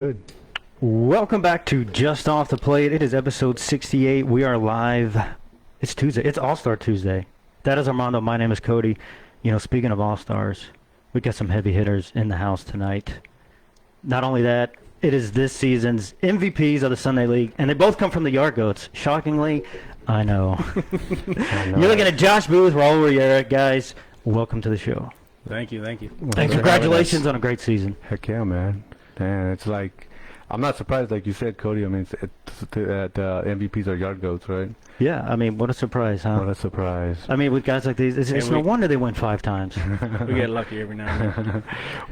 Good. Welcome back to Just Off the Plate. It is episode 68. We are live. It's Tuesday. It's All-Star Tuesday. That is Armando. My name is Cody. You know, speaking of All-Stars, we got some heavy hitters in the house tonight. Not only that, it is this season's MVPs of the Sunday League, and they both come from the Yard Goats. Shockingly, I know. You're looking at Josh Boothe, Raul, Riera. Guys, welcome to the show. Thank you. And congratulations on a great season. Heck yeah, man. Man, it's like, I'm not surprised, like you said, Cody. I mean, that MVPs are Yard Goats, right? Yeah, I mean, what a surprise, huh? What a surprise. I mean, with guys like these, it's no wonder they win 5 times. We get lucky every now and then.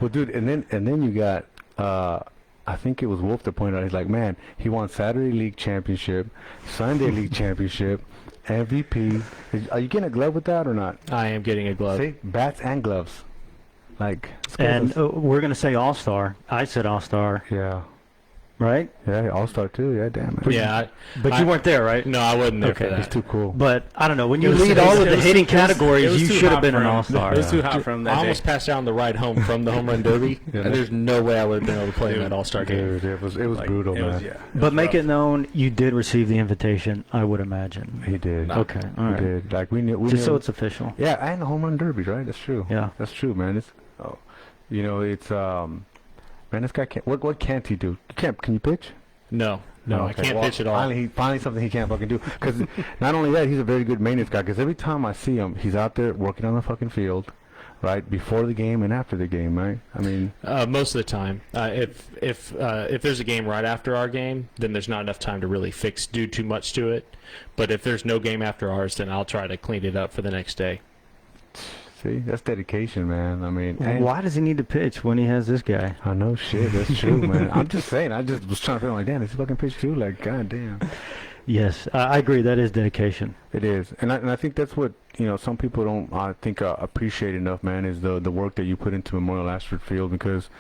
Well, dude, and then you got, I think it was Wolf that pointed out, he's like, man, he won Saturday League Championship, Sunday League Championship, MVP. Are you getting a glove with that or not? I am getting a glove. See, bats and gloves. Like, And we're going to say All-Star. I said All-Star, yeah. right? Yeah, All-Star too. Yeah, damn it. Yeah, But you weren't there, right? no, I wasn't there for It's that. too cool. But I don't know. When you It was- lead it all was- of it the was- hitting it was- categories, it was you too should have hot been an for him. All-Star. It was too hot from that I almost day. passed out on the ride home from the home run derby. Yeah. And there's no way I would have been able to play in that All-Star game. Dude, it was Like, brutal, it man. was, yeah, But make rough. it known you did receive the invitation, I would imagine. He did. Okay, all He right. did. Like we knew. Just so it's official. Yeah, and the home run derby, right? That's true. Yeah. That's true, man. It's, it's man, this guy can't. What can't he do? You can't. Can you pitch? No, I Okay. can't Well, pitch at all. Finally something he can't fucking do. Because not only that, he's a very good maintenance guy. Because every time I see him, he's out there working on the fucking field, right before the game and after the game, right? I mean, Most of the time, if there's a game right after our game, then there's not enough time to really do too much to it. But if there's no game after ours, then I'll try to clean it up for the next day. see, that's dedication, man. I mean, and Why does he need to pitch when he has this guy? I know shit. That's true, man. I'm just saying. I just was trying to feel like, damn, does he fucking pitch too? Like, goddamn. Yes, I agree. That is dedication. It is, and I think that's what some people don't appreciate enough, man. Is the work that you put into Memorial Ashford Field because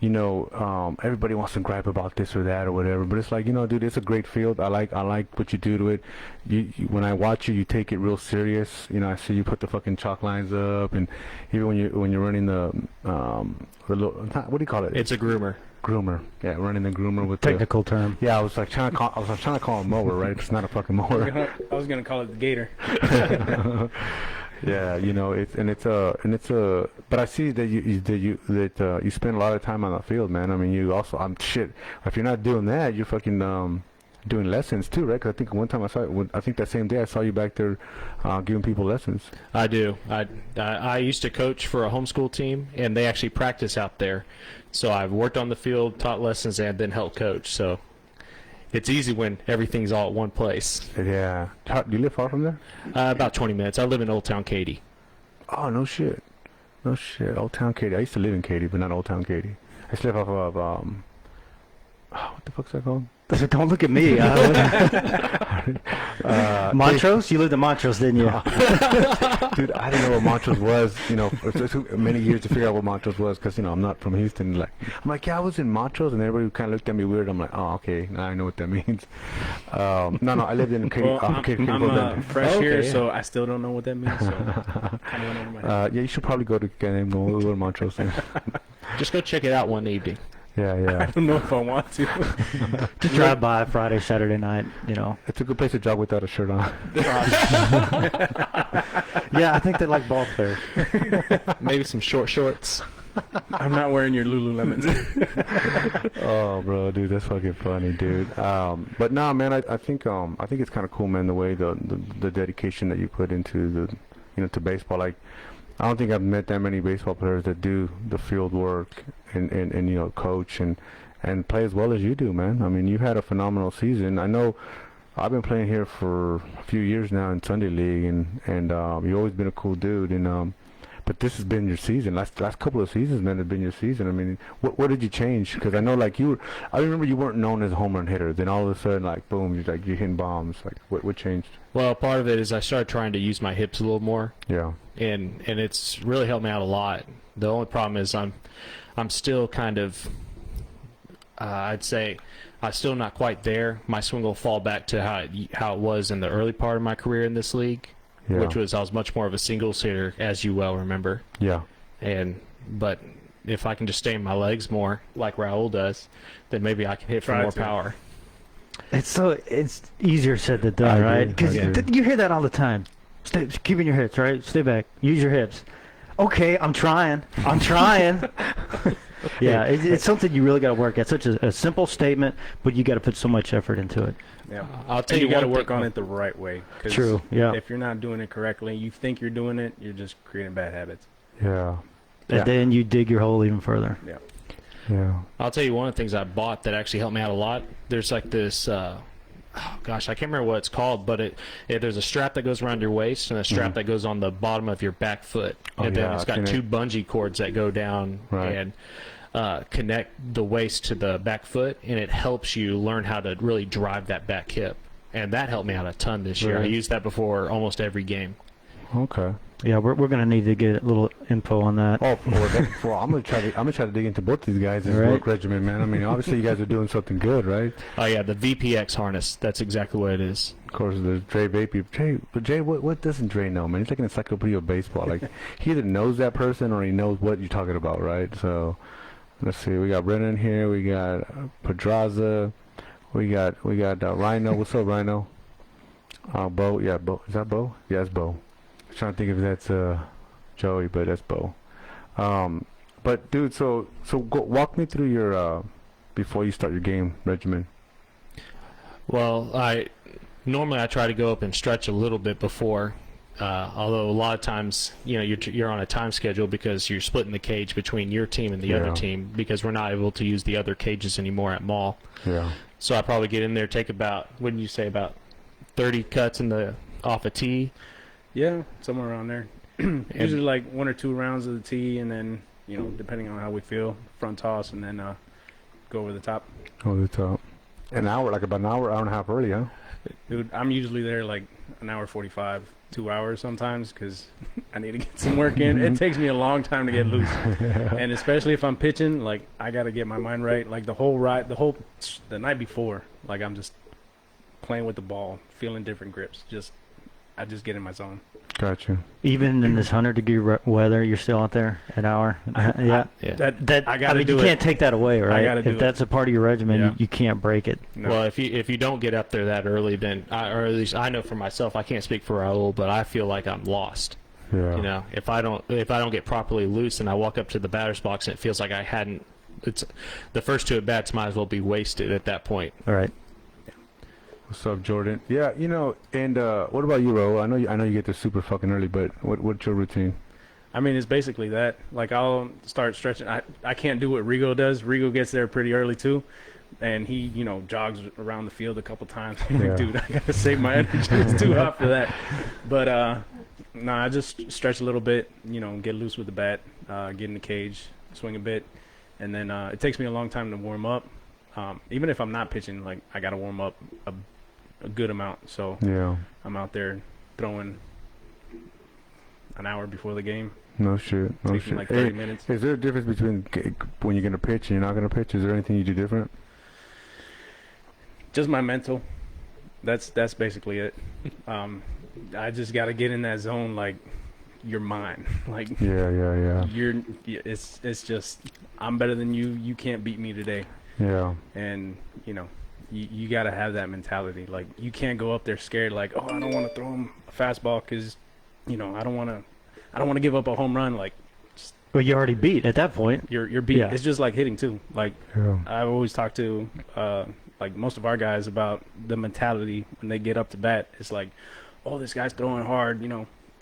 everybody wants to gripe about this or that or whatever, but it's like dude, it's a great field. I like what you do to it. You when I watch you take it real serious. I see you put the fucking chalk lines up, and even when you're running the what do you call it? It's a groomer. Groomer. Yeah, running the groomer with Technical term. Yeah, I was trying to call a mower, right? It's not a fucking mower. I was gonna call it the Gator. Yeah, but I see that you spend a lot of time on the field, man. I mean, if you're not doing that, you're fucking doing lessons too, right? 'Cause I think one time I think that same day I saw you back there giving people lessons. I do. I used to coach for a homeschool team, and they actually practice out there. So I've worked on the field, taught lessons, and then helped coach. So it's easy when everything's all at one place. Yeah. Do you live far from there? About 20 minutes. I live in Old Town Katy. Oh, no shit. No shit. Old Town Katy. I used to live in Katy, but not Old Town Katy. I used to live off of what the fuck's that called? Don't look at me. Montrose? You lived in Montrose, didn't you? Dude, I didn't know what Montrose was. It took many years to figure out what Montrose was because I'm not from Houston. I'm like, yeah, I was in Montrose, and everybody kind of looked at me weird. I'm like, oh, okay, now I know what that means. No, I lived in Katy. Well, I'm fresh here, so I still don't know what that means. So kind of went over my head. Yeah, you should probably go to Montrose. Then. Just go check it out one evening. Yeah. I don't know if I want to. Just drive by Friday, Saturday night, It's a good place to jog without a shirt on. Yeah, I think they like ball players. Maybe some short shorts. I'm not wearing your Lululemons. Oh, bro, dude, that's fucking funny, dude. But nah, man, I think it's kind of cool, man, the way the dedication that you put into to baseball. Like, I don't think I've met that many baseball players that do the field work and coach and play as well as you do, man. I mean, you had a phenomenal season. I know I've been playing here for a few years now in Sunday League, and you've always been a cool dude. And but this has been your season. Last couple of seasons, man, have been your season. I mean, what did you change? Because I know, I remember you weren't known as a home run hitter. Then all of a sudden, like, boom, you're hitting bombs. Like, what changed? Well, part of it is I started trying to use my hips a little more. Yeah. And it's really helped me out a lot. The only problem is I'm still kind of I'd say I'm still not quite there. My swing will fall back to how it was in the early part of my career in this league, which was I was much more of a singles hitter, as you well remember. Yeah. But if I can just stay in my legs more, like Raul does, then maybe I can hit for Try more to. power. It's easier said than done, right? Because you hear that all the time. Keep in your hips, right? Stay back. Use your hips. Okay, I'm trying. Yeah, it's something you really got to work at. Such a simple statement, but you got to put so much effort into it. Yeah. I'll tell And you you got to one work thing- on it the right way. 'Cause True, yeah. If you're not doing it correctly, you think you're doing it, you're just creating bad habits. Yeah. And then you dig your hole even further. Yeah. Yeah. I'll tell you one of the things I bought that actually helped me out a lot. There's like this, oh gosh, I can't remember what it's called, but there's a strap that goes around your waist and a strap that goes on the bottom of your back foot. Oh, And then yeah, it's got I've seen two bungee cords that go down Right. and connect the waist to the back foot, and it helps you learn how to really drive that back hip. And that helped me out a ton this year. I Really? used that before almost every game. Okay. Yeah, we're gonna need to get a little info on that. Oh, well, I'm gonna try to dig into both these guys' Right. work regimen, man. I mean, obviously you guys are doing something good, right? Oh yeah, the VPX harness. That's exactly what it is. Of course, there's Dre Vapey. Jay, what doesn't Dre know, man? He's like an encyclopedia of baseball. Like, he either knows that person or he knows what you're talking about, right? So, let's see. We got Brennan here. We got Pedraza. We got Rhino. What's up, Rhino? Bo. Yeah, Bo. Is that Bo? Yeah, it's Bo. I'm trying to think if that's Joey, but that's Bo. But dude, so walk me through your before you start your game regimen. Well, normally I try to go up and stretch a little bit before. Although a lot of times, you're on a time schedule because you're splitting the cage between your team and the other team because we're not able to use the other cages anymore at mall. Yeah. So I probably get in there, take about, wouldn't you say, about 30 cuts off a tee. Yeah, somewhere around there. Usually like 1 or 2 rounds of the tee, and then, depending on how we feel, front toss, and then go over the top. Over the top. An hour, like about an hour and a half early, huh? Dude, I'm usually there like an hour 45, 2 hours sometimes, because I need to get some work in. It takes me a long time to get loose. And especially if I'm pitching, like, I got to get my mind right. Like, the night before, like, I'm just playing with the ball, feeling different grips. I just get in my zone. Gotcha. Even in this 100-degree weather, you're still out there an hour. Yeah. That I got to mean, do you it. can't take that away, right? gotta do If it. that's a part of your regimen, Yeah. you can't break it. No. Well, if you don't get up there that early, then or at least I know for myself, I can't speak for Raul, but I feel like I'm lost. Yeah. If I don't get properly loose and I walk up to the batter's box and it feels like I hadn't, it's the first 2 at bats might as well be wasted at that point. All right. What's up, Jordan? Yeah, and what about you, Raul? I know you get there super fucking early, but what's your routine? I mean, it's basically that. Like, I'll start stretching. I can't do what Rigo does. Rigo gets there pretty early, too. And he, jogs around the field a couple times. I'm Yeah. like, dude, I got to save my energy. It's too hot for that. But, I just stretch a little bit, get loose with the bat, get in the cage, swing a bit. And then it takes me a long time to warm up. Even if I'm not pitching, like, I got to warm up a good amount. So Yeah. I'm out there throwing an hour before the game. No shit. No Takes me shit. like 30 minutes. Is there a difference between when you're gonna pitch and you're not gonna pitch? Is there anything you do different? Just my mental. That's basically it. I just got to get in that zone, like, you're mine. Like, Yeah. it's just, I'm better than you. You can't beat me today. Yeah. And, you got to have that mentality. Like, you can't go up there scared, like, oh, I don't want to throw him a fastball because, I don't want to give up a home run. Like, Well, you already beat at that point. you're beat. Yeah. It's just like hitting too. Like, Yeah. I've always talked to like most of our guys about the mentality when they get up to bat. It's like, oh, this guy's throwing hard.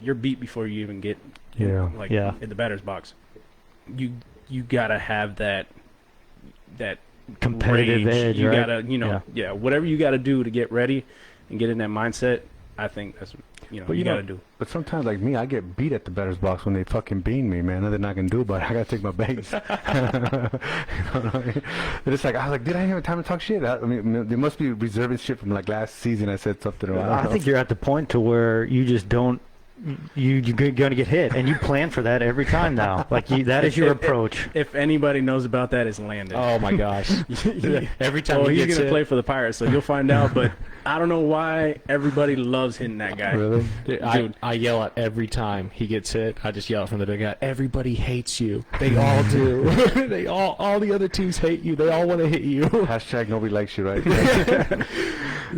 You're beat before you even get like Yeah. in the batter's box. You gotta have that Competitive rage. edge, You right? gotta whatever you gotta do to get ready and get in that mindset. I think that's But you gotta do. But sometimes, like me, I get beat at the batter's box when they fucking bean me, man. Nothing I can do about it. I gotta take my base. You know what I mean? And it's like, I was like, dude, I didn't have time to talk shit. I mean, they must be reserving shit from like last season. I said something. I think you're at the point to where you just don't you're going to get hit, and you plan for that every time now. Like that is your approach. If anybody knows about that, it's Landon. Oh my gosh! Every time well, he he's gets gonna hit, play for the Pirates, so you'll find out. But I don't know why everybody loves hitting that guy. Really? I yell at every time he gets hit. I just yell from the dugout. Everybody hates you. They all do. They all the other teams hate you. They all want to hit you. Hashtag nobody likes you, right?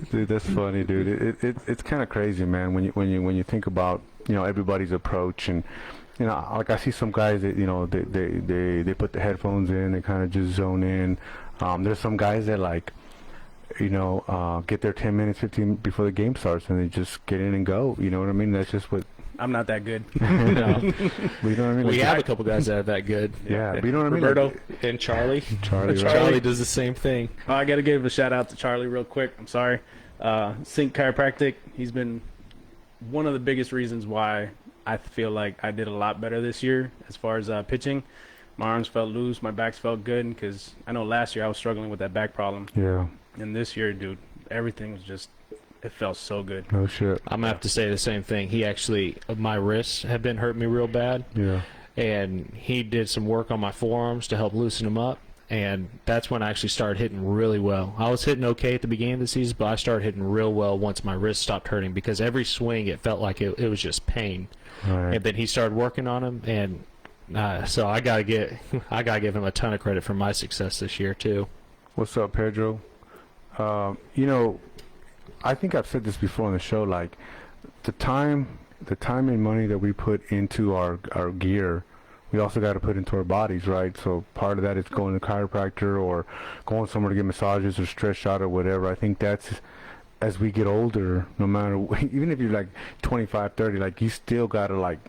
Dude, that's funny, dude. It's kind of crazy, man. When you think about everybody's approach, and like I see some guys that they put the headphones in, they kind of just zone in. There's some guys that like get there 10 minutes, 15 before the game starts, and they just get in and go. You know what I mean? That's just what. I'm not that good. No. But you know what I mean? We Like, have a couple guys that are that good. yeah, but you know what I mean? Roberto. Like, And Charlie. Charlie, right? Charlie does the same thing. I got to give a shout out to Charlie real quick. I'm sorry. Sync Chiropractic. He's been one of the biggest reasons why I feel like I did a lot better this year as far as pitching. My arms felt loose. My backs felt good because I know last year I was struggling with that back problem. Yeah. And this year, dude, everything was just, it felt so good. No shit. I'm gonna have to say the same thing. He actually, my wrists have been hurting me real bad, Yeah. and he did some work on my forearms to help loosen them up. And that's when I actually started hitting really well. I was hitting okay at the beginning of the season, but I started hitting real well once my wrist stopped hurting, because every swing it felt like it was just pain. Right. And then he started working on them, and so I gotta give him a ton of credit for my success this year too. What's up, Pedro? I think I've said this before on the show. Like, the time and money that we put into our gear, we also got to put into our bodies, right? So part of that is going to a chiropractor or going somewhere to get massages or stretch out or whatever. I think that's, as we get older, no matter, even if you're like 25, 30, like, you still got to like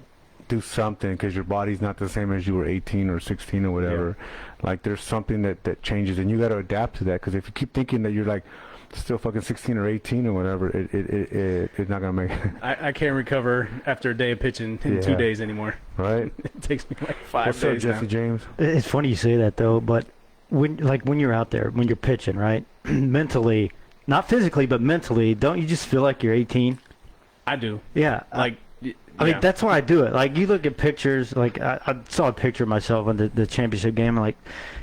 do something, because your body's not the same as you were 18 or 16 or whatever. Like, there's something that changes, and you got to adapt to that, because if you keep thinking that you're like still fucking 16 or 18 or whatever, it's not gonna make it. I can't recover after a day of pitching in 2 days anymore. Right? It takes me like 5 What's up, days Jesse now. James? It's funny you say that though, but when you're out there, when you're pitching, right? Mentally, not physically, but mentally, don't you just feel like you're 18? I do. Yeah. Like, I mean, that's why I do it. Like, you look at pictures, like, I saw a picture of myself in the championship game, and like,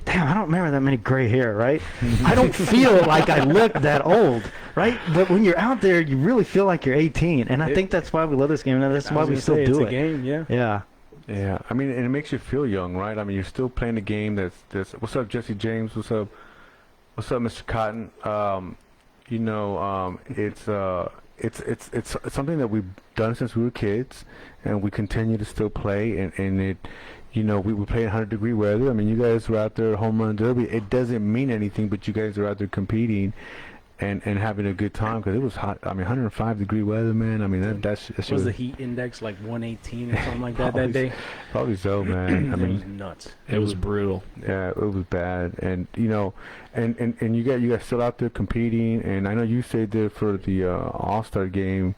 damn, I don't remember that many gray hair, right? I don't feel like I look that old, right? But when you're out there, you really feel like you're 18, and I think that's why we love this game, and that's why we still do it's it. a game, yeah. Yeah. Yeah, I mean, and it makes you feel young, right? I mean, you're still playing the game. That's what's up, Jesse James? What's up, Mr. Cotton? It's something that we've done since we were kids, and we continue to still play. And it, we play in 100-degree weather. I mean, you guys were out there home run derby. It doesn't mean anything, but you guys are out there competing and having a good time, because it was hot. I mean, 105-degree weather, man. I mean, that's Was the heat index like 118 or something like that day? Probably so, man. I It was mean, nuts. It was brutal. yeah, it was bad, and and you guys still out there competing, and I know you stayed there for the All-Star game,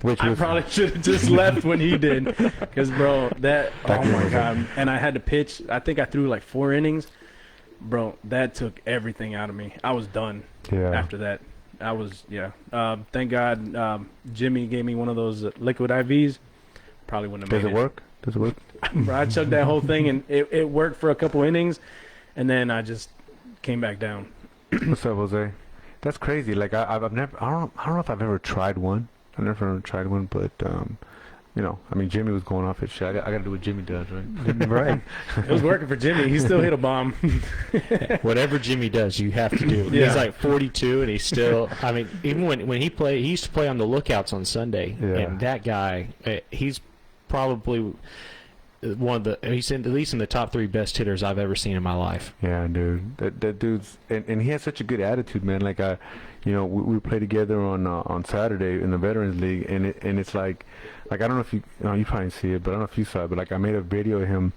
which I was probably should have just left when he did, because bro, oh my god! And I had to pitch. I think I threw like 4 innings, bro. That took everything out of me. I was done. yeah. After that, I was thank God Jimmy gave me one of those liquid IVs. Probably wouldn't have Does made it work? Does it work? Bro, I chugged that whole thing, and it worked for a couple innings, and then I just came back down. What's up, Jose? That's crazy. Like, I've never. I don't know if I've ever tried one. I've never tried one, but I mean, Jimmy was going off his shit. I got to do what Jimmy does, right? Right. It was working for Jimmy. He still hit a bomb. Whatever Jimmy does, you have to do. Yeah. He's like 42, and he's still. I mean, even when he played, he used to play on the Lookouts on Sunday, Yeah. and that guy, he's probably one of the. He's at least in the top 3 best hitters I've ever seen in my life. Yeah, dude. That dude's and he has such a good attitude, man. Like, we play together on Saturday in the Veterans League, and it's like I don't know if you probably see it, but I don't know if you saw it, but like, I made a video of him.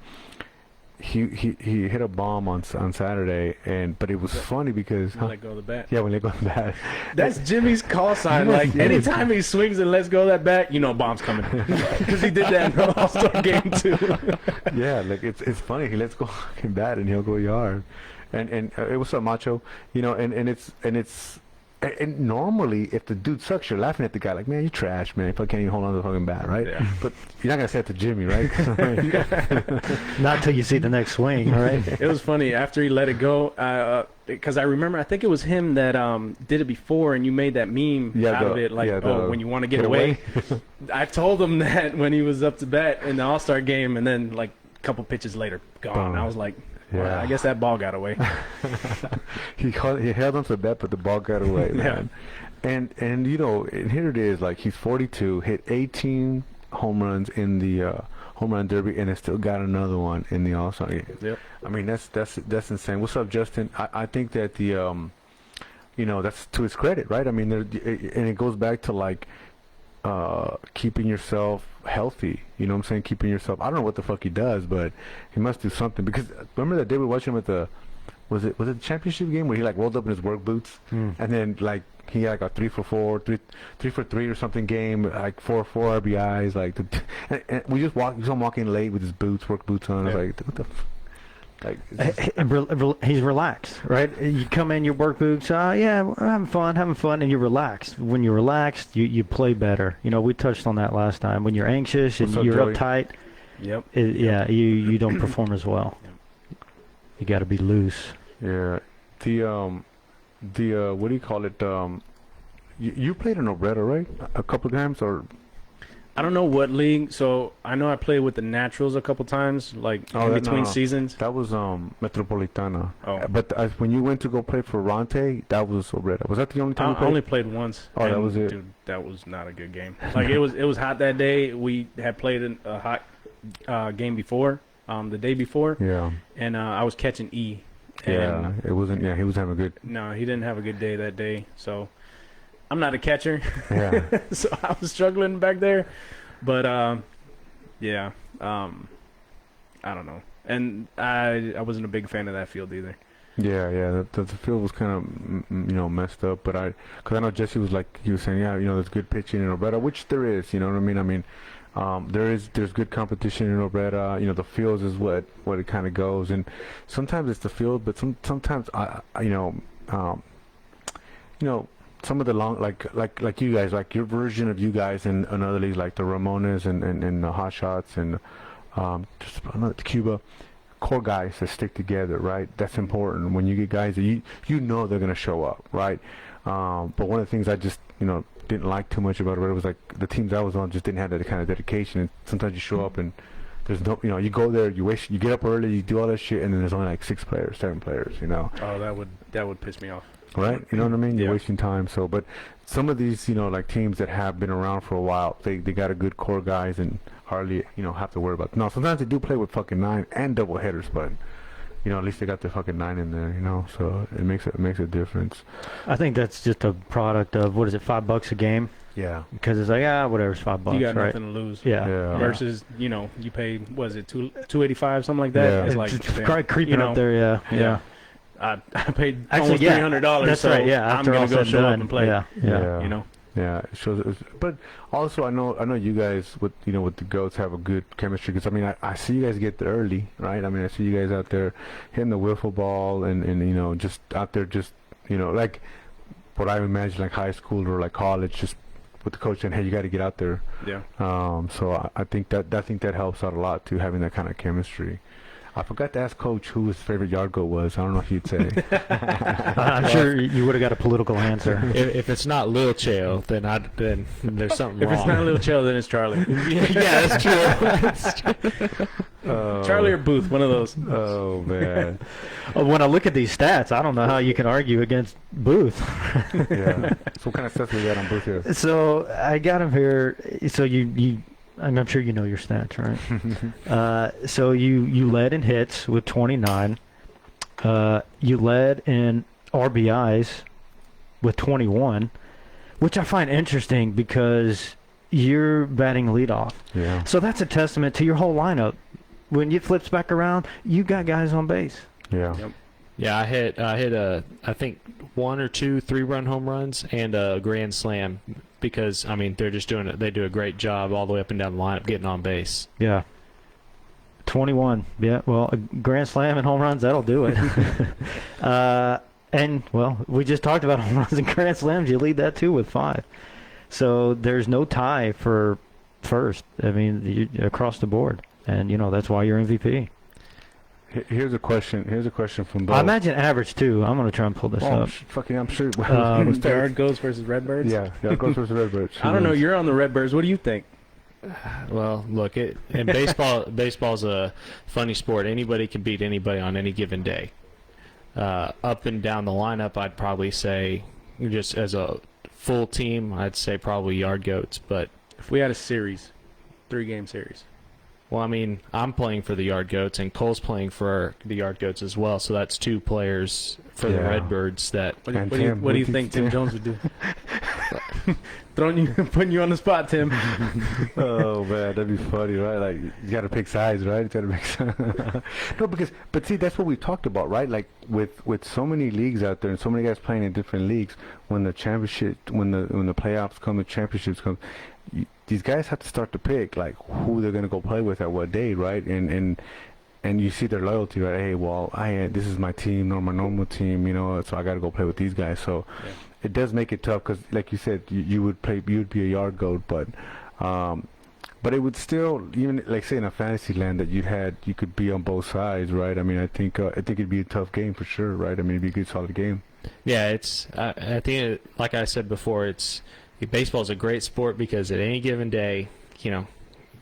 He hit a bomb on Saturday, but it was funny because Let go of the bat. yeah, when they go bad. That's Jimmy's call sign. You know, Like, yeah. anytime he swings and lets go of that bat, bomb's coming. Because he did that in the All-Star game too. Yeah, like, it's funny. He lets go fucking bad and he'll go yard, and it was so macho, and it's And normally, if the dude sucks, you're laughing at the guy like, man, you trash, man. If I can't even hold on to the fucking bat, right? Yeah. But you're not gonna say it to Jimmy, right? Not till you see the next swing, right? It was funny after he let it go, because I remember I think it was him that did it before, and you made that meme out of it, like, when you want to get away. I told him that when he was up to bat in the All-Star game, and then like a couple pitches later, gone. I was like, well, I guess that ball got away. he held on to the bat, but the ball got away, man. And you know, and here it is, like he's 42, hit 18 home runs in the home run derby, and has still got another one in the All-Star game. Yep. I mean, that's insane. What's up, Justin? I think that the you know, that's to his credit, right? I mean, and it goes back to like keeping yourself healthy. You know what I'm saying? Keeping yourself. I don't know what the fuck he does, but he must do something. Because remember that day we watched him at the was it the championship game where he like rolled up in his work boots and then like he had like a 3 for 4, 3 for 3 or something game, like 4 RBIs, like and we just saw him walking late with his boots, work boots on. I was like, what the. He's relaxed, right? You come in your work boots, yeah, we're having fun, and you're relaxed. When you're relaxed, you play better. You know, we touched on that last time. When you're anxious and you're Joey? uptight, Yep. Yeah, you don't perform as well. You got to be loose. Yeah, the what do you call it? You played in Obretta, right? A couple of times, or I don't know what league. So I know I played with the Naturals a couple times, like in between seasons. that was Metropolitana. Oh. But when you went to go play for Ronte, that was Obretta. Was that the only time you I played? only played once. Oh, that was it. Dude, that was not a good game. Like it was hot that day. We had played in a hot game before, the day before. Yeah. And I was catching E. Yeah, And it wasn't. Yeah, he was having a good. no, he didn't have a good day that day. So I'm not a catcher. Yeah. So I was struggling back there. But yeah, I don't know. And I wasn't a big fan of that field either. Yeah. The field was kind of messed up. But because I know Jesse was like he was saying, yeah, there's good pitching in Obretta, which there is. You know what I mean? I mean, there's good competition in Obretta. The fields is what it kind of goes, and sometimes it's the field, but sometimes some of the long like you guys, like your version of you guys in another leagues like the Ramones and the Hot Shots and just another Cuba core guys that stick together, right? That's important when you get guys that you know they're gonna show up, right? But one of the things I just didn't like too much about it was like the teams I was on just didn't have that kind of dedication, and sometimes you show up and there's no, you go there, you get up early, you do all that shit, and then there's only like 6 players, 7 players, Oh, that would piss me off. Right, you know what I mean? You're Yeah. wasting time. So, but some of these, like teams that have been around for a while, they got a good core guys and hardly, have to worry about. No, sometimes they do play with fucking 9 and double headers, but at least they got the fucking 9 in there, So it makes a difference. I think that's just a product of what is it, $5 a game? Yeah. Because it's like whatever, it's $5, You got right? nothing to lose. Yeah. Versus, you pay, was it $285, something like that? Yeah. It's like It's creeping up there. Yeah. I paid Actually, almost $300. That's so right. Yeah, I'm after all gonna go said and show done. up and play. Yeah. Yeah, it shows. But also, I know you guys with with the goats have a good chemistry. Because I mean, I see you guys get there early, right? I mean, I see you guys out there hitting the wiffle ball and just out there, just like what I imagine like high school or like college, just with the coach saying, hey, you got to get out there. Yeah. So I think that helps out a lot too, having that kind of chemistry. I forgot to ask Coach who his favorite yard goat was. I don't know if you'd say. I'm sure you would have got a political answer. If it's not Lil Chael, then there's something If wrong. it's not Lil Chael, then it's Charlie. Yeah, that's true. Charlie or Boothe, one of those. Oh man. When I look at these stats, I don't know how you can argue against Boothe. Yeah. So what kind of stuff we got on Boothe here? So I got him here. So I'm sure you know your stats, right? So you led in hits with 29. You led in RBIs with 21, which I find interesting because you're batting leadoff. Yeah. So that's a testament to your whole lineup. When it flips back around, you got guys on base. Yeah. Yep. Yeah, I hit I think 1 or 2 3-run home runs and a grand slam because they're just they do a great job all the way up and down the lineup getting on base. Yeah. 21. Yeah, well, a grand slam and home runs, that'll do it. And, well, we just talked about home runs and grand slams. You lead that, too, with 5. So there's no tie for first. I mean, across the board. And, that's why you're MVP. Here's a question. Here's a question from Bo. I imagine average, too. I'm going to try and pull this up. I'm sure. Yard goats versus Redbirds? Yeah, yard goats versus Redbirds. I don't know. You're on the Redbirds. What do you think? Well, look, in baseball's a funny sport. Anybody can beat anybody on any given day. Up and down the lineup, I'd probably say, just as a full team, I'd say probably yard goats. But if we had a series, 3-game series. Well, I mean, I'm playing for the Yard Goats, and Cole's playing for the Yard Goats as well. So that's 2 players for the Redbirds. That. What do you think Tim Jones would do? Putting you on the spot, Tim. Oh man, that'd be funny, right? Like you got to pick sides, right? You got to pick sides. No, but see, that's what we talked about, right? Like with so many leagues out there and so many guys playing in different leagues, when the championship, when the playoffs come, the championships come. These guys have to start to pick like who they're gonna go play with at what day, right? And you see their loyalty, right? Hey, well, this is my team, nor my normal team, so I got to go play with these guys. So it does make it tough because, like you said, you would be a yard goat, but it would still, even like say in a fantasy land that you could be on both sides, right? I mean, I think it'd be a tough game for sure, right? I mean, it'd be a good solid game. Yeah, it's at the end, like I said before, baseball is a great sport because at any given day,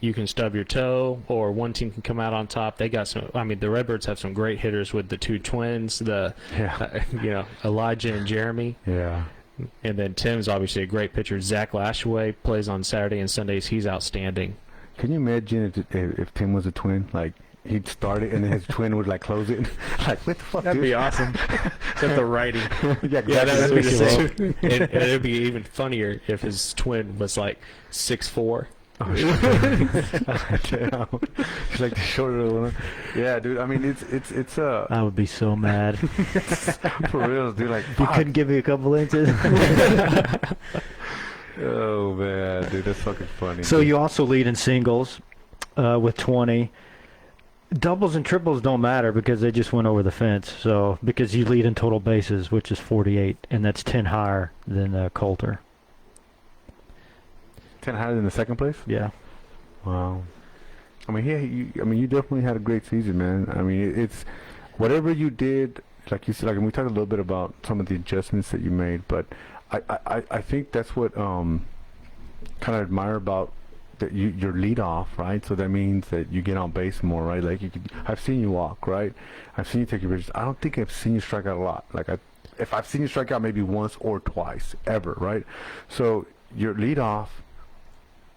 you can stub your toe or one team can come out on top. They got the Redbirds have some great hitters with the 2 twins, Elijah and Jeremy. Yeah. And then Tim's obviously a great pitcher. Zach Lashaway plays on Saturday and Sundays. He's outstanding. Can you imagine if Tim was a twin? Like, he'd start it and then his twin would like close it. Like, what the fuck? That'd be awesome. Except the writing. That'd be sick. And it'd be even funnier if his twin was like 6'4". Oh, shit. Damn. He's like the shorter one. Yeah, dude. I mean, it's I would be so mad. for real, dude. Like, you couldn't give me a couple inches. Oh man, dude, that's fucking funny. So you also lead in singles with 20. Doubles and triples don't matter because they just went over the fence. So because you lead in total bases, which is 48, and that's 10 higher than Coulter. 10 higher than the second place? Yeah. Wow. I mean, you definitely had a great season, man. I mean, it's whatever you did, like you said, like, and we talked a little bit about some of the adjustments that you made, but I think that's what kind of admire about that your lead off, right? So that means that you get on base more, right? Like I've seen you walk, right? I've seen you take your pitches. I don't think I've seen you strike out a lot. Like if I've seen you strike out maybe once or twice ever, right? So your lead off,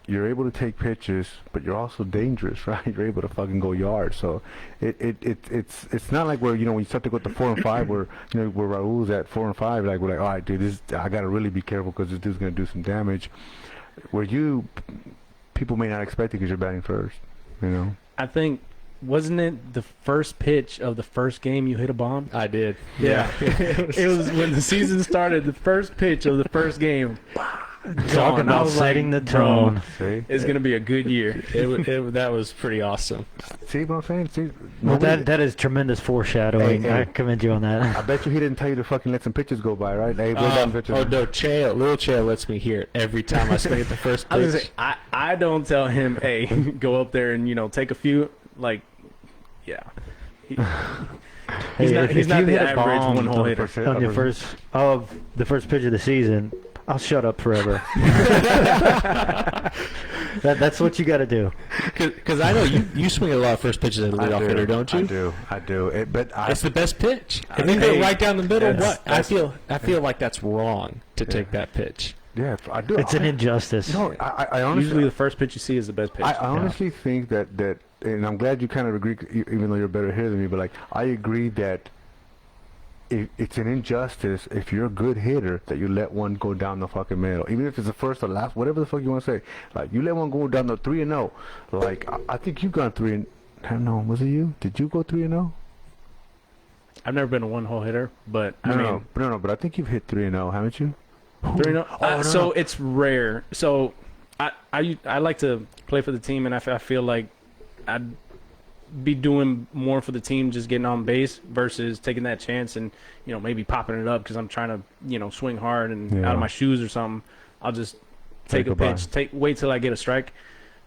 you're able to take pitches, but you're also dangerous, right? You're able to fucking go yard. So it's not like where, when you start to go to 4 and 5, where where Raul's at 4 and 5, like we're like, all right, dude, I gotta really be careful because this dude's gonna do some damage. Where people may not expect it because you're batting first, I think, wasn't it the first pitch of the first game you hit a bomb? I did. Yeah. It was when the season started, the first pitch of the first game. Talking about setting the tone. It's going to be a good year. That was pretty awesome. See what I'm saying? See, well, that is tremendous foreshadowing. Hey. I commend you on that. I bet you he didn't tell you to fucking let some pitches go by, right? Hey, no, little Chael lets me hear it every time I swing at the first pitch. I don't tell him, hey, go up there and take a few, like, yeah. He's not the average one-hole hitter. On the first pitch of the season, I'll shut up forever. That's what you got to do. Because I know you swing at a lot of first pitches as a leadoff hitter, don't you? I do. It's the best pitch. If you go right down the middle, I feel like that's wrong to take that pitch. Yeah, I do. It's an injustice. No, I honestly, usually the first pitch you see is the best pitch. I honestly think that, and I'm glad you kind of agree, even though you're a better hitter than me, but like I agree that it's an injustice if you're a good hitter that you let one go down the fucking middle, even if it's the first or last, whatever the fuck you want to say. Like you let one go down the 3-0. Like I think you've gone 3 and I don't know. Was it you? Did you go 3-0? I've never been a one-hole hitter, but no, but I think you've hit 3-0, haven't you? 3-0. So it's rare. So I like to play for the team, and I feel like be doing more for the team, just getting on base versus taking that chance and, you know, maybe popping it up because I'm trying to, you know, swing hard and out of my shoes or something. I'll just take a pitch, wait till I get a strike.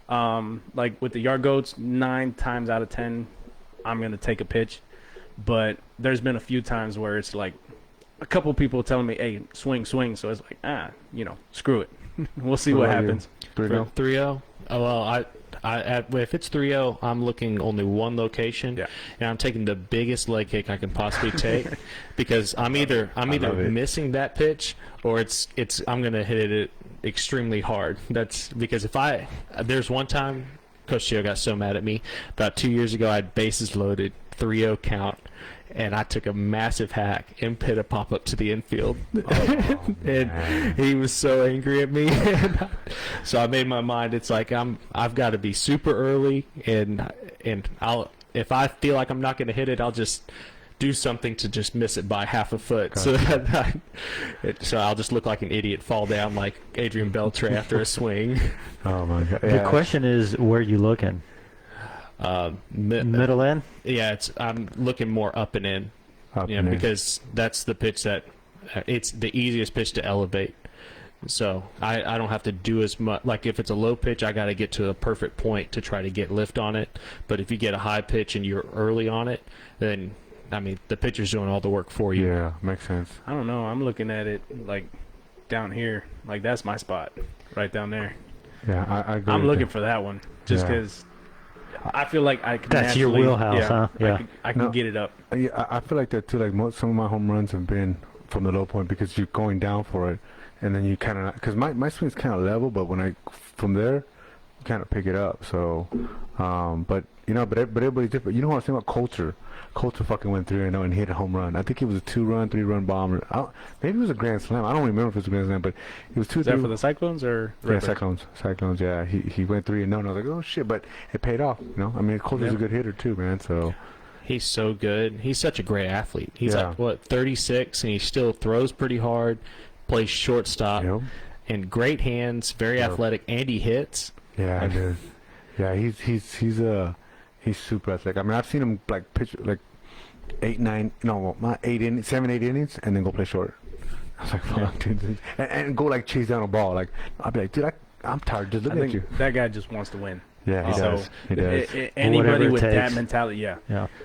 Like with the yard goats, 9 times out of 10, I'm going to take a pitch. But there's been a few times where it's like a couple people telling me, hey, swing. So it's like, you know, screw it. We'll see what happens. 3-0? 3-0? Oh, well, if it's 3-0, I'm looking only one location, and I'm taking the biggest leg kick I can possibly take because I'm either missing that pitch or I'm gonna hit it extremely hard. That's because there's one time Coach Gio got so mad at me about 2 years ago. I had bases loaded, 3-0 count. And I took a massive hack and hit a pop-up to the infield. And he was so angry at me. So I made my mind. It's like I've got to be super early, and if I feel like I'm not going to hit it, I'll just do something to just miss it by half a foot. Gotcha. So I'll just look like an idiot, fall down like Adrian Beltre after a swing. Oh, my God. The question is, where are you looking? Middle in? Yeah, I'm looking more up and in, because that's the pitch that it's the easiest pitch to elevate. So I don't have to do as much. Like if it's a low pitch, I got to get to a perfect point to try to get lift on it. But if you get a high pitch and you're early on it, then I mean the pitcher's doing all the work for you. Yeah, makes sense. I don't know. I'm looking at it like down here, like that's my spot, right down there. Yeah, I agree. I'm looking for that one just because. I feel like I can. That's your wheelhouse, huh? Yeah, I can get it up. Yeah, I feel like that too. Like some of my home runs have been from the low point because you're going down for it, and then you kind of because my swing's kind of level, but when from there, you kind of pick it up. So, but everybody's different. You know what I'm saying about Coulter? Coulter fucking went 3-0 and hit a home run. I think it was a 2-run, 3-run bomb. Maybe it was a grand slam. I don't remember if it was a grand slam, but it was 2. Is that for the Cyclones or? Yeah, Cyclones. Yeah, he went 3-0. I was like, oh shit, but it paid off. You know, I mean, Coulter's a good hitter too, man. So he's so good. He's such a great athlete. He's like 36, and he still throws pretty hard, plays shortstop, and great hands, very athletic, and he hits. Yeah, dude. Yeah, he's super athletic. I mean, I've seen him like pitch like 8 innings, 7, 8 innings, and then go play short. I was like, fuck, dude. And go like chase down a ball. Like I'll be like, dude, I'm tired just looking at you. That guy just wants to win. Yeah, he does. He does. Anybody with that mentality,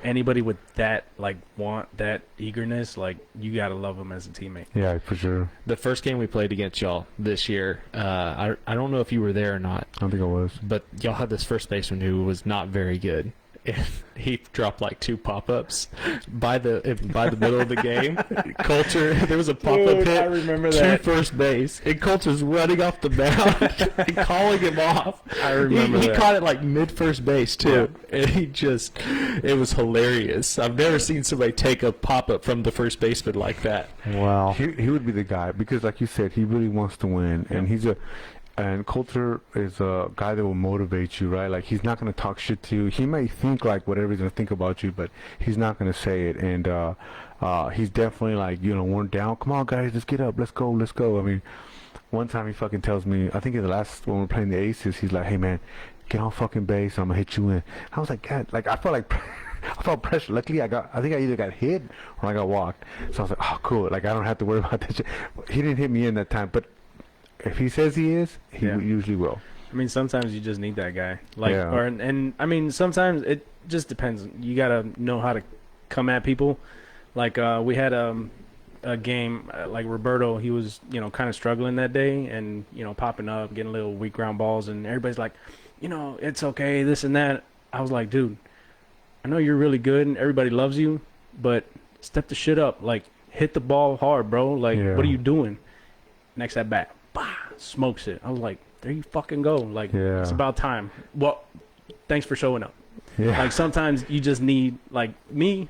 anybody with that that eagerness, like you gotta love him as a teammate. Yeah, for sure. The first game we played against y'all this year, I don't know if you were there or not. I don't think I was. But y'all had this first baseman who was not very good. And he dropped like 2 pop-ups by the middle of the game. Coulter, there was a pop-up hit I remember that. to first base, and Coulter's running off the mound and calling him off. I remember he that. caught it like mid-first base too, and it was hilarious. I've never seen somebody take a pop-up from the first baseman like that. Wow. He would be the guy because, like you said, he really wants to win, and Coulter is a guy that will motivate you, right? Like, he's not going to talk shit to you. He may think, like, whatever he's going to think about you, but he's not going to say it. And he's definitely, like, worn down. Come on, guys, let's get up. Let's go. I mean, one time he fucking tells me, I think in the last, when we're playing the Aces, he's like, hey, man, get on fucking base. I'm going to hit you in. I was like, God, like, I felt pressure. Luckily, I think I either got hit or I got walked. So I was like, oh, cool. Like, I don't have to worry about that shit. He didn't hit me in that time, but if he says he is, he usually will. I mean, sometimes you just need that guy. Like, and I mean, sometimes it just depends. You gotta know how to come at people. Like, we had a game like Roberto. He was kind of struggling that day, and popping up, getting little weak ground balls, and everybody's like, it's okay, this and that. I was like, dude, I know you're really good, and everybody loves you, but step the shit up. Like, hit the ball hard, bro. Like, what are you doing? Next at bat. Bah, smokes it. I was like, there you fucking go. Like, it's about time. Well, thanks for showing up. Yeah. Like, sometimes you just need, like, me,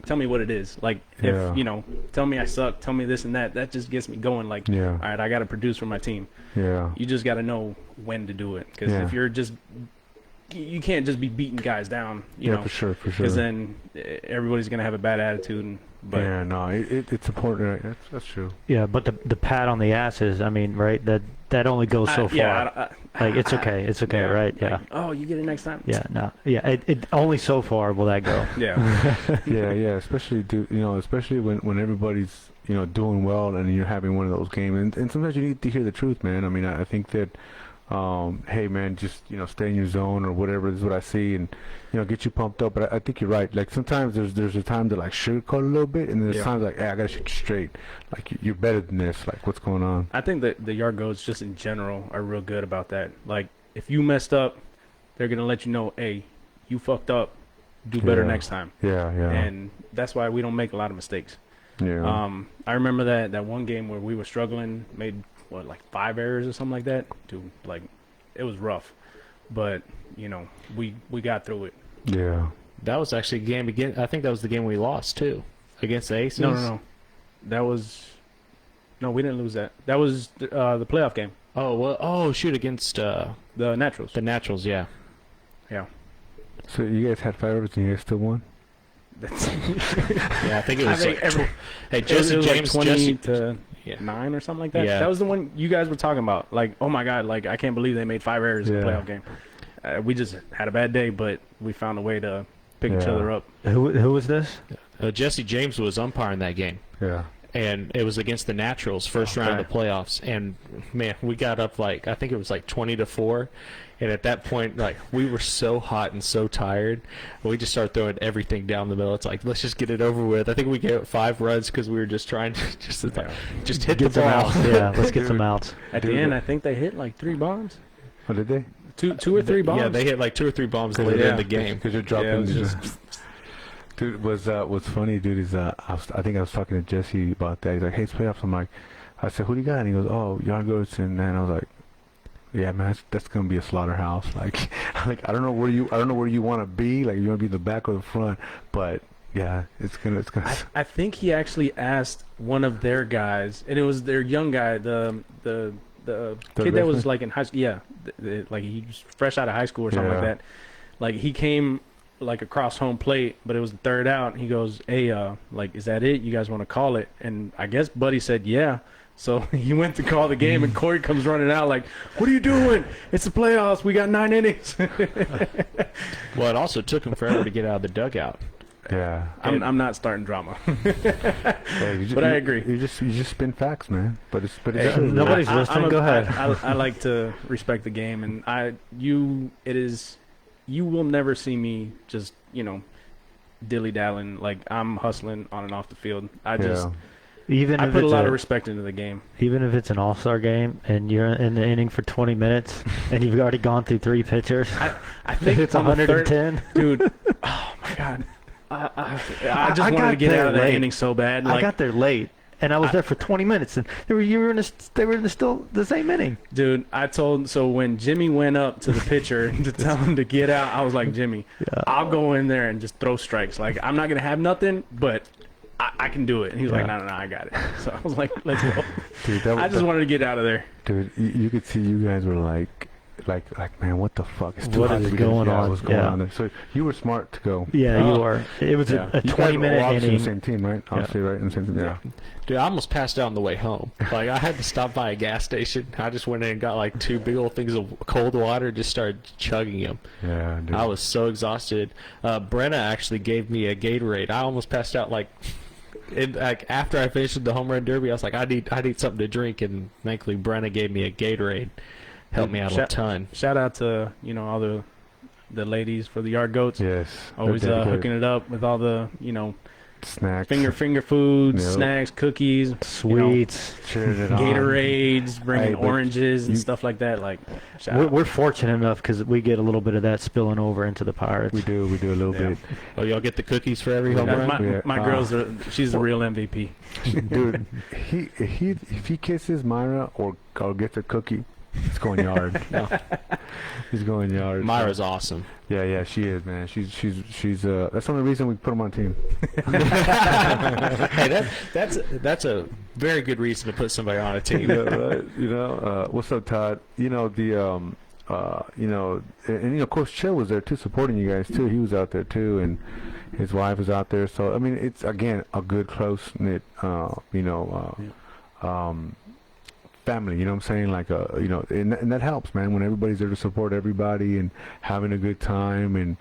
tell me what it is. Like, if, tell me I suck, tell me this and that. That just gets me going. Like, all right, I got to produce for my team. Yeah. You just got to know when to do it. Because if you're just, you can't just be beating guys down, you know. For sure. Because then everybody's going to have a bad attitude. But yeah, no, it's important. Right? That's true. Yeah, but the pat on the ass is, I mean, right, that that only goes so far. Yeah, Like it's okay, yeah, right? like, Yeah. oh, you get it next time. Yeah, no, yeah. It only so far will that go. Yeah. Yeah. Especially, especially when everybody's doing well and you're having one of those games, and sometimes you need to hear the truth, man. I mean, I think that, hey, man, just stay in your zone or whatever. This is what I see, and get you pumped up. But I think you're right. Like sometimes there's a time to like sugarcoat a little bit, and there's times like, hey, I gotta shoot you straight. Like you're better than this. Like what's going on? I think that the yard goats just in general are real good about that. Like if you messed up, they're gonna let you know, hey, you fucked up. Do better next time. Yeah. And that's why we don't make a lot of mistakes. Yeah. I remember that one game where we were struggling, made like 5 errors or something like that. Dude, like it was rough, but we got through it. Yeah. That was actually a game again. I think that was the game we lost too, against the Aces. No. We didn't lose that. That was the playoff game. Oh well. Oh shoot, against The Naturals. the Naturals. Yeah. Yeah. So you guys had 5 errors and you guys still won? That's Yeah, I think it I was. think Like, hey, it Jesse was James. like 20 Jesse, to yeah. 9 or something like that. Yeah. That was the one you guys were talking about. Like, oh my God, like I can't believe they made 5 errors in the Yeah. playoff game. We just had a bad day, but we found a way to pick each Yeah. other up. Who was this? Jesse James was umpiring that game. Yeah. And it was against the Naturals, first round of the playoffs. And man, we got up like I think it was like 20-4. And at that point, like we were so hot and so tired, we just started throwing everything down the middle. It's like let's just get it over with. I think we gave it 5 runs because we were just trying to just hit the Get some ball. outs. Yeah, let's get some outs. At the end, I think they hit like 3 bombs. Oh, did they? Two or 3 bombs. Yeah, they hit like 2 or 3 bombs later in the game. Because you're Yeah, dropping. it was just Dude, what's funny, dude, is I think I was talking to Jesse about that. He's like, hey, it's playoffs. I'm like, I said, who do you got? And he goes, oh, yard goats. And then I was like, yeah, man, that's gonna be a slaughterhouse. Like I don't know where you want to be. Like you want to be in the back or the front, but yeah, it's gonna. I think he actually asked one of their guys, and it was their young guy, the kid that was like in high school. Yeah, like he was fresh out of high school or something like Yeah. that. Like he came like across home plate, but it was the third out. He goes, "Hey, like, is that it? You guys want to call it?" And I guess Buddy said, "Yeah." So he went to call the game, and Corey comes running out like, "What are you doing? It's the playoffs. We got 9 innings." Well, it also took him forever to get out of the dugout. Yeah. I'm not starting drama. Hey, But I agree. You just spin facts, man. But it's Hey, true. nobody's listening. Go ahead. I like to respect the game, and you will never see me just dilly-dallying. Like I'm hustling on and off the field. I Even if put a it's lot of respect into the game. even if it's an all-star game and you're in the inning for 20 minutes and you've already gone through 3 pitchers, I think it's on the third- 110. dude. Oh my God, I just I wanted got to get there out of that late. inning so bad. I Like, got there late and I was there for 20 minutes and they were in still the same inning. dude, so when Jimmy went up to the pitcher to tell him to get out, I was like, Jimmy, Yeah. I'll go in there and just throw strikes. Like I'm not gonna have nothing, but I can do it. And he was like, Yeah. no, I got it. So I was like, let's go. Dude, I just wanted to get out of there. Dude, you could see you guys were like, man, what the fuck? It's too What hot is to be going yeah, on? What's going Yeah. on there? So you were smart to go. Yeah, you Oh. are. It was Yeah. a You guys 20-minute were obviously inning. the same team, right? Obviously, right? In the same team. Yeah. Dude, I almost passed out on the way home. Like I had to stop by a gas station. I just went in and got like 2 big old things of cold water. Just started chugging them. Yeah, dude. I was so exhausted. Brenna actually gave me a Gatorade. I almost passed out like after I finished the home run derby. I was like, I need something to drink, and thankfully Brenna gave me a Gatorade. Helped me out a ton. Shout out to all the ladies for the yard goats. Yes. Always They're dedicated. hooking it up with all the Snacks. finger foods, Yep. snacks, cookies, Sweets. Cheering it on. Gatorades, bringing Hey, but oranges and you- stuff like that. Like, shout out. We're fortunate enough because we get a little bit of that spilling over into the Pirates. We do a little Yeah. bit. Oh, y'all get the cookies for every home Yeah, run? Yeah. my girl's she's the real MVP. Dude, if he kisses Myra or gets a cookie, he's going yard. No. He's going yard. Myra's awesome. Yeah, she is, man. She's that's the only reason we put him on team. Hey, that's a very good reason to put somebody on a team. Yeah, right. What's up, Todd? Coach Chill was there too, supporting you guys too. He was out there too, and his wife was out there. So I mean, it's again a good close knit, family. You know what I'm saying? Like you know, and that helps, man. When everybody's there to support everybody and having a good time, and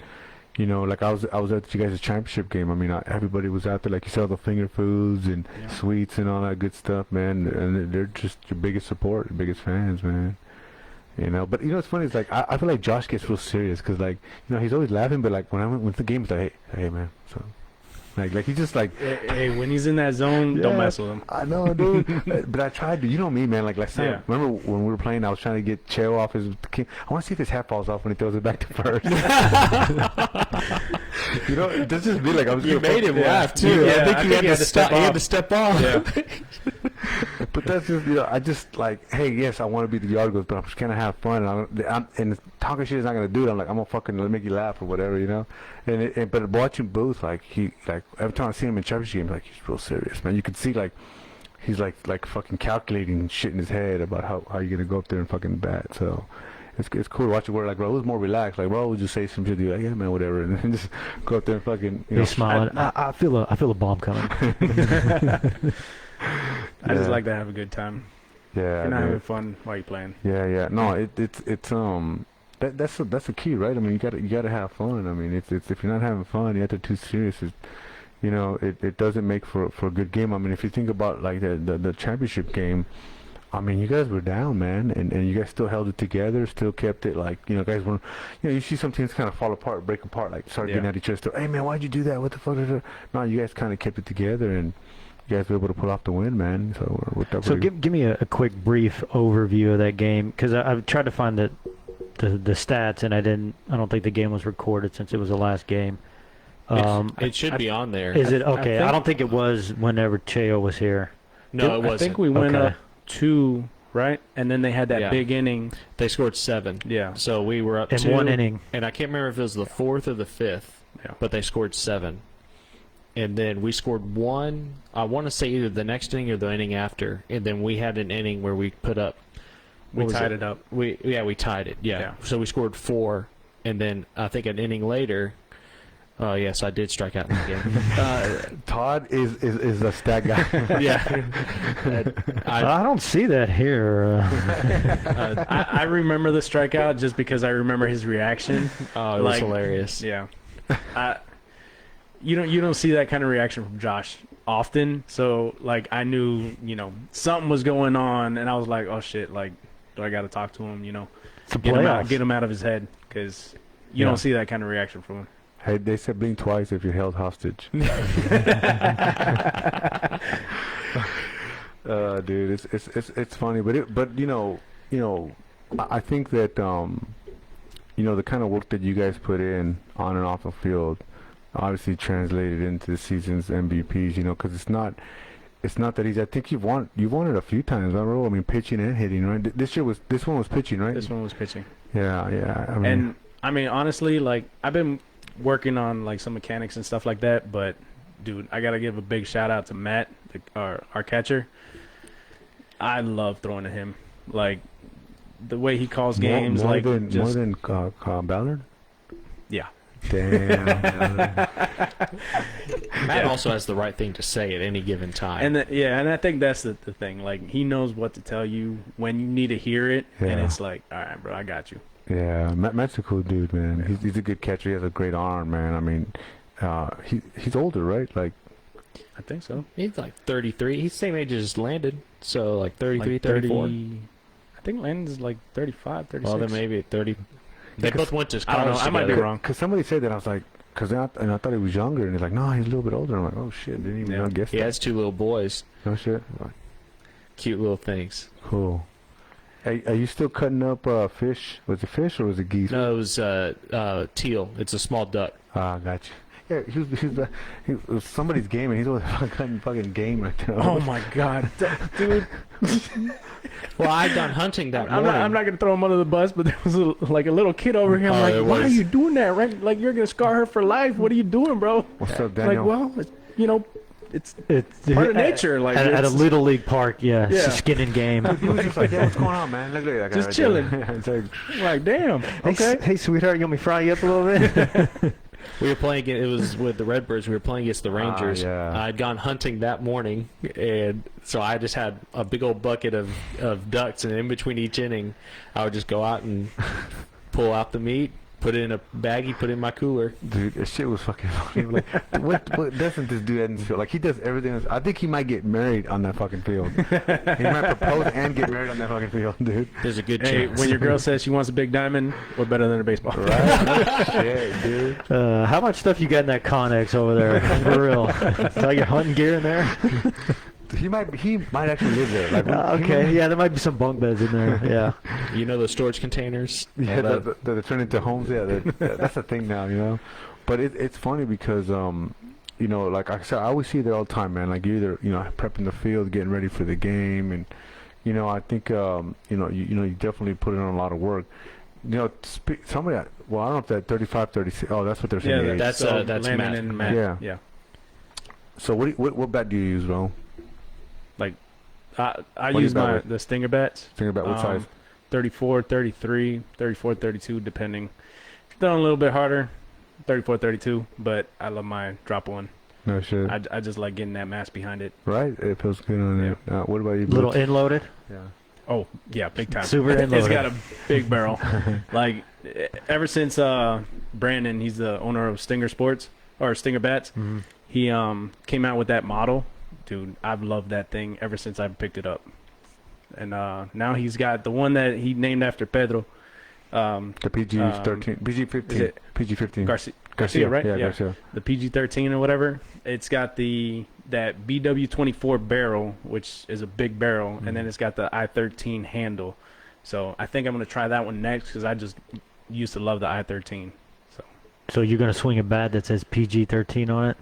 you know, like I was at you guys' championship game. I mean, everybody was out there. Like you saw the finger foods and sweets and all that good stuff, man. And they're just your biggest support, your biggest fans, man. You know, but you know, it's funny. It's like I feel like Josh gets real serious because, like, you know, he's always laughing, but like when I went with the game, he's like, hey, man, so. Like he's just like, hey, when he's in that zone, don't mess with him. I know, dude. But I tried to. You know me, man. Like last time, remember when we were playing? I was trying to get Cheo off his. I want to see if his hat falls off when he throws it back to first. You know, this just be like I was. You made him laugh too. Yeah, I think he had to stop. He had to step off. Yeah. But that's just, you know, I just like, hey, yes, I want to be the yard goes, but I'm just gonna have fun, and talking shit is not gonna do it. I'm like, I'm gonna fucking make you laugh or whatever, you know. But watching Boothe, like every time I see him in championship games, like he's real serious, man. You can see like he's like fucking calculating shit in his head about how you're gonna go up there and fucking bat. So it's cool to watch it where like Raul's more relaxed. Like Raul would just say some shit to you, like, yeah, man, whatever, and then just go up there and fucking. You know, He's smiling. I feel a bomb coming. I just like to have a good time. Yeah, you're not having fun while you're playing. Yeah. No, it's that's the key, right? I mean, you gotta have fun. I mean, it's if you're not having fun, you're too serious. You know, it doesn't make for a good game. I mean, if you think about like the championship game, I mean, you guys were down, man, and you guys still held it together, still kept it like, you know, guys were, you know, you see some teams kind of fall apart, break apart, like start getting at each other. Hey, man, why'd you do that? What the fuck is it? No, you guys kind of kept it together, and you guys were able to pull off the win, man. So give me a quick brief overview of that game, because I've tried to find the stats, and I don't think the game was recorded since it was the last game. It should be on there. Is it okay? I don't think it was whenever Cheo was here. No, it wasn't. I think we went up 2, right? And then they had that big inning. They scored 7. Yeah. So we were up in 2. 1 inning. And I can't remember if it was the 4th or the 5th. Yeah. But they scored 7. And then we scored 1. I want to say either the next inning or the inning after. And then we had an inning where we put up. We tied it up. We tied it. Yeah. So we scored 4, and then I think an inning later. Oh yes, I did strike out in the game. Todd is the stat guy. Yeah. I don't see that here. I remember the strikeout just because I remember his reaction. Oh, it was hilarious. Yeah. You don't see that kind of reaction from Josh often, so like I knew, you know, something was going on, and I was like, oh shit, like, do I got to talk to him, you know, get him out of his head, because you don't see that kind of reaction from him. Hey, they said blink twice if you're held hostage. Dude, it's funny, but you know, I think that you know, the kind of work that you guys put in on and off the field obviously translated into the season's MVPs. You know, because it's not that easy. I think you've won it a few times, right, Raul? I mean, pitching and hitting, right? This one was pitching, right? This one was pitching. Yeah. I mean, honestly, like I've been working on like some mechanics and stuff like that, but dude, I gotta give a big shout out to Matt, our catcher. I love throwing to him, like the way he calls games, more than Ballard. Yeah. Damn. Matt also has the right thing to say at any given time. And I think that's the thing. Like he knows what to tell you when you need to hear it, and it's like, all right, bro, I got you. Yeah, Matt's a cool dude, man. Yeah. He's a good catcher. He has a great arm, man. I mean, he's older, right? Like, I think so. He's like 33. He's the same age as Landon, so like 33, like 34. I think Landon's like 35, 36. Well, then maybe at 30. They both went to college. I don't know. I might be wrong. Because somebody said that. I was like, I thought he was younger, and he's like, no, he's a little bit older. I'm like, oh shit, didn't even guess that. He has 2 little boys. No shit. Cute little things. Cool. Hey, are you still cutting up fish? Was it fish or was it geese? No, it was teal. It's a small duck. Ah, gotcha. Yeah, he was somebody's game, and he's always cutting fucking game right there. Oh my god, dude. Well, I'd gone hunting that morning. I'm not gonna throw him under the bus, but there was a little kid over here. I'm like, why are you doing that? Right? Like you're gonna scar her for life. What are you doing, bro? What's up, Daniel? Like, well, you know. It's part of nature, like at a little league park, it's a skinning game. He was just like, what's going on, man? Look at that guy. Just right chilling. It's like, damn. Okay. Hey, sweetheart, you want me to fry you up a little bit? We were playing. It was with the Redbirds. We were playing against the Rangers. Yeah. I'd gone hunting that morning, and so I just had a big old bucket of ducks, and in between each inning, I would just go out and pull out the meat, put it in a baggie, put it in my cooler. Dude, that shit was fucking funny. Like, what doesn't this dude in this field? Like, he does everything else. I think he might get married on that fucking field. He might propose and get married on that fucking field, dude. There's a good Hey, chance. when your girl says she wants a big diamond, what better than a baseball? Right? Shit, dude. How much stuff you got in that Connex over there? For real. Is that your hunting gear in there? He might actually live there. Like, Okay, yeah, there might be some bunk beds in there. Yeah. You know those storage containers? Yeah, they turn into homes. Yeah, that's a thing now, you know. But it's funny because you know, like I said, I always see it there all the time, man. Like, you're either, you know, prepping the field, getting ready for the game, and you know, I think you know, you definitely put in a lot of work. You know, somebody. Well, I don't know if that 35, 36. Oh, that's what they're saying. Yeah, that's Landon Matt. and Matt. Yeah. Yeah. So what bat do you use, bro? I What use do you bat with? the Stinger bats. Think about what size. 34, 33, 34, 32, depending. Done a little bit harder, 34, 32, but I love my drop one. No shit. I just like getting that mass behind it. Right? It feels good on it. What about you? Little Boots? end-loaded. Yeah. Oh, yeah, big time. Super It's end-loaded. got a big barrel. Like, ever since Brandon, he's the owner of Stinger Sports, or Stinger Bats, Mhm. he came out with that model. Dude, I've loved that thing ever since I picked it up. And now he's got the one that he named after Pedro. The PG-13, PG-15, PG-15. Garcia, right? Yeah, Garcia. The PG-13 or whatever. It's got that BW-24 barrel, which is a big barrel, and then it's got the I-13 handle. So I think I'm going to try that one next because I just used to love the I-13. So you're going to swing a bat that says PG-13 on it?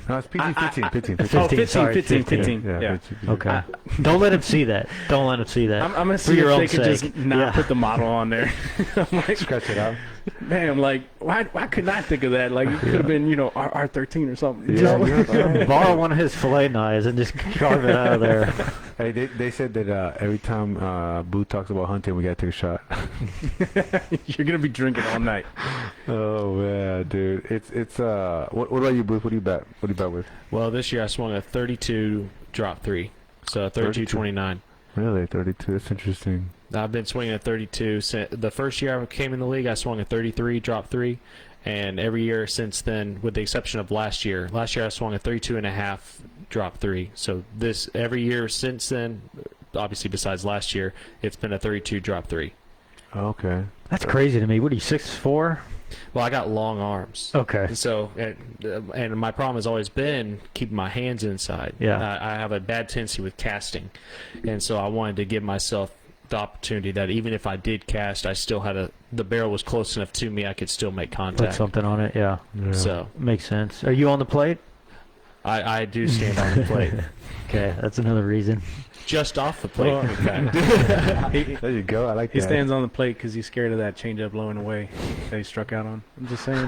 No, it's PG-15. 15. Oh, 15, sorry, 15. Yeah. Yeah. 15. Okay. Don't let him see that. Don't let him see that. I'm going to For see your if own they could just sake. not Yeah. put the model on there. I'm like, Scratch it out. man, I'm like, why couldn't I think of that? Like, it could have been, R13 or something. Yeah, You know? you're right. Borrow one of his fillet knives and just carve it out of there. Hey, they said that every time Boothe talks about hunting, we gotta take a shot. You're going to be drinking all night. Oh man, dude, it's What about you, Boothe? What do you bet? What do you bet with? Well, this year I swung a 32 drop 3, so 32.29. Really, 32. That's interesting. I've been swinging a 32 since the first year I came in the league. I swung a 33 drop 3, and every year since then, with the exception of last year I swung a 32.5 drop 3. So every year since then, obviously besides last year, it's been a 32 drop 3. Okay. That's crazy to me. What are you, 6'4"? Well, I got long arms. Okay. So, and my problem has always been keeping my hands inside. Yeah. I have a bad tendency with casting, and so I wanted to give myself the opportunity that even if I did cast, I still had the barrel was close enough to me, I could still make Put contact. something on it, yeah. So Makes sense. Are you on the plate? I do stand on the plate, Okay, that's another reason. just off the plate. Well, in fact. There you go. I like He that. stands on the plate because he's scared of that changeup blowing away that he struck out on. I'm just saying.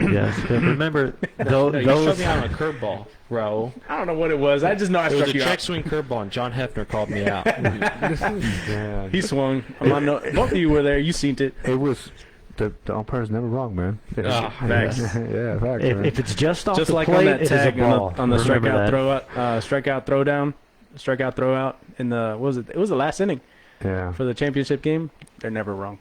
Yes. But remember, No, you struck those. me out on a curveball, Raul. I don't know what it was. I just know I It was struck a you check out. swing curveball, and John Hefner called me out. Yeah. He swung. Both of you were there. You seen it. It was the umpire's never wrong, man. Ah, Facts. Yeah, facts. man. If it's just off Just the like plate, on that it is a tag ball. on the Remember strikeout that. strikeout throw out in the what was it? It was the last inning Yeah, for the championship game. They're never wrong.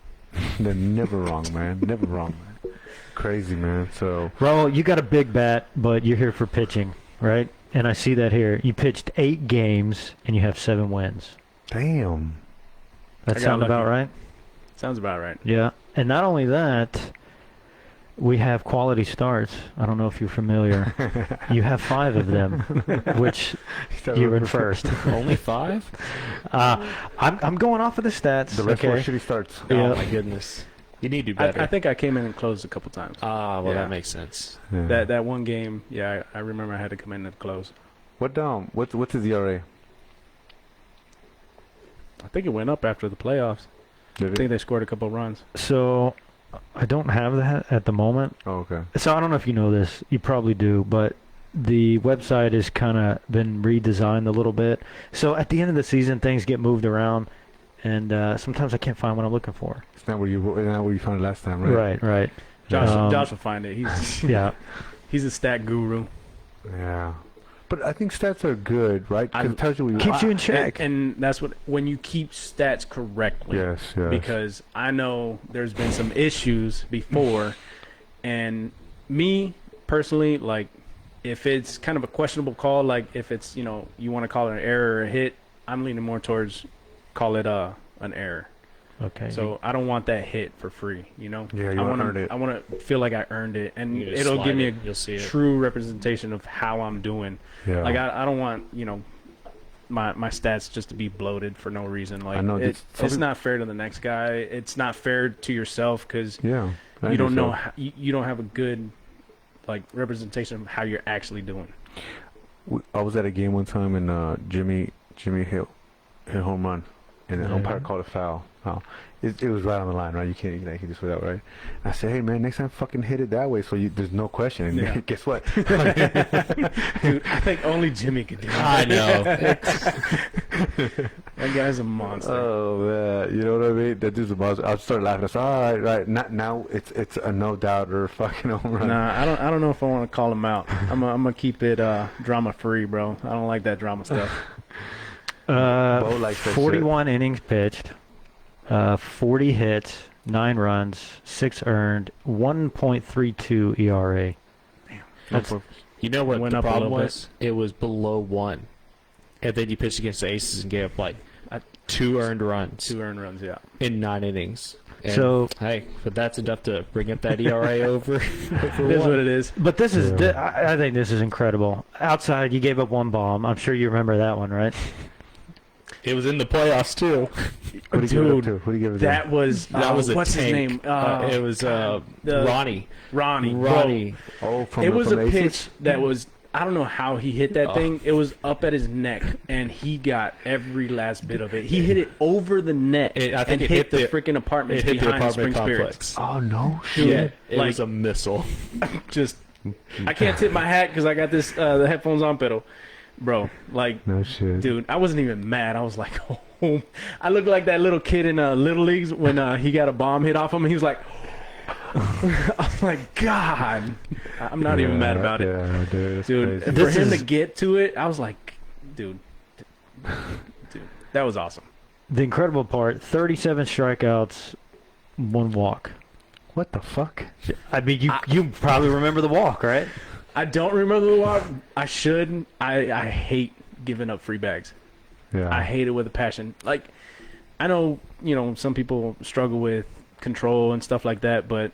they're never wrong, man. Never wrong, man. Crazy, man. So Raul, you got a big bat, but you're here for pitching, right? And I see that here. You pitched 8 games, and you have 7 wins. damn. That I got sound lucky. about right? Sounds about right. Yeah. And not only that, we have quality starts. I don't know if you're familiar. You have 5 of them, which you're in first. Only 5? I'm going off of the stats. The rest okay. were shitty starts. Yeah. Oh my goodness. You need to do better. I think I came in and closed a couple times. Well, Yeah. that makes sense. Yeah. That one game, yeah, I remember I had to come in and close. What's his ERA? I think it went up after the playoffs. I Did think it? they scored a couple runs. So I don't have that at the moment. Oh, okay. So I don't know if you know this. You probably do, but the website has kind of been redesigned a little bit. So at the end of the season, things get moved around, and sometimes I can't find what I'm looking for. It's not where you found it last time, right? Right. Josh will find it. Yeah. He's a stat guru. Yeah. But I think stats are good, right? Because it tells you what Keeps you in check. And that's what, when you keep stats correctly. Yes. Because I know there's been some issues before, and me personally, like, if it's kind of a questionable call, like if it's, you want to call it an error or a hit, I'm leaning more towards call it an error. Okay. So I don't want that hit for free, Yeah, I want to earn it. I want to feel like I earned it, and it'll give me a true representation of how I'm doing. Yeah. Like I don't want my stats just to be bloated for no reason. Like I know it's not fair to the next guy. It's not fair to yourself because you don't know you don't have a good like representation of how you're actually doing. I was at a game one time and Jimmy hit home run, and the umpire called a foul. It was right on the line, right? You can't just put it out, right? And I said, hey man, next time fucking hit it that way, so there's no question. And guess what? Dude, I think only Jimmy could do that. I know. That guy's a monster. Oh man, you know what I mean? That dude's a monster. I started laughing. I said, all right, right. Now it's a no doubter fucking home run. Nah, I don't know if I want to call him out. I'm gonna keep it drama free, bro. I don't like that drama stuff. Bo likes that 41 innings pitched, 40 hits, 9 runs, 6 earned, 1.32 ERA. Damn. You know what Went the up a problem little was? It was below 1. And then you pitched against the Aces and gave up like 2 earned runs 2 earned runs, yeah. in 9 innings. And, So- hey, but that's enough to bring up that ERA over. It is what it is. But this is, I think this is incredible. Outside, you gave up 1 bomb. I'm sure you remember that one, right? It was in the playoffs too. What did you give it up to? What did you give it to? That was a what's tank. his name? It was Ronnie. Ronnie. Oh, from It was from a the Aces? pitch that was, I don't know how he hit that thing. It was up at his neck, and he got every last bit of it. He hit it over the net I think and it hit hit the the- freaking apartments It hit the behind apartment Spring Spirits. complex. Oh no Dude, shit! Yeah, it like- was a missile. Just, I can't tip my hat because I got this the headphones on pedal, bro. Like, No shit. dude, I wasn't even mad. I was like, oh, I looked like that little kid in Little Leagues when he got a bomb hit off him, and he was like, I'm like, God, I'm not even mad about it. Yeah, dude. That's Dude, crazy. for This him is- to get to it, I was like, dude, that was awesome. The incredible part, 37 strikeouts, 1 walk. What the fuck? I mean, you probably remember the walk, right? I don't remember the walk. I should. I hate giving up free bags. Yeah. I hate it with a passion. Like, I know, some people struggle with control and stuff like that, but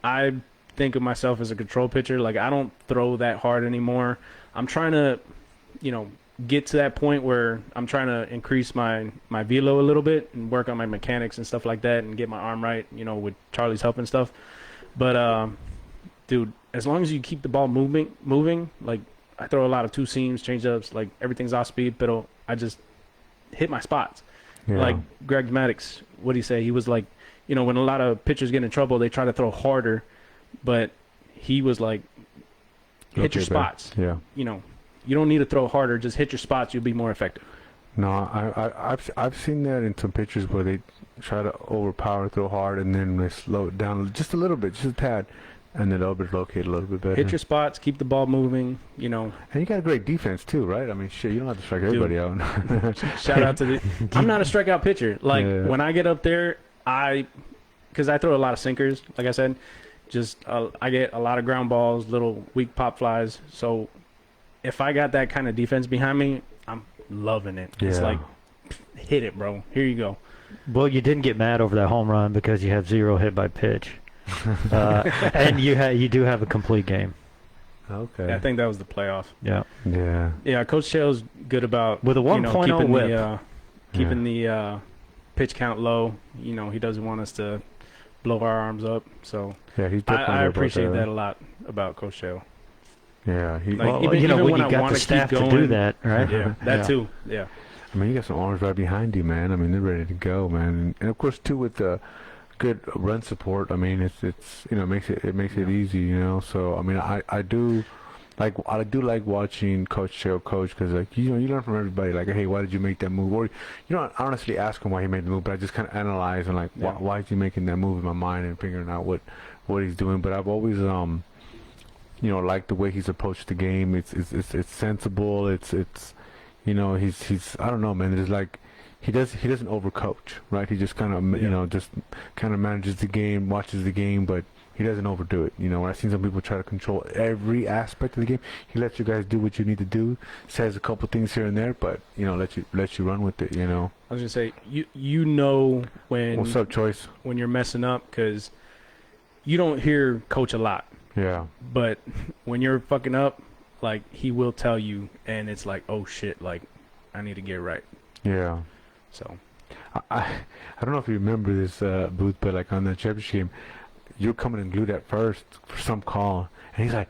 I think of myself as a control pitcher. Like, I don't throw that hard anymore. I'm trying to, get to that point where I'm trying to increase my velo a little bit and work on my mechanics and stuff like that and get my arm right, with Charlie's help and stuff. But, dude, as long as you keep the ball moving, like, I throw a lot of 2 seams, change-ups, like, everything's off speed, but I just hit my spots. Yeah. Like Greg Maddux, what did he say? He was like, when a lot of pitchers get in trouble, they try to throw harder, but he was like, hit your Okay, man. spots. Yeah. You don't need to throw harder. Just hit your spots. You'll be more effective. No, I've seen that in some pictures where they try to overpower, throw hard, and then they slow it down just a little bit, just a tad, and then they'll be located a little bit better. Hit your spots. Keep the ball moving. And you got a great defense too, right? I mean, shit, you don't have to strike everybody out. Shout out to the. I'm not a strikeout pitcher. Like, Yeah. when I get up there, because I throw a lot of sinkers. Like I said, just I get a lot of ground balls, little weak pop flies. So if I got that kind of defense behind me, I'm loving it. It's Yeah. like, hit it, bro. Here you go. Well, you didn't get mad over that home run because you have 0 hit by pitch, and you do have a complete game. Okay. Yeah, I think that was the playoff. Yeah. Yeah. Yeah, Coach Shell's good about With a 1.0 keeping whip. keeping the pitch count low. He doesn't want us to blow our arms up. So Yeah, he's definitely I good about appreciate that a lot about Coach Shell. Yeah, he. Like, Well, even when when you I got wanna the keep staff to do going- that, right? Yeah, that too. Yeah. I mean, you got some arms right behind you, man. I mean, they're ready to go, man. And of course, too, with the good run support. I mean, it's it makes it easy, So I mean, I do like I do like watching Coach Cheryl coach because like you learn from everybody. Like, hey, why did you make that move? Or you don't honestly ask him why he made the move, but I just kind of analyze and like why is he making that move in my mind and figuring out what he's doing. But I've always liked the way he's approached the game. It's sensible. It's he's I don't know, man. There's like he doesn't overcoach, right? He just kind of just kind of manages the game, watches the game, but he doesn't overdo it. When I've seen some people try to control every aspect of the game, he lets you guys do what you need to do. Says a couple things here and there, but let you run with it. I was gonna say you know when what's up, Choice? When you're messing up because you don't hear coach a lot. Yeah. But when you're fucking up, like he will tell you, and it's like, oh shit, like I need to get right. Yeah. So I don't know if you remember this Boothe, but like on the championship game, you're coming and glued at first for some call, and he's like,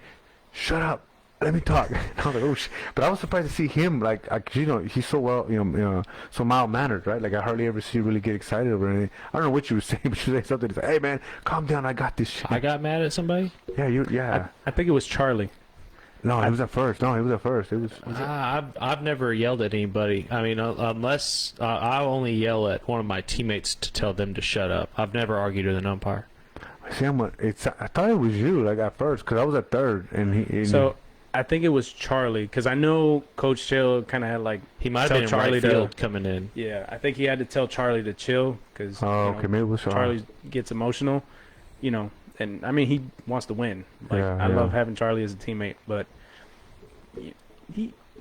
"Shut up, let me talk." And I was like, "Oh shit!" But I was surprised to see him like, he's so well, so mild mannered, right? Like I hardly ever see you really get excited over anything. I don't know what you were saying, but you were saying something. He's like, "Hey man, calm down, I got this shit." I got mad at somebody. Yeah, I think it was Charlie. No, he was at first. It was. I've never yelled at anybody. I mean, unless I only yell at one of my teammates to tell them to shut up. I've never argued with an umpire. See, I thought it was you, like at first, because I was at third, and so I think it was Charlie, because I know Coach Chill kind of had like he might have been in right field coming in. Yeah, I think he had to tell Charlie to chill because maybe it was Charlie gets emotional, and I mean he wants to win. Like I love having Charlie as a teammate, but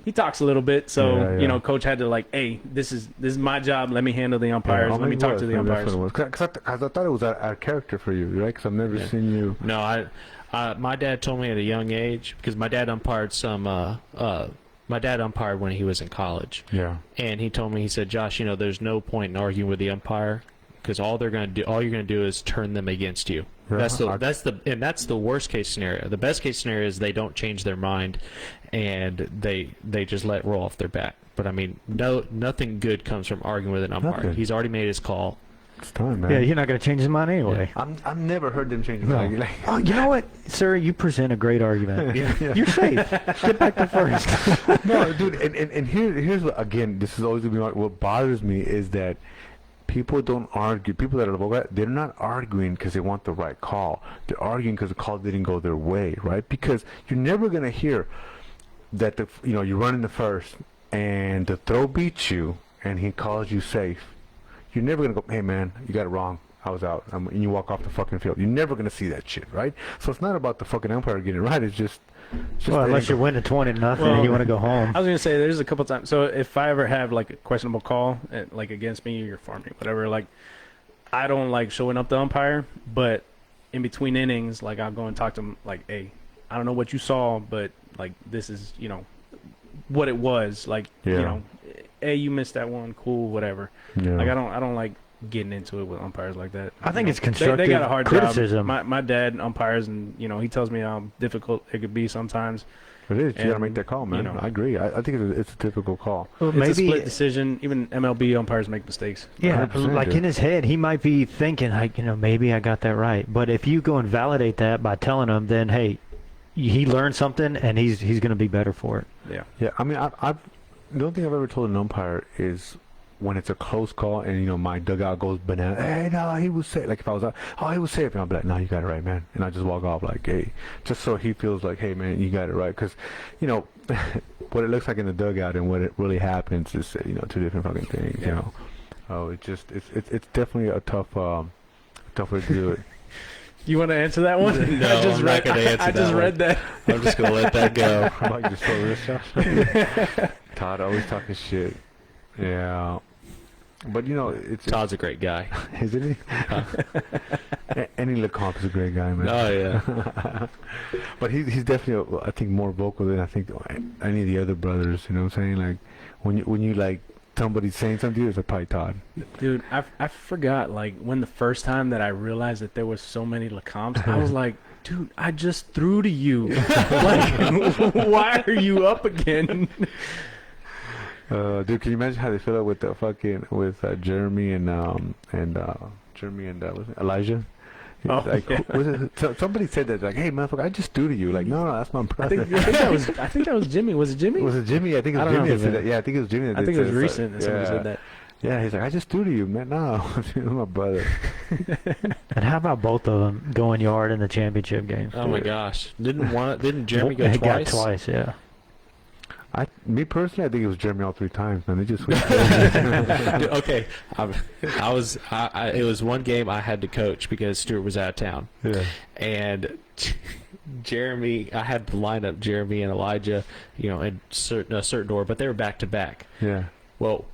he talks a little bit, so Coach had to like, hey, this is my job. Let me handle the umpires. Let me talk to the umpires. Because I thought it was out of character for you, right? Because I've never seen you. No, my dad told me at a young age because my dad umpired my dad umpired when he was in college. Yeah. And he told me, he said, Josh, there's no point in arguing with the umpire because all you're gonna do is turn them against you. Yeah, that's the worst case scenario. The best case scenario is they don't change their mind and they just let it roll off their back. But I mean, nothing good comes from arguing with an umpire. Nothing. He's already made his call. It's time, man. Yeah, you're not going to change his mind anyway. Yeah. I've never heard them change their mind. Oh, you know what, sir? You present a great argument. You're safe. Get back to first. No, dude, and here's what, again, this is always going to be what bothers me is that people don't argue. People that are vocal, they're not arguing because they want the right call. They're arguing because the call didn't go their way, right? Because you're never going to hear that you're running the first and the throw beats you and he calls you safe. You're never going to go, hey man, you got it wrong. I was out. And you walk off the fucking field. You're never going to see that shit, right? So it's not about the fucking umpire getting it right. It's just well, unless you're winning 20-0 and you want to go home. I was going to say, there's a couple times. So if I ever have like a questionable call, like against me or for me, whatever, like I don't like showing up the umpire, but in between innings, like I'll go and talk to him like, hey, I don't know what you saw, but like this is, what it was. Like, hey, you missed that one. Cool, whatever. Yeah. Like I don't like getting into it with umpires like that. I think it's constructive they got a hard criticism. job. My dad umpires, and he tells me how difficult it could be sometimes. It is. You got to make that call, man. I agree. I think it's a difficult call. Well, it's a split decision. Even MLB umpires make mistakes. Yeah, like in his head, he might be thinking, like, maybe I got that right. But if you go and validate that by telling him, then, hey, he learned something, and he's going to be better for it. Yeah. Yeah, I mean, the only thing I've ever told an umpire is when it's a close call and, my dugout goes banana. Hey, no, he was safe. Like, if I was out, oh, he was safe. And I'll be like, no, you got it right, man. And I just walk off like, hey, just so he feels like, hey, man, you got it right. Because, what it looks like in the dugout and what it really happens is, two different fucking things, Oh, it's definitely a tough way to do it. You want to answer that one? No, I'm not going to answer that. I just read that. I'm just going to let that go. I'm like, just throw this stuff. Todd always talking shit. Yeah. But, it's... Todd's a great guy. Isn't he? Any Lecomte is a great guy, man. Oh, yeah. But he's definitely, I think, more vocal than I think any of the other brothers, you know what I'm saying? Like, when you like, somebody's saying something to you, it's probably Todd. Dude, I forgot, like, when the first time that I realized that there was so many Lecomptes, I was like, dude, I just threw to you. Like, why are you up again? Dude, can you imagine how they feel it with Jeremy and Elijah? Oh, Like, yeah. was it, somebody said that, like, hey, motherfucker, I just threw to you. Like, no, that's my I brother. think that was Jimmy. Was it Jimmy? Was it Jimmy? I think it I was don't know Jimmy if that it said that. Yeah, I think it was Jimmy that I think it was said recent that somebody said that. Yeah, he's like, I just threw to you, man. No, it was my brother. And how about both of them going yard in the championship game? Oh my gosh! Didn't Jeremy go He got twice? twice, yeah. Me personally, I think it was Jeremy all 3 times, man. They just Dude, okay, it was one game I had to coach because Stuart was out of town, yeah. and Jeremy, I had to line up Jeremy and Elijah, in a certain order, but they were back to back. Yeah. Well,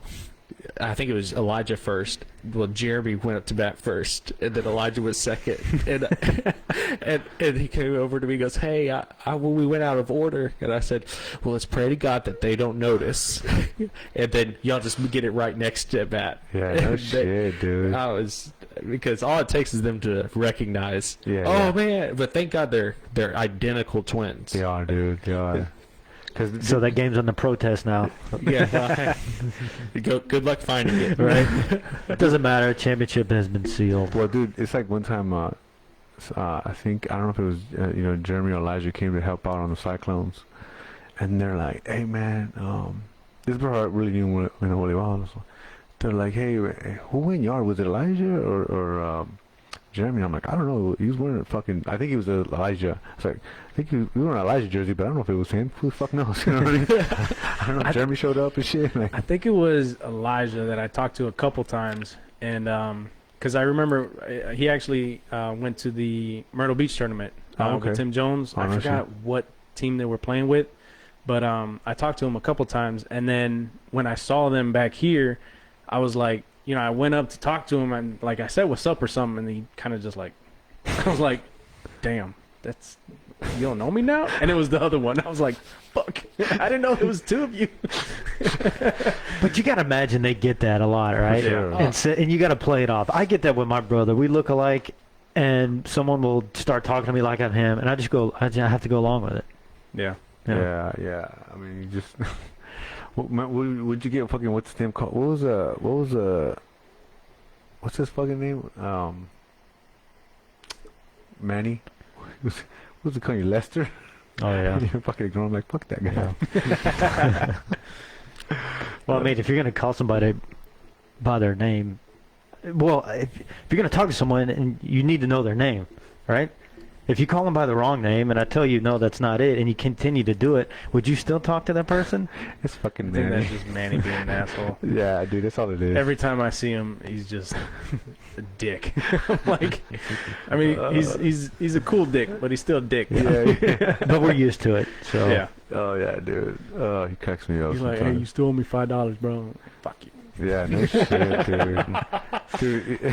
I think it was Elijah first. Well, Jeremy went up to bat first, and then Elijah was second. And and he came over to me and goes, hey, we went out of order. And I said, well, let's pray to God that they don't notice. And then y'all just get it right next to bat. Yeah, no shit, dude. Because all it takes is them to recognize, man. But thank God they're identical twins. They are, dude. They are. So that game's on the protest now. Yeah. Good luck finding it. Right? It doesn't matter. Championship has been sealed. Well, dude, it's like one time, I don't know if it was, Jeremy or Elijah came to help out on the Cyclones. And they're like, hey, man, this bro really knew voleibol. So they're like, hey, who went yard? Was it Elijah or Jeremy? I'm like, I don't know. He was wearing I think he was Elijah. It's like, I think he was wearing an Elijah jersey, but I don't know if it was him. Who the fuck knows? You know what I mean? I don't know if Jeremy showed up and shit. Like, I think it was Elijah that I talked to a couple times, and because I remember he actually went to the Myrtle Beach tournament with Tim Jones. I forgot what team they were playing with, but I talked to him a couple times, and then when I saw them back here, I was like, I went up to talk to him, and like I said, what's up or something, and he kind of just like, I was like, damn, you don't know me now? And it was the other one. I was like, fuck, I didn't know there was 2 of you. But you got to imagine they get that a lot, right? Sure. And you got to play it off. I get that with my brother. We look alike, and someone will start talking to me like I'm him, and I have to go along with it. Yeah. Yeah. I mean, you just... Would you get fucking, what's his name called? What's his fucking name? Manny? What was it called? You Lester? Oh, yeah. You're fucking ignoring him like, fuck that guy. Well, I mean, if you're going to call somebody by their name, well, if you're going to talk to someone, and you need to know their name, right? If you call them by the wrong name and I tell you, no, that's not it, and you continue to do it, would you still talk to that person? It's fucking I think Manny. that's just Manny being an asshole. Yeah, dude, that's all it is. Every time I see him, he's just a dick. Like, I mean, he's a cool dick, but he's still a dick. Yeah. But we're used to it. So Yeah. Oh, yeah, dude. Oh, he cracks me up He's like, hey, sometimes. you stole me $5, bro. Fuck you. Yeah, no shit, dude.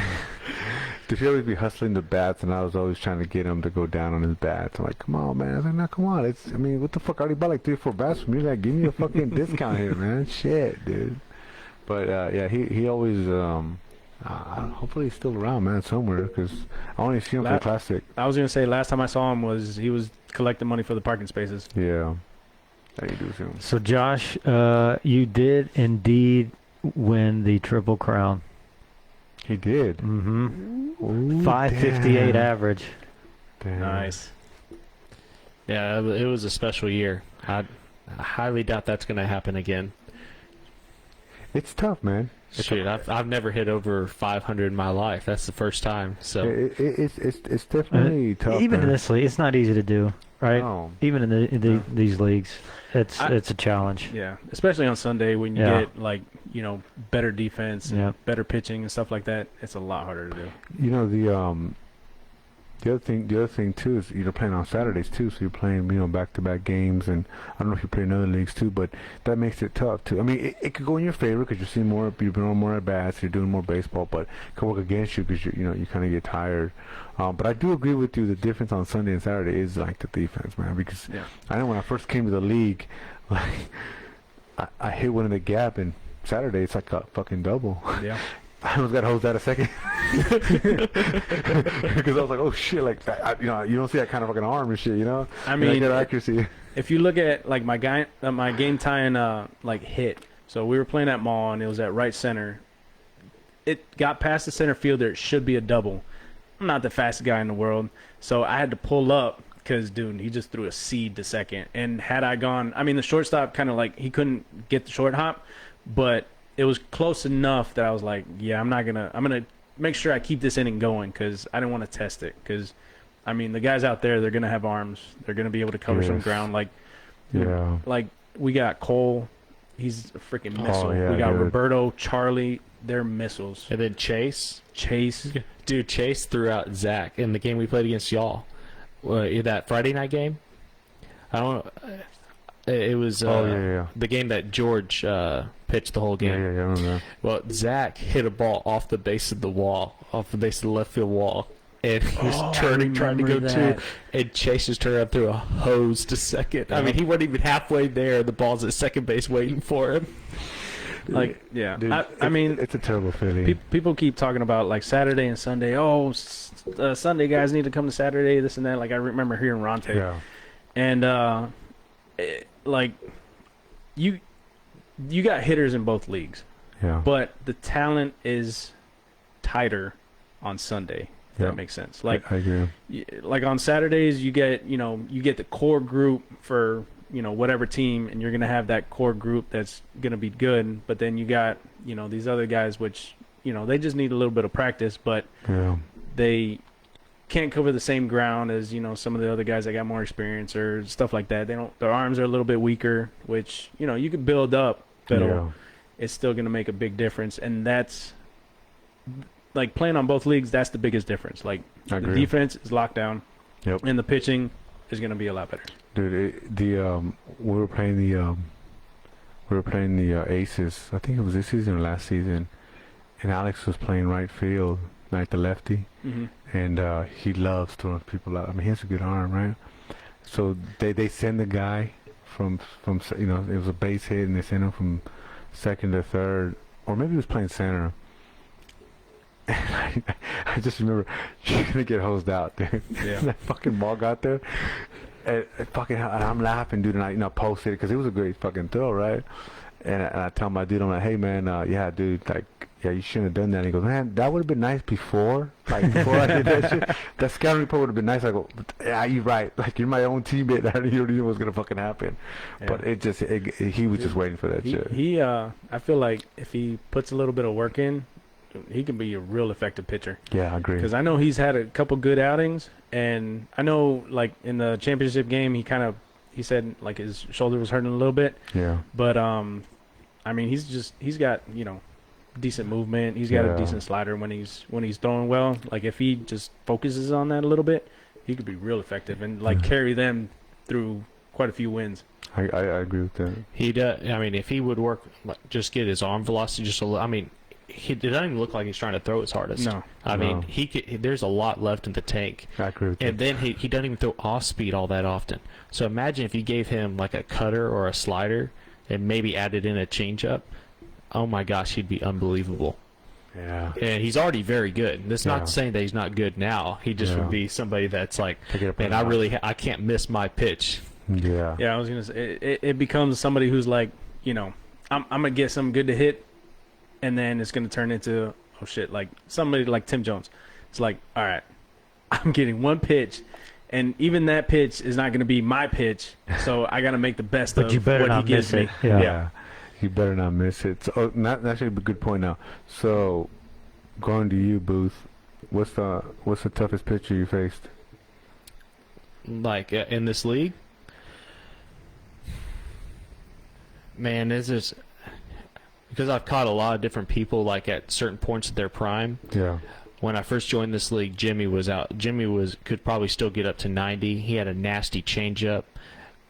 Dude, he always be hustling the bats, and I was always trying to get him to go down on his bats. I'm like, come on, man. I was like, no, come on. What the fuck? I already bought like 3 or 4 bats from you. Like, give me a fucking discount here, man. Shit, dude. But, yeah, he always, hopefully he's still around, man, somewhere, because I only see him for the Classic. I was going to say, last time I saw him he was collecting money for the parking spaces. Yeah. How you do soon? So, Josh, you did indeed win the Triple Crown. He did. Mm-hmm. 558 average. Damn. Nice. Yeah, it was a special year. I highly doubt that's going to happen again. It's tough, man. Shit, I've never hit over 500 in my life. That's the first time. So It's definitely tough. Even man. in this league, it's not easy to do, right? No. Even in these leagues, it's a challenge. Yeah, especially on Sunday when you Yeah. get like better defense, and Yeah. better pitching and stuff like that. It's a lot harder to do. You know the other thing too is you're playing on Saturdays too, so you're playing back-to-back games, and I don't know if you play in other leagues too, but that makes it tough too. I mean, it could go in your favor because you're seeing more, you've been on more at bats, you're doing more baseball, but it can work against you because you kind of get tired. But I do agree with you. The difference on Sunday and Saturday is like the defense, man. Because I know when I first came to the league, like I hit one in the gap, and Saturday it's like a fucking double. Yeah. I almost got hosed out a second because I was like, oh shit, like that, you don't see that kind of fucking arm and shit, I mean, that accuracy. If you look at like my game tying like hit, so we were playing at mall and it was at right center. It got past the center fielder. It should be a double, I'm not the fastest guy in the world, so I had to pull up because, dude, he just threw a seed to second. And had I gone, I mean, the shortstop kind of like he couldn't get the short hop, but it was close enough that I was like, yeah, I'm gonna make sure I keep this inning going because I didn't want to test it. Because, I mean, the guys out there, they're gonna have arms, they're gonna be able to cover some ground. Like we got Cole, he's a freaking missile. We got Roberto, Charlie, they're missiles. And then Chase. Dude, Chase threw out Zach in the game we played against y'all. That Friday night game. I don't know. It was the game that George pitched the whole game. Yeah, I remember. Well, Zach hit a ball off the base of the wall, off the base of the left field wall. And he was turning, trying to go to, and Chase just turned around through a hose to second. I mean, he wasn't even halfway there. The ball's at second base waiting for him. Like, yeah. Dude, I mean, it's a terrible feeling. People keep talking about, like, Saturday and Sunday. Oh, Sunday guys need to come to Saturday, this and that. Like, I remember hearing Ronte. Yeah. And, like, you got hitters in both leagues. Yeah. But the talent is tighter on Sunday. If that makes sense. Like, I agree. Like on Saturdays, you get the core group for, whatever team, and you're going to have that core group that's going to be good. But then you got, these other guys, which, they just need a little bit of practice, but they can't cover the same ground as, some of the other guys that got more experience or stuff like that. Their arms are a little bit weaker, which, you could build up, but it's still going to make a big difference. And that's, like, playing on both leagues, that's the biggest difference. Like, the defense is locked down, and the pitching is going to be a lot better. Dude, we were playing the Aces. I think it was this season or last season, and Alex was playing right field, like the lefty, and he loves throwing people out. I mean, he has a good arm, right? So they send the guy from it was a base hit, and they send him from second to third, or maybe he was playing center. I just remember you're gonna get hosed out, dude. Yeah. That fucking ball got there, and I'm laughing, dude. And I posted it because it was a great fucking throw, right? And I tell my dude, I'm like, hey man, dude, like, you shouldn't have done that. And he goes, man, that would have been nice before I did that shit. That scouting report would have been nice. I go, yeah, you're right. Like, you're my own teammate. I don't even know what's gonna fucking happen. Yeah. But he was just waiting for that shit. I feel like if he puts a little bit of work in, he can be a real effective pitcher. Yeah, I agree. Because I know he's had a couple good outings, and I know, like, in the championship game, he said, like, his shoulder was hurting a little bit. Yeah. But I mean, he's got decent movement. He's got a decent slider when he's throwing well. Like, if he just focuses on that a little bit, he could be real effective and carry them through quite a few wins. I agree with that. He does. I mean, if he would work, just get his arm velocity just a little. I mean, it doesn't even look like he's trying to throw his hardest. No. I mean, there's a lot left in the tank. I agree with that. And then he doesn't even throw off speed all that often. So imagine if you gave him like a cutter or a slider and maybe added in a changeup. Oh my gosh, he'd be unbelievable. Yeah. And he's already very good. That's not saying that he's not good now. He just would be somebody that's like, man, I can't miss my pitch. Yeah. Yeah, I was gonna say it becomes somebody who's like, I'm gonna get something good to hit, and then it's gonna turn into like somebody like Tim Jones. It's like, all right, I'm getting one pitch, and even that pitch is not gonna be my pitch, so I gotta make the best of what he gives me. Yeah. You better not miss it. So, that's actually a good point now. So, going to you, Boothe, what's the toughest pitcher you faced? Like in this league? Man, this is because I've caught a lot of different people like at certain points of their prime. Yeah. When I first joined this league, Jimmy was out. Jimmy could probably still get up to 90. He had a nasty changeup.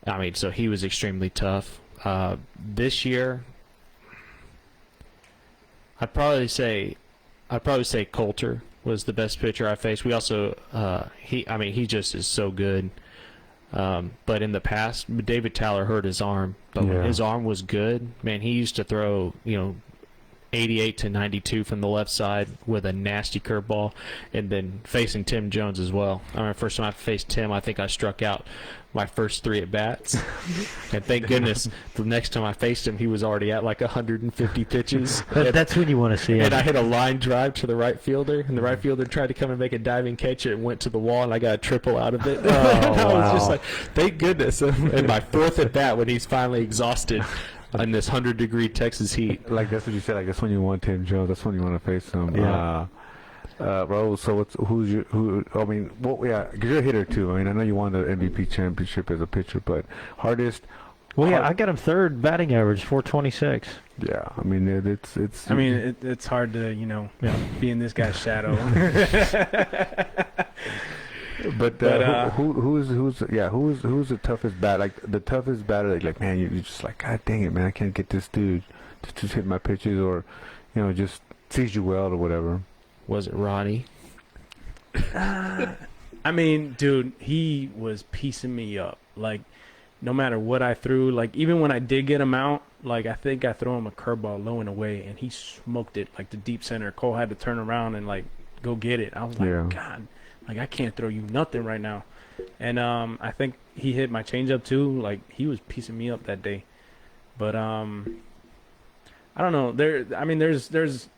I mean, so he was extremely tough. This year, I'd probably say Coulter was the best pitcher I faced. We also he just is so good. But in the past, David Tyler hurt his arm, but when his arm was good, man, he used to throw 88 to 92 from the left side with a nasty curveball, and then facing Tim Jones as well. I remember first time I faced Tim, I think I struck out my first 3 at bats, and thank goodness the next time I faced him, he was already at like 150 pitches. That's when you want to see And him. I hit a line drive to the right fielder, and the right fielder tried to come and make a diving catch. It went to the wall, and I got a triple out of it. Oh, And I was wow. just like, thank goodness. And my 4th at bat, when he's finally exhausted in this 100-degree Texas heat. Like that's what you said. Like that's when you want Tim Jones. That's when you want to face him. Yeah. Raul, so I mean, well, yeah, 'cause you're a hitter too. I mean, I know you won the MVP championship as a pitcher, but hardest. Well, yeah, I got him 3rd batting average, 426. Yeah, I mean, it's. I mean, it's hard to be in this guy's shadow. But who's the toughest bat? Like the toughest batter, like man, you're just like, God dang it, man, I can't get this dude to just hit my pitches, or just sees you well or whatever. Was it Ronnie? I mean, dude, he was piecing me up. Like, no matter what I threw, like even when I did get him out, like I think I threw him a curveball low and away, and he smoked it like the deep center. Cole had to turn around and like go get it. I was like, Yeah. God, like I can't throw you nothing right now. And I think he hit my changeup too. Like he was piecing me up that day. But I don't know. There's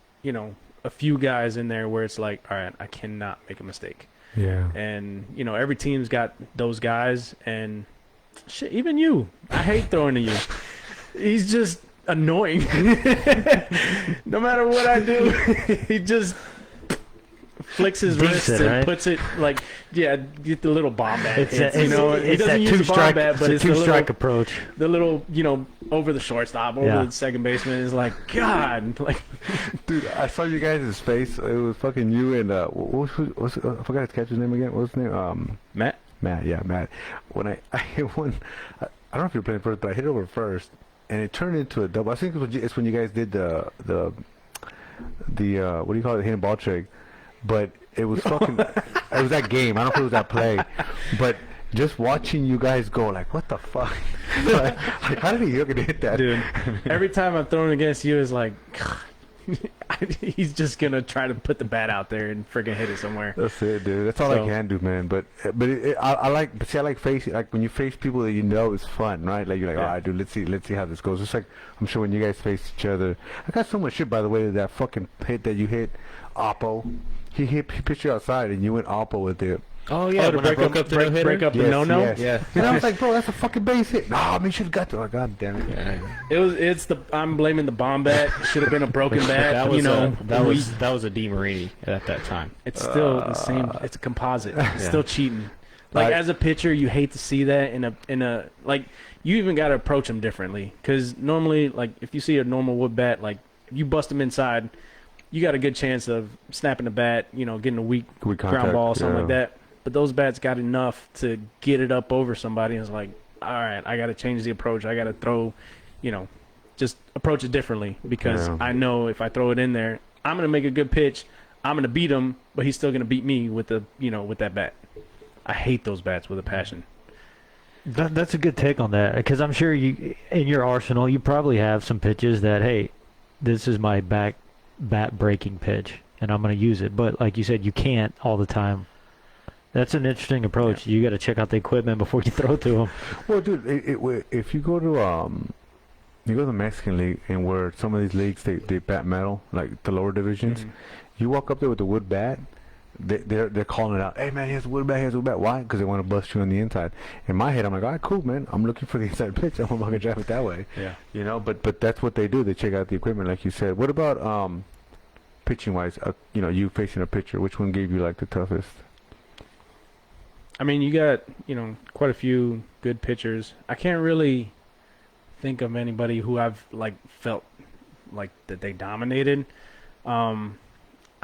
a few guys in there where it's like, all right, I cannot make a mistake. Yeah. And every team's got those guys, and shit, even you. I hate throwing to you. He's just annoying. No matter what I do, he just flicks his wrist and right? puts it like, get the little bomb bat. It's he it's doesn't that use the bomb bat, but it's it's a the two-strike little, approach. the little, over the shortstop, over Yeah. the second baseman is like, God, like, Dude, I saw you guys' face. It was fucking you and what's I forgot his catcher's name again. What's his name? Matt. Matt. Yeah, Matt. When I hit one, I don't know if you were playing first, but I hit it over first, and it turned into a double. I think it's when you guys did the what do you call it, hidden ball trick, but it was fucking. It was that game. I don't know if it was that play, but. Just watching you guys go, like, what the fuck? like, how did he gonna hit that? Dude, every time I'm throwing against you is like, he's just gonna try to put the bat out there and freaking hit it somewhere. That's it, dude. That's all I can do, man. But I like facing, like when you face people that you know is fun, right? Like you're like, Yeah. all right, dude, let's see how this goes. It's like I'm sure when you guys face each other, I got so much shit by the way that fucking hit that you hit, Oppo. He pitched you outside and you went Oppo with it. Oh, yeah, to when I broke up the no-hitter? break up the Yes, no-no. yes. Yeah. And I was like, bro, that's a fucking base hit. No, I mean, you should have got to. Oh, God damn it. I'm blaming the bomb bat. Should have been a broken bat. That was we- that was a DeMarini at that time. It's still the same. It's a composite. It's still cheating. Like as a pitcher, you hate to see that in a like. You even got to approach them differently, because normally, like if you see a normal wood bat, like if you bust them inside, you got a good chance of snapping the bat. Getting a weak Weak ground contact, ball, something yeah. like that. But those bats got enough to get it up over somebody, and it's like, all right, I got to change the approach. I got to throw, just approach it differently, because Yeah. I know if I throw it in there, I'm gonna make a good pitch. I'm gonna beat him, but he's still gonna beat me with with that bat. I hate those bats with a passion. That's a good take on that, because I'm sure you, in your arsenal, you probably have some pitches that, hey, this is my bat breaking pitch, and I'm going to use it. But like you said, you can't all the time. That's an interesting approach. Yeah. You got to check out the equipment before you throw to them. Well, dude, if you go to the Mexican League, and where some of these leagues they bat metal, like the lower divisions, Mhm. you walk up there with a wood bat, they're calling it out. Hey man, here's a wood bat, here's a wood bat. Why? Because they want to bust you on the inside. In my head, I'm like, all right, cool, man. I'm looking for the inside pitch. I'm not gonna drive it that way. Yeah. But that's what they do. They check out the equipment, like you said. What about pitching wise? You facing a pitcher, which one gave you like the toughest? I mean, you got quite a few good pitchers. I can't really think of anybody who I've like felt like that they dominated.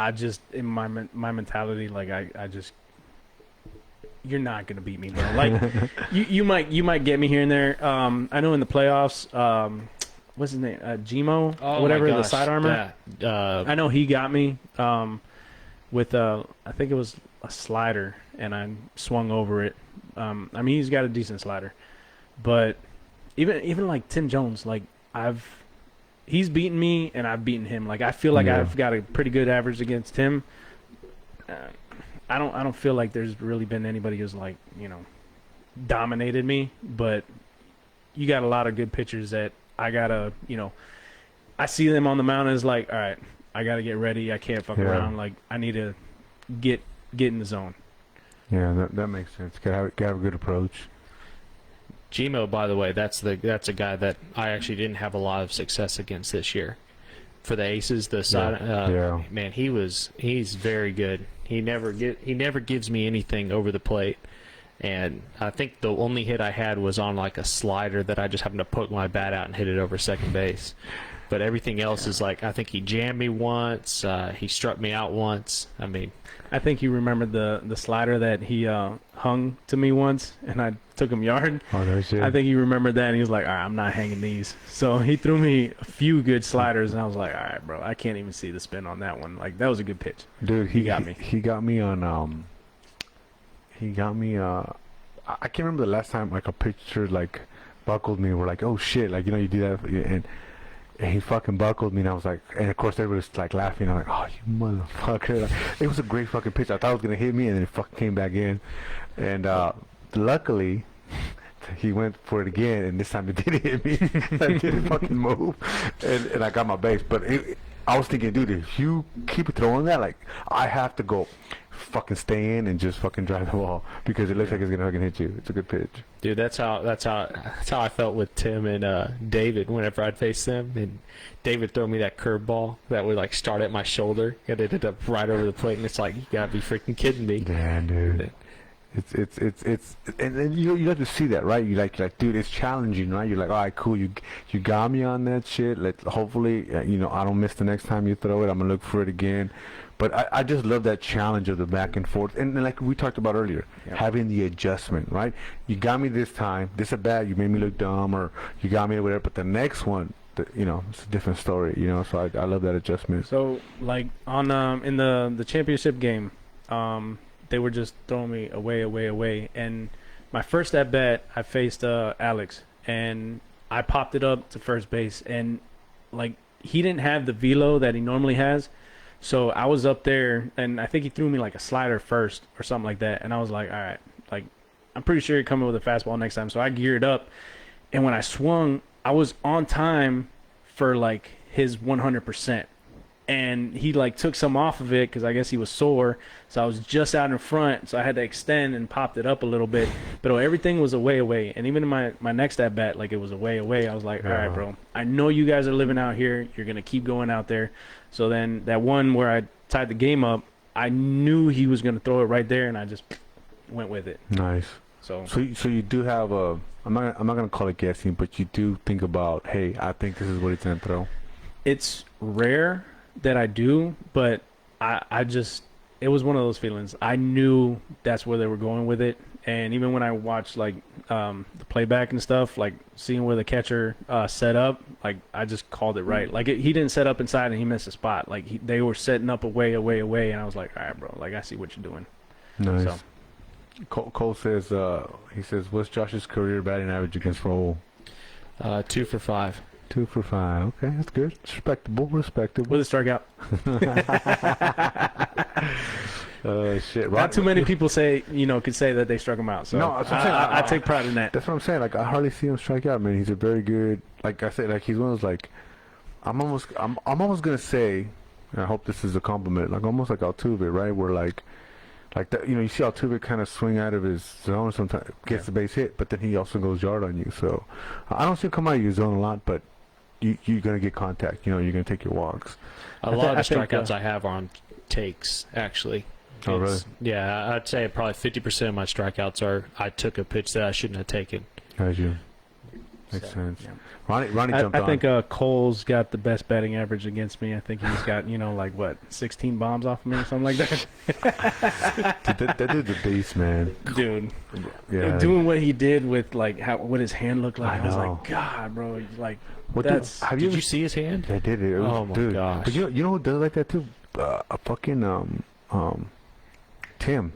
I just, in my mentality, like I just, you're not gonna beat me, bro. Like you might get me here and there. I know in the playoffs, what's his name, Gmo, Oh, whatever, my the gosh. side armor. I I know he got me with I think it was a slider, and I swung over it. I mean, he's got a decent slider, but even like Tim Jones, like he's beaten me and I've beaten him. Like I feel like I've got a pretty good average against him. I don't feel like there's really been anybody who's like, dominated me, but you got a lot of good pitchers that I gotta, I see them on the mound as like, all right, I gotta get ready. I can't fuck around. Like I need to get in the zone. Yeah, that makes sense. Gotta have a good approach. Gmo, by the way, that's a guy that I actually didn't have a lot of success against this year. For the aces, the side, man, he's very good. He never gives me anything over the plate, and I think the only hit I had was on like a slider that I just happened to poke my bat out and hit it over second base. But everything else is like, I think he jammed me once, he struck me out once. I mean, I think you remember the slider that he hung to me once, and I took him yard. Oh, no shit. I think he remembered that, and he was like, all right, I'm not hanging these. So he threw me a few good sliders, and I was like, all right, bro, I can't even see the spin on that one. Like, that was a good pitch. Dude, he got me. He got me on, I can't remember the last time, like, a pitcher, like, buckled me. We're like, oh, shit, like, you do that, and he fucking buckled me, and I was like, and of course everybody was like laughing. I'm like, oh, you motherfucker. Like, it was a great fucking pitch. I thought it was going to hit me, and then it fucking came back in. And luckily, he went for it again, and this time it didn't hit me. I didn't fucking move, and I got my base. But I was thinking, dude, if you keep throwing that, like, I have to go fucking stay in and just fucking drive the ball because it looks like it's gonna fucking hit you. It's a good pitch. Dude, that's how I felt with Tim and David whenever I'd face them, and David throw me that curveball that would like start at my shoulder and it ended up right over the plate, and it's like, you gotta be freaking kidding me. Yeah, dude. It's and you have to see that, right? You like dude, it's challenging, right? You're like, all right, cool, you got me on that shit. Hopefully I don't miss the next time you throw it. I'm gonna look for it again. But I just love that challenge of the back and forth, and like we talked about earlier, having the adjustment, right? You got me this time, this at bat, you made me look dumb, or you got me or whatever. But the next one, it's a different story, So I love that adjustment. So like on in the championship game, they were just throwing me away, and my first at bat, I faced Alex, and I popped it up to first base, and like he didn't have the velo that he normally has. So I was up there, and I think he threw me like a slider first or something like that. And I was like, all right, like I'm pretty sure you're coming with a fastball next time. So I geared up, and when I swung, I was on time for like his 100%. And he like took some off of it because I guess he was sore. So I was just out in front, so I had to extend and popped it up a little bit. But everything was away. And even in my next at bat, like it was away. I was like, all right, bro, I know you guys are living out here. You're gonna keep going out there. So then that one where I tied the game up, I knew he was gonna throw it right there, and I just went with it. Nice. So you do have a. I'm not gonna call it guessing, but you do think about, hey, I think this is what it's gonna throw. It's rare that I do, but I just, it was one of those feelings. I knew that's where they were going with it, and even when I watched like the playback and stuff, like seeing where the catcher set up, like I just called it right. Like he didn't set up inside and he missed a spot. Like they were setting up away, and I was like, all right, bro, like I see what you're doing. Nice. So. Cole says, he says, what's Josh's career batting average against Raul? 2 for 5. 2 for 5. Okay, that's good. Respectable. With a strikeout. Shit. Not too many people could say that they struck him out. So no, that's what I'm saying. I take pride in that. That's what I'm saying. Like I hardly see him strike out, man. He's a very good. Like I said, like he's one of those like. I'm almost gonna say, and I hope this is a compliment. Like almost like Altuve, right? Where like that. You see Altuve kind of swing out of his zone sometimes, gets the base hit, but then he also goes yard on you. So I don't see him come out of your zone a lot, but. You're going to get contact. You're going to take your walks. A lot of the strikeouts I have are on takes, actually. Oh, really? Yeah, I'd say probably 50% of my strikeouts are I took a pitch that I shouldn't have taken. As you. Makes sense. Yeah. Ronnie jumped on. I think Cole's got the best batting average against me. I think he's got, like what, 16 bombs off of me or something like that. Dude, that dude's a beast, man. Dude. Yeah. Doing what he did with like what his hand looked like, I was know. like, God, bro, like did you see his hand? I did it. Oh my gosh. But you know who does like that too? A fucking Tim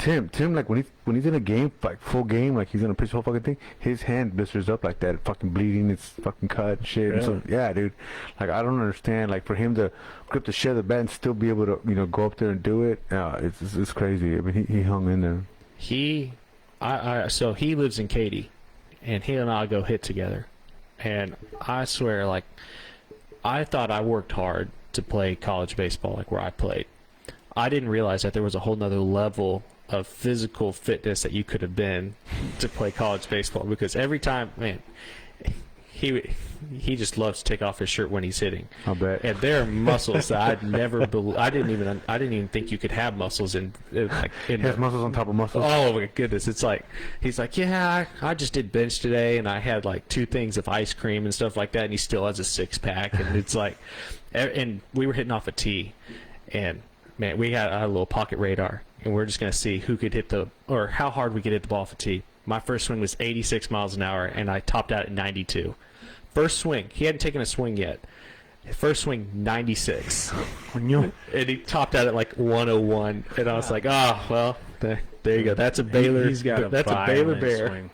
Tim, like when he's in a game, like full game, like he's gonna pitch the whole fucking thing, his hand blisters up like that, fucking bleeding, it's fucking cut, and shit. And so, yeah, dude, like I don't understand, like for him to grip the shit of the bat and still be able to, go up there and do it, it's crazy. I mean, he hung in there. So he lives in Katy, and he and I go hit together, and I swear, like, I thought I worked hard to play college baseball, like where I played. I didn't realize that there was a whole nother level of physical fitness that you could have been to play college baseball, because every time, man, he just loves to take off his shirt when he's hitting. I bet. And there are muscles that I didn't even think you could have muscles in He has muscles on top of muscles. Oh my goodness! It's like he's like, yeah, I just did bench today, and I had like 2 things of ice cream and stuff like that, and he still has a 6-pack, and it's like, and we were hitting off a tee, and man, we had a little pocket radar, and we're just gonna see who could hit or how hard we could hit the ball off a tee. My first swing was 86 miles an hour, and I topped out at 92. First swing, he hadn't taken a swing yet. First swing, 96. And he topped out at like 101. And I was like, well, there you go. That's a Baylor. He's got that's a Baylor Bear. Swing.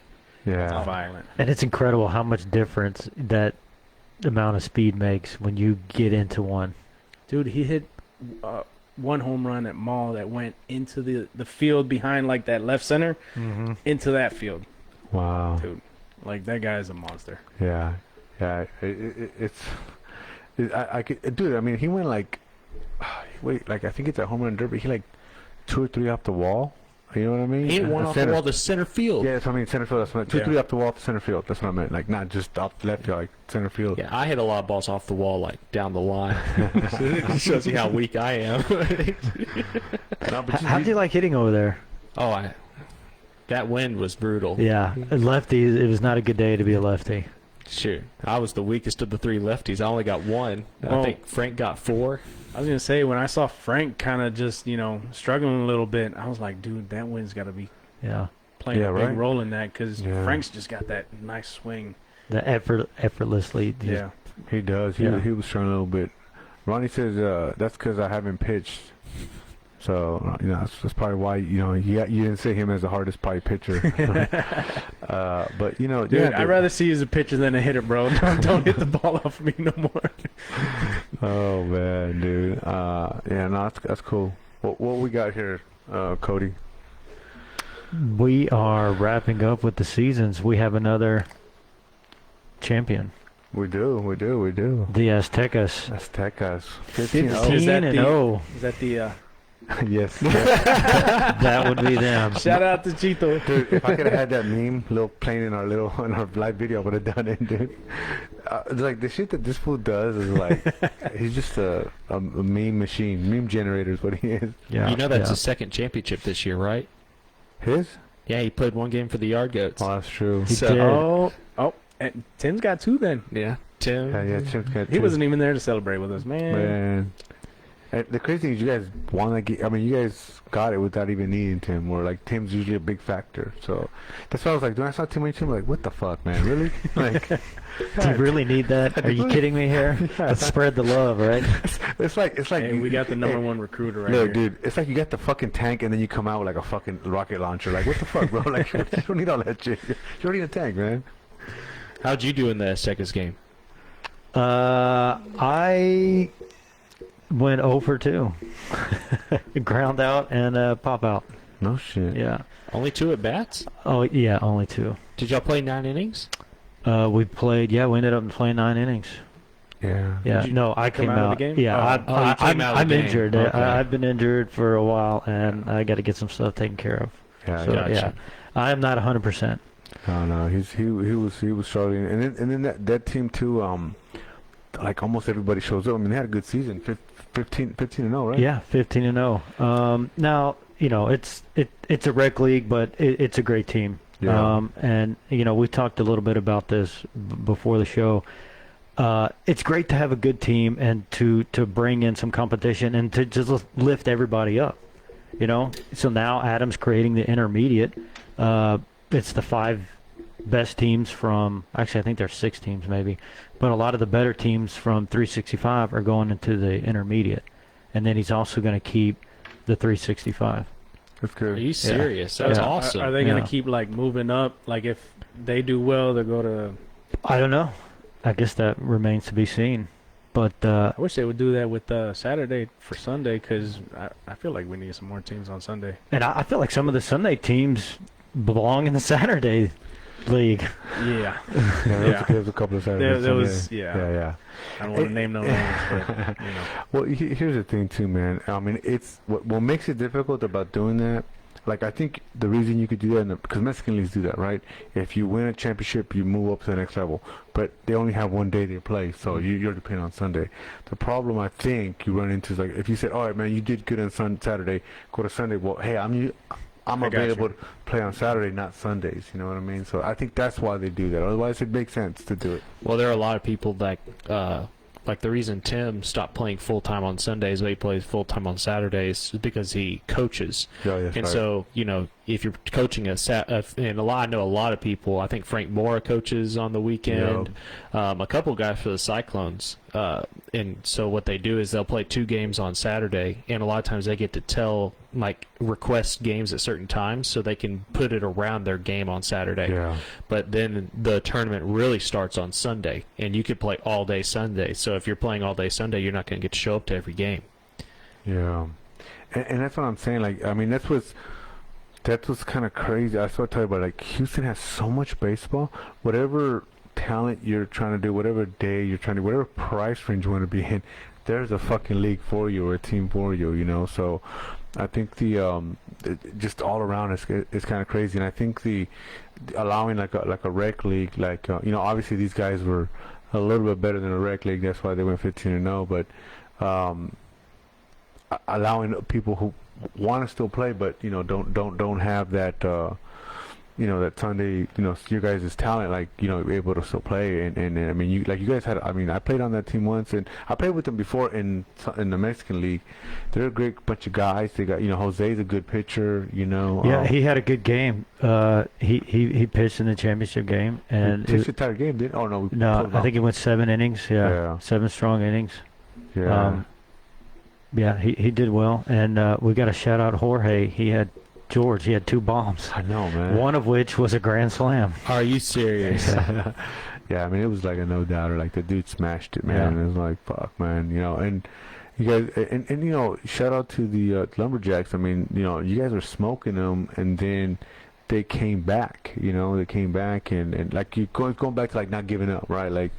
Yeah. It's violent. And it's incredible how much difference that amount of speed makes when you get into one. Dude, he hit one home run at Mall that went into the field behind like that left center, into that field. Wow. Dude, like that guy is a monster. Yeah. Yeah. I could, dude. I mean, he went like, I think it's a home run derby. He like 2 or 3 off the wall. You know what I mean? He hit one off the wall to center field. Yeah, that's what I mean. Center field. That's what 2 or 3 off the wall to center field. That's what I meant. Like not just off the left field, like center field. Yeah, I hit a lot of balls off the wall, like down the line. It shows you how weak I am. No, but How'd you like hitting over there? That wind was brutal. Yeah, lefties. It was not a good day to be a lefty. Shoot, I was the weakest of the 3 lefties. I only got 1. I think Frank got 4. I was gonna say, when I saw Frank kind of just struggling a little bit, I was like, dude, that wind's got to be playing a big role in that, because Frank's just got that nice swing. The effortlessly. Yeah, he does. He was struggling a little bit. Ronnie says that's because I haven't pitched. So that's probably why you didn't say him as the hardest probably pitcher. But dude, I'd rather see you as a pitcher than a hitter, bro. Don't hit the ball off me no more. Oh man, dude. That's cool. What we got here, Cody? We are wrapping up with the seasons. We have another champion. We do. The Aztecas. 15-0. Is that the? Yes. That would be them. Shout out to Chito. Dude, if I could have had that meme playing in our live video, I would have done it, dude. Like the shit that this fool does is like, he's just a meme machine, meme generator is what he is. Yeah. That's his 2nd championship this year, right? His? Yeah, he played 1 game for the Yard Goats. Oh, that's true. He did. And Tim's got 2 then. Yeah, Tim. Yeah, Tim's got 2. He wasn't even there to celebrate with us, man. And the crazy thing is, you guys won that game. I mean, you guys got it without even needing Tim. Or like Tim's usually a big factor. So that's why I was like, when I saw Tim on YouTube, like, what the fuck, man? Really? Like, do you really need that? Are you kidding me here? Let's spread the love, right? It's like hey, we got the number 1 recruiter right look, here. dude, it's like you got the fucking tank and then you come out with like a fucking rocket launcher. Like, what the fuck, bro? Like, you don't need all that shit. You don't need a tank, man. How'd you do in the Aztecas game? I went 0 for 2. Ground out and pop out. No shit. Yeah. Only 2 at bats? Oh, yeah, only 2. Did y'all play 9 innings? We ended up playing 9 innings. Yeah. Yeah. No, I came out. Of the game? Yeah, I'm injured. Okay. I've been injured for a while, and I got to get some stuff taken care of. Yeah. So, Gotcha. I am not 100%. No. He was struggling, and then that team too. Like almost everybody shows up. I mean, they had a good season. 15-0, right? Yeah, 15-0. Now it's a rec league, but it's a great team. Yeah. And we talked a little bit about this before the show. It's great to have a good team and to bring in some competition and to just lift everybody up. So now Adam's creating the intermediate. It's the 5 best teams from, actually I think there's 6 teams maybe, but a lot of the better teams from 365 are going into the intermediate, and then he's also going to keep the 365. That's Are good. you serious? That's Yeah. awesome. Are they going Yeah. to keep like moving up? Like if they do well, they'll go to. I don't know. I guess that remains to be seen. But I wish they would do that with Saturday for Sunday because I feel like we need some more teams on Sunday. and I feel like some of the Sunday teams belong in the Saturday league. Yeah, Yeah, there's a couple of Saturdays. there was Sunday. yeah. Yeah. I don't want to name no names, but you know. Well, here's the thing too, man. I mean, it's what makes it difficult about doing that. Like, I think the reason you could do that, because Mexican leagues do that, right? If you win a championship, you move up to the next level. But they only have one day they play, so you're depending on Sunday. The problem I think you run into is, like, if you said, all right, man, you did good on Saturday, go to Sunday. Well, hey, I'm I got available you. to play on Saturday, not Sundays. You know what I mean? So I think that's why they do that. Otherwise, it makes sense to do it. Well, there are a lot of people that, like the reason Tim stopped playing full-time on Sundays, but he plays full-time on Saturdays, is because he coaches. Yeah, that's And right. so, you know, if you're coaching and I know a lot of people, I think Frank Mora coaches on the weekend, a couple guys for the Cyclones. And so what they do is they'll play 2 games on Saturday, and a lot of times they get to request games at certain times so they can put it around their game on Saturday. Yeah. But then the tournament really starts on Sunday, and you could play all day Sunday. So if you're playing all day Sunday, you're not going to get to show up to every game. Yeah, and that's what I'm saying. Like, I mean, that's what's kind of crazy. I started talking about, like, Houston has so much baseball. Whatever talent you're trying to do, whatever day you're trying to, whatever price range you want to be in, there's a fucking league for you or a team for you. You know, so I think just all around is kind of crazy, and I think allowing like a rec league, like you know, obviously these guys were a little bit better than a rec league. That's why they went 15-0, but. Allowing people who want to still play, but you know don't have that you know, that Sunday, you know, your guys' talent, like, you know, able to still play, and I mean, you guys had, I mean, I played on that team once, and I played with them before in the Mexican league. They're a great bunch of guys. They got, you know, Jose's a good pitcher, you know. Yeah, he had a good game. He pitched in the championship game, and pitched the entire game, didn't? Oh no, I think he went 7 innings. Yeah. 7 strong innings. Yeah. Yeah, he did well, and we got to shout out Jorge. He had 2 bombs. I know, man. One of which was a grand slam. Are you serious? Yeah, I mean, it was like a no-doubter. Like, the dude smashed it, man. Yeah. It was like, fuck, man, you know. And you guys, and you know, shout out to the Lumberjacks. I mean, you know, you guys were smoking them, and then they came back. You know, they came back, and like, you going back to, like, not giving up, right? Like,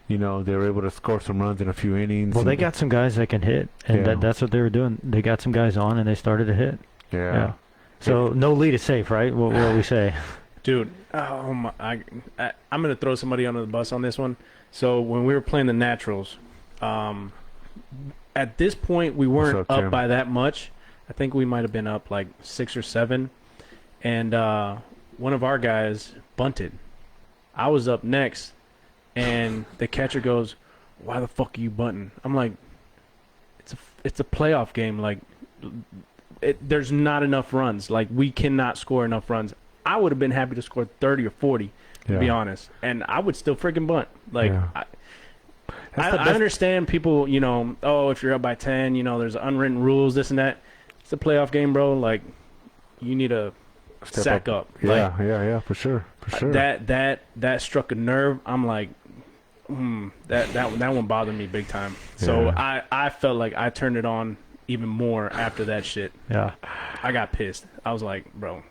you know, they were able to score some runs in a few innings. Well, they got some guys that can hit, and Yeah. that's what they were doing. They got some guys on, and they started to hit. Yeah. So no lead is safe, right? What we say? Dude, oh my, I'm gonna throw somebody under the bus on this one. So when we were playing the Naturals, at this point we weren't What's up, up Tim? by that much. I think we might have been up like 6 or 7, and one of our guys bunted. I was up next, and the catcher goes, "Why the fuck are you bunting?" I'm like, "It's a playoff game. Like, there's not enough runs. Like, we cannot score enough runs." I would have been happy to score 30 or 40, to be honest, and I would still freaking bunt. Like, Yeah. I understand people, you know, oh, if you're up by 10, you know, there's unwritten rules, this and that. It's a playoff game, bro. Like, you need to sack up. Yeah, Like, yeah, for sure. that struck a nerve. I'm like, that one bothered me big time. So Yeah. I felt like I turned it on even more after that shit. Yeah. I got pissed. I was like, bro,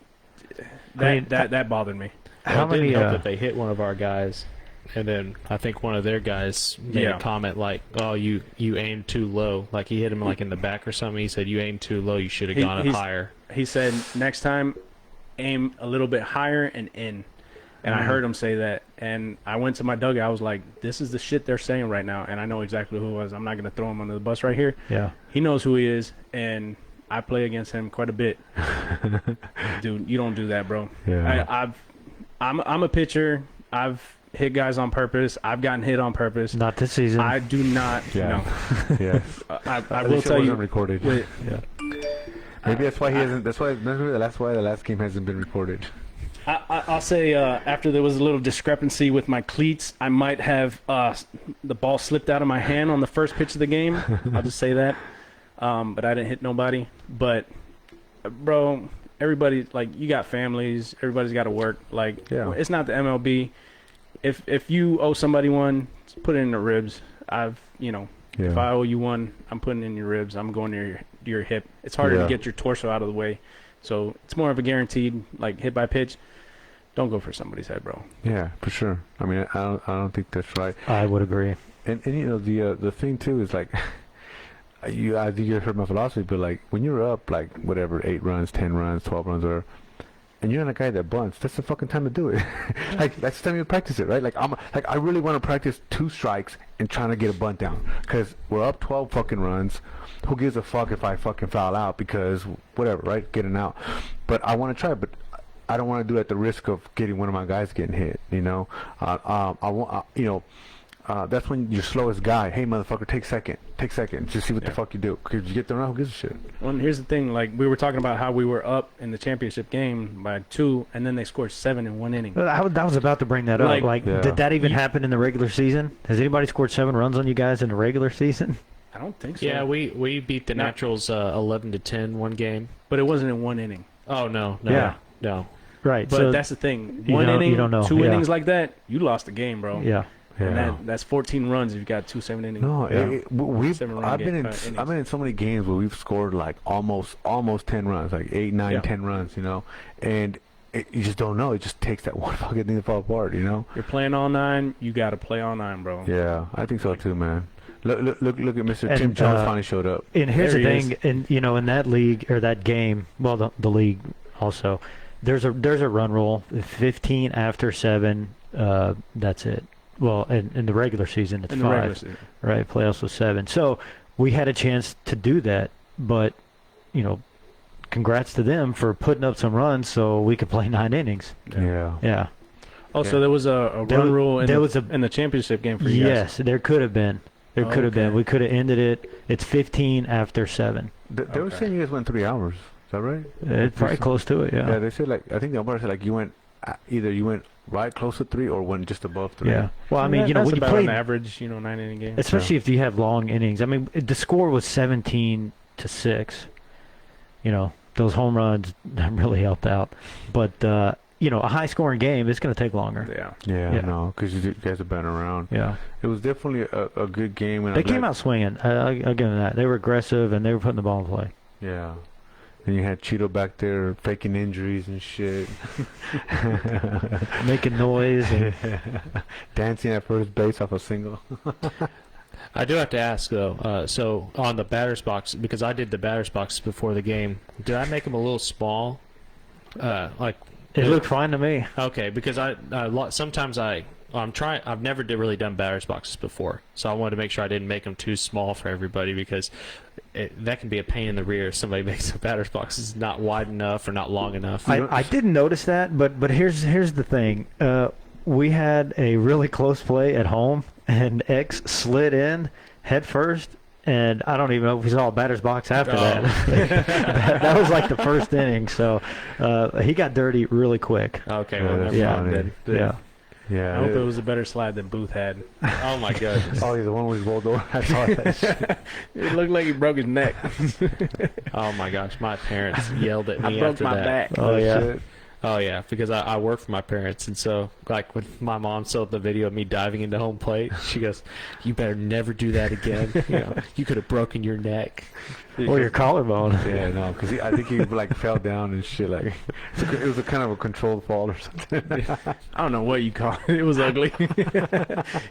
I mean, that bothered me. How Well, it many? didn't help that they hit one of our guys, and then I think one of their guys made Yeah. a comment like, "Oh, you aimed too low." Like, he hit him like in the back or something. He said, "You aimed too low. You should have gone He's- higher." He said, next time, aim a little bit higher and in. And I heard him say that. And I went to my dugout. I was like, this is the shit they're saying right now. And I know exactly who it was. I'm not going to throw him under the bus right here. Yeah. He knows who he is. And I play against him quite a bit. Dude, you don't do that, bro. Yeah. I'm a pitcher. I've hit guys on purpose. I've gotten hit on purpose. Not this season. I do not. Yeah. Yeah. I will tell you. Recorded. Wait, Maybe that's why he hasn't. That's why the last game hasn't been recorded. I'll say after there was a little discrepancy with my cleats, I might have the ball slipped out of my hand on the first pitch of the game. I'll just say that. But I didn't hit nobody. But bro, everybody, like, you got families, everybody's got to work. Like, Yeah. it's not the MLB. If you owe somebody one, put it in the ribs. If I owe you one, I'm putting it in your ribs. I'm going to your hip. It's harder Yeah. to get your torso out of the way. So it's more of a guaranteed, like, hit by pitch. Don't go for somebody's head, bro. Yeah, for sure. I mean, I don't think that's right. I would agree. And you know, the thing too is like, I think you heard my philosophy, but like when you're up like whatever 8 runs, 10 runs, 12 runs, or and you're not a guy that bunts, that's the fucking time to do it. Like that's the time you practice it, right? Like I really want to practice 2 strikes and trying to get a bunt down because we're up 12 fucking runs. Who gives a fuck if I fucking foul out because whatever, right? Getting out. But I want to try, but I don't want to do it at the risk of getting one of my guys getting hit. You know, I want that's when your slowest guy, hey motherfucker, take second, just see what the fuck you do. Because you get thrown out, who gives a shit? Well, and here's the thing, like, we were talking about how we were up in the championship game by 2, and then they scored 7 in 1 inning. I was about to bring that up. Like, Yeah. did that even happen in the regular season? Has anybody scored 7 runs on you guys in the regular season? I don't think so. Yeah, we beat the No. Naturals 11-10 one game. But it wasn't in 1 inning. Oh no, Yeah. no. Right. But so that's the thing. you One don't- inning, you don't know. 2 Yeah. innings like that, you lost the game, bro. yeah. And that's 14 runs if you got 2 7-inning. No, Yeah. we've 7-run I've been in innings. I've been in so many games where we've scored like almost 10 runs, like 8, 9, Yeah. 10 runs, you know, and you just don't know. It just takes that one fucking thing to fall apart, you know. You're playing all 9, you got to play all 9, bro. Yeah, I think so too, man. Look at Mr. And, Tim Jones finally showed up. And here's There the he thing, and in that league or that game, well, the league also, there's a run rule. 15 after 7, that's it. Well, in the regular season, it's In the 5. regular season. Right, playoffs was 7. So we had a chance to do that, but congrats to them for putting up some runs so we could play 9 innings. Yeah. Yeah. Oh, so there was a There run was- rule there was a- in the championship game for you guys. Yes, there could have been. There could have been. Okay. We could have ended it. It's 15 after 7. They were Okay. saying you guys went 3 hours. Is that right? It's probably close to it. Yeah, Yeah. they said like I think the umpire said like you went either you went right close to 3 or went just above 3. Yeah. Well, I mean, That's when you about play, an average, 9-inning game. especially if you have long innings. I mean, the score was 17-6. Those home runs really helped out. But a high-scoring game, it's going to take longer. Yeah. Yeah, Yeah. no, because you guys have been around. Yeah. It was definitely a good game. And They I'm came glad- out swinging. I'll give them that. They were aggressive, and they were putting the ball in play. Yeah. And you had Cheeto back there faking injuries and shit. Making noise. And, Dancing at first base off a single. I do have to ask though. So on the batter's box, because I did the batter's box before the game, did I make them a little small? it looked fine to me. Okay, because sometimes I'm trying. I've never really done batter's boxes before, so I wanted to make sure I didn't make them too small for everybody because that can be a pain in the rear if somebody makes a batter's box is not wide enough or not long enough. I didn't notice that, but here's the thing. We had a really close play at home, and X slid in head first, and I don't even know if we saw a batter's box after that. That was like the first inning, so he got dirty really quick. Okay, Yeah, well, that's never yeah. mind then. Yeah. Yeah. I hope it was a better slide than Boothe had. Oh my goodness. Oh, he's the one who rolled over. I saw that shit. It looked like he broke his neck. Oh my gosh, my parents yelled at I me broke after my that. back. Oh, yeah. Shit. Oh yeah, because I work for my parents, and so like when my mom saw the video of me diving into home plate, she goes, "You better never do that again. You could have broken your neck." Or your collarbone. Yeah, no, because I think he like fell down and shit. Like it was a kind of a controlled fall or something. I don't know what you call it. It was ugly.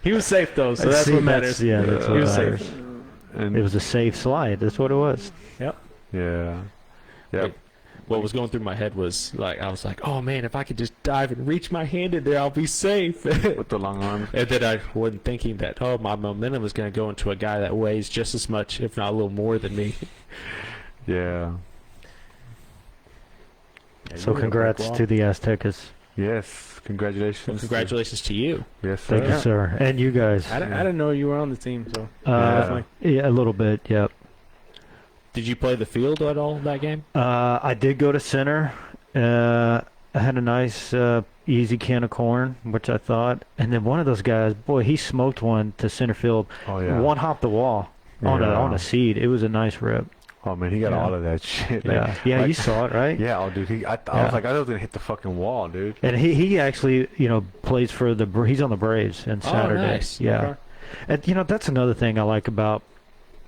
He was safe though, so that's See, what matters. Yeah, that's He what was matters. safe. And It was a safe slide. That's what it was. yeah, yeah. What was going through my head was like, I was like, "Oh man, if I could just dive and reach my hand in there, I'll be safe." With the long arms. And then I wasn't thinking that, my momentum is going to go into a guy that weighs just as much, if not a little more than me. Yeah. So congrats to the Aztecas. Yes. Congratulations. Congratulations to you. Yes, sir. Thank you, sir. And you guys. I didn't know you were on the team, so Yeah, a little bit, yep. Did you play the field at all that game? I did go to center. I had a nice, easy can of corn, which I thought. And then one of those guys, boy, he smoked one to center field. Oh yeah. One hopped the wall on Yeah. a seed. It was a nice rip. Oh man, he got Yeah. all of that shit. Yeah, yeah, like- you saw it, right? Yeah, oh dude, I Yeah. was like, I was gonna hit the fucking wall, dude. And he actually, plays for he's on the Braves and Saturday. nice. Yeah. Okay. And that's another thing I like about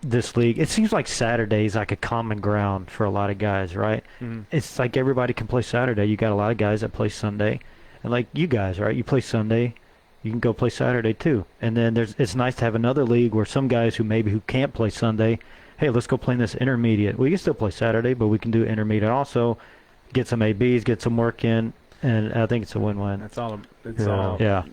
this league. It seems like Saturday is like a common ground for a lot of guys, right? Mhm. It's like everybody can play Saturday. You got a lot of guys that play Sunday. And like you guys, right? You play Sunday, you can go play Saturday too. And then it's nice to have another league where some guys who can't play Sunday, hey, let's go play in this intermediate. We can still play Saturday, but we can do intermediate also, get some ABs, get some work in, and I think it's a win-win. That's all. It's Yeah. all. Yeah.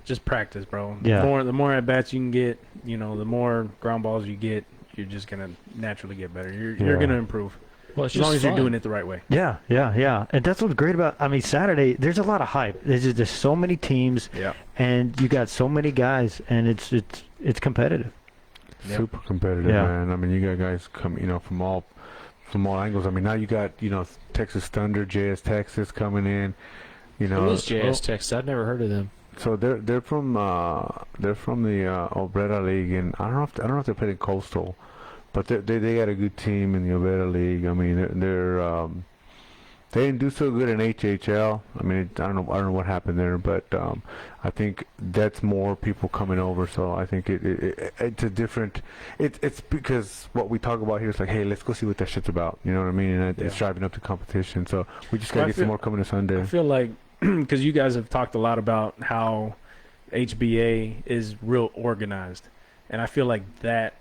Just practice, bro. Yeah. The more at bats you can get, the more ground balls you get, you're just gonna naturally get better. You're Yeah. gonna improve Well, it's as long just as you're fun. doing it the right way. Yeah, yeah, yeah. And that's what's great about, Saturday, there's a lot of hype. There's so many teams, Yeah. and you got so many guys, and it's competitive. Yep. Super competitive, Yeah. man. I mean, you got guys come, from all angles. I mean, now you got, Texas Thunder, JS Texas coming in. Who is JS Texas? I've never heard of them. So they're from the Obrera League, and I don't know if they played in Coastal, but they got a good team in the Obrera League. I mean, they didn't do so good in HHL. I mean, I don't know what happened there, but I think that's more people coming over. So I think it's a different. It's because what we talk about here is like, hey, let's go see what that shit's about. You know what I mean? And it's driving up the competition. So we just gotta Well, I get some feel- more coming to Sunday. I feel like because you guys have talked a lot about how HBA is real organized, and I feel like that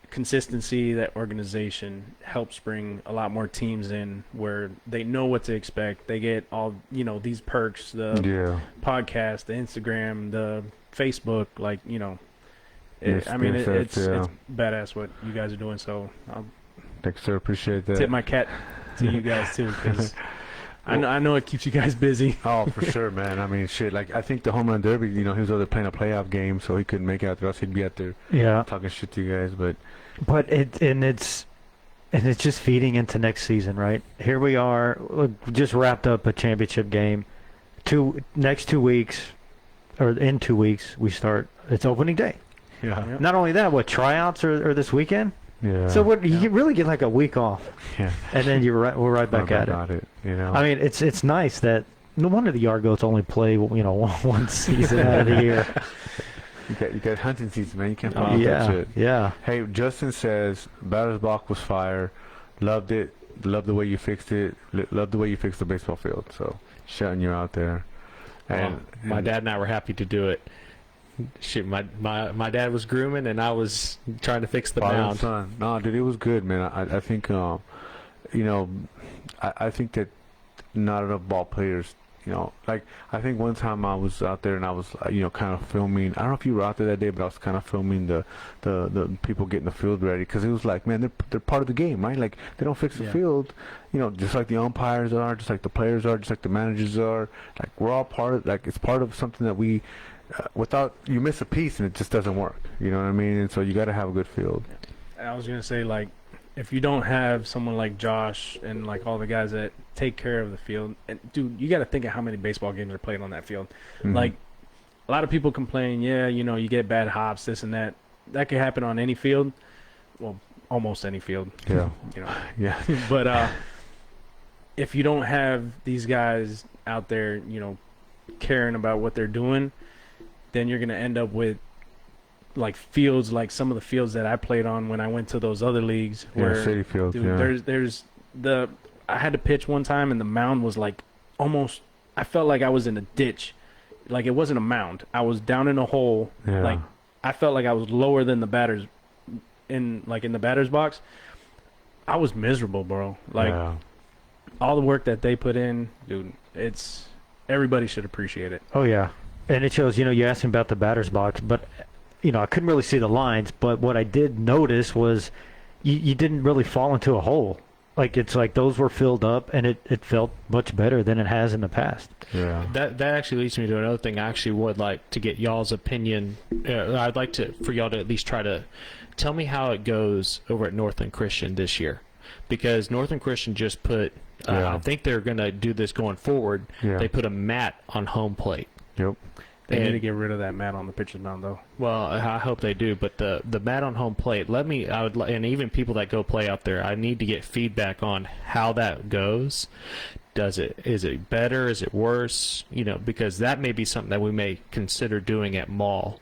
consistency, that organization helps bring a lot more teams in where they know what to expect. They get all these perks, the Yeah. podcast, the Instagram, the Facebook, Yes, yes, it's yeah. badass what you guys are doing. So I'll Thanks, sir. Appreciate that. tip my cat to you guys too, because I know it keeps you guys busy. Oh, for sure, man. I mean, shit. Like, I think the home run derby, he was over there playing a playoff game, so he couldn't make it out there. Else he'd be out there Yeah. talking shit to you guys. But But it's just feeding into next season, right? Here we are, look, just wrapped up a championship game. Next 2 weeks, or in 2 weeks, we start. It's opening day. yeah, Yep. Not only that, tryouts are this weekend. yeah. So you really get like a week off, yeah, and then we're right back at it. about it. I mean, it's nice that no wonder the Argots only play one season out of the year. you got hunting season, man. You can't fuck with that Yeah, shit. yeah. Hey, Justin says batter's block was fire. Loved it. Loved the way you fixed it. Loved the way you fixed the baseball field. So shouting you out there. And My dad and I were happy to do it. Shit, my dad was grooming, and I was trying to fix the father and mound. son. No, dude, it was good, man. I think I think that not enough ball players. Like I think one time I was out there and I was kind of filming. I don't know if you were out there that day, but I was kind of filming the people getting the field ready, because it was like, man, they're part of the game, right? Like they don't fix the Yeah. field, just like the umpires are, just like the players are, just like the managers are. Like we're all part of. Like it's part of something that we. Without you miss a piece and it just doesn't work. You know what I mean? And so you got to have a good field. I was gonna say, if you don't have someone like Josh and all the guys that take care of the field, and dude, you got to think of how many baseball games are played on that field. Mhm. Like a lot of people complain, you get bad hops, this and that. That could happen on any field. Well, almost any field. Yeah. Yeah. But if you don't have these guys out there, caring about what they're doing, then you're gonna end up with fields like some of the fields that I played on when I went to those other leagues. Where, City Field. dude, Yeah. there's I had to pitch one time and the mound was almost. I felt like I was in a ditch. Like it wasn't a mound. I was down in a hole. Yeah. Like I felt like I was lower than the batters in the batter's box. I was miserable, bro. Yeah. All the work that they put in, dude, everybody should appreciate it. Oh yeah, and it shows. You asked me about the batter's box, but I couldn't really see the lines. But what I did notice was you didn't really fall into a hole. Like it's like those were filled up, and it felt much better than it has in the past. Yeah. That actually leads me to another thing. I actually would like to get y'all's opinion. I'd like for y'all to at least try to tell me how it goes over at Northland Christian this year, because Northland Christian just put. Yeah. I think they're gonna do this going forward. Yeah. They put a mat on home plate. Yep. They need And- to get rid of that mat on the pitcher's mound, though. Well, I hope they do, but the mat on home plate, and even people that go play out there, I need to get feedback on how that goes. Is it better? Is it worse? Because that may be something that we may consider doing at mall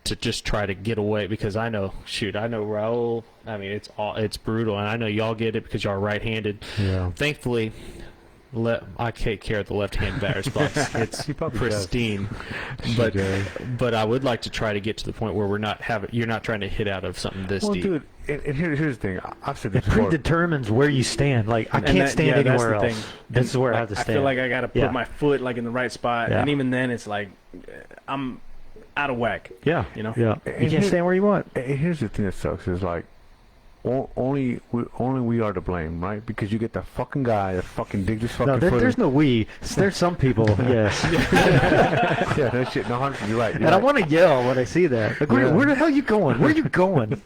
to just try to get away, because I know Raul, I mean, it's brutal, and I know y'all get it because y'all are right-handed. Yeah. Thankfully, I take care of the left-hand batter's box. It's He probably pristine. But I would like to try to get to the point where you're not trying to hit out of something this Well, deep. dude, and here's the thing. I've said It this before. predetermines where you stand. Like, I And can't that- stand yeah, that's anywhere the else. thing. This is where I have to I stand. feel like I got to put Yeah. my foot like in the right spot, Yeah. and even then, it's like I'm out of whack. Yeah. You know? Yeah. You And can't stand where you want. And here's the thing that sucks is like, only we are to blame, right? Because you get that fucking guy that fucking digs his fucking No, foot. there's no we. There's some people, yes. Yeah, that shit. No, 100%, you're right. And I want to yell when I see that. Like, Yeah. where the hell are you going? Where are you going?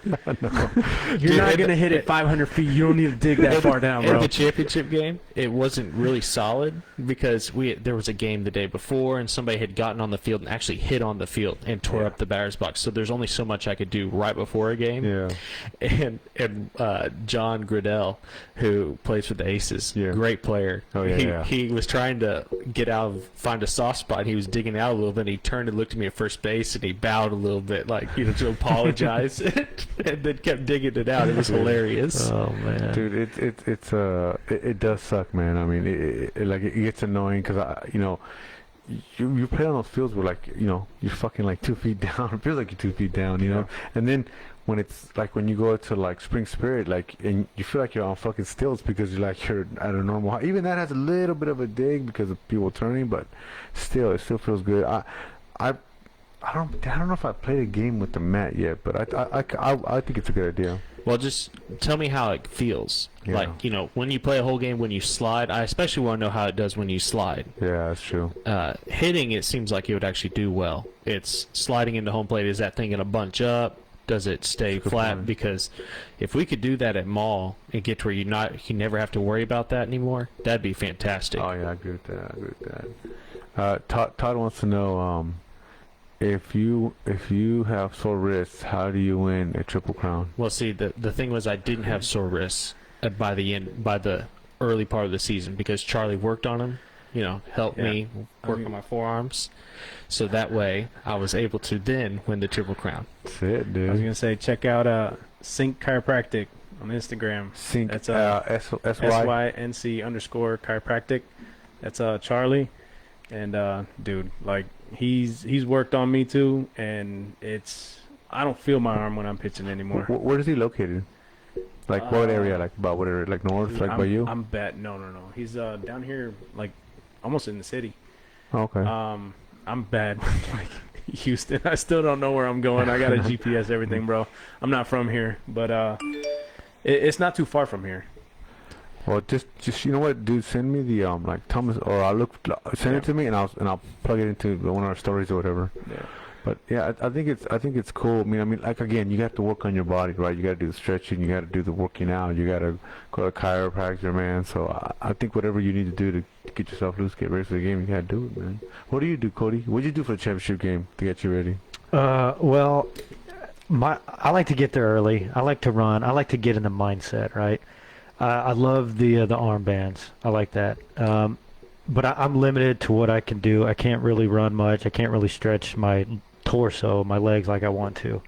You're not gonna hit it 500 feet. You don't need to dig that far down, In bro. the championship game, it wasn't really solid because there was a game the day before, and somebody had gotten on the field and actually hit on the field and tore up the batter's box. So there's only so much I could do right before a game. Yeah. And John Gradell, who plays for the Aces, Yeah. great player. Oh, yeah, He was trying to find a soft spot. And he was digging out a little bit. And he turned and looked at me at first base, and he bowed a little bit, like to apologize, and then kept digging it out. It was hilarious. Oh, man. Dude, it does suck, man. I mean, it gets annoying because you play on those fields where you're fucking like 2 feet down. It feels like you're 2 feet down, you know. And then when you go to like Spring Spirit, and you feel like you're on fucking stilts because you're at a normal height. Even that has a little bit of a dig because of people turning, but still, it still feels good. I don't know if I played a game with the mat yet, but I think it's a good idea. Well, just tell me how it feels. Yeah. Like, when you play a whole game, when you slide. I especially want to know how it does when you slide. Yeah, that's true. Hitting, it seems like it would actually do well. It's sliding into home plate. Is that thing going to bunch up? Does it stay flat? point. Because if we could do that at mall and get to where you never have to worry about that anymore, that'd be fantastic. Oh yeah, I agree with that. Todd wants to know if you have sore wrists, how do you win a Triple Crown? Well, see, the thing was I didn't have sore wrists by the early part of the season because Charlie worked on them, helped me work on my forearms. So that way I was able to then win the Triple Crown. That's it, dude. I was gonna say, check out Sync Chiropractic on Instagram. Sync. That's SY. SYNC_chiropractic. That's Charlie, and dude, like he's worked on me too, and I don't feel my arm when I'm pitching anymore. Where is he located? Like what area? Like about what area? Like north? Like by you? I'm bad. No. He's down here, like almost in the city. Oh, okay. I'm bad with like Houston. I still don't know where I'm going. I got a GPS, everything, bro. I'm not from here, but it's not too far from here. Well, just you know what, dude? Send me the like Thomas, or send it to me, and I'll plug it into one of our stories or whatever. Yeah. But yeah, I think it's cool. I mean, like again, you have to work on your body, right? You got to do the stretching, you got to do the working out, you got to go to chiropractor, man. So I think whatever you need to do to get yourself loose, get ready for the game, you got to do it, man. What do you do, Cody? What did you do for the championship game to get you ready? Well, I like to get there early. I like to run. I like to get in the mindset, right? I love the armbands. I like that. But I'm limited to what I can do. I can't really run much. I can't really stretch my torso, my legs like I want to.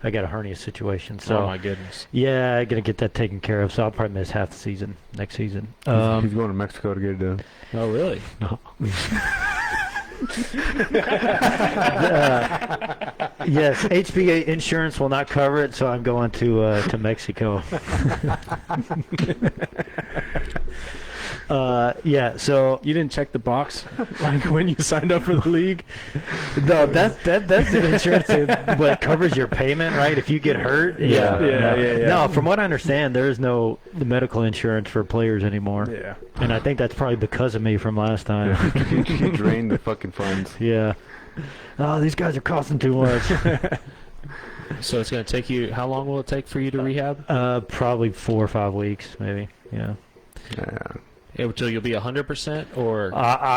I got a hernia situation. So Oh my goodness. yeah, I gotta get that taken care of. So I'll probably miss half the season next season. He's going to Mexico to get it done. Oh really? Yes, HBA insurance will not cover it, so I'm going to Mexico. Yeah, so You didn't check the box like when you signed up for the league. no, that's the insurance what covers your payment, right? If you get hurt, Yeah. No, from what I understand, there is no medical insurance for players anymore, Yeah. and I think that's probably because of me from last time. You drain the fucking funds. Yeah. Oh, these guys are costing too much. So it's going to take you, how long will it take for you to rehab? Probably 4 or 5 weeks, maybe. Yeah. Yeah. Until you'll be 100% or?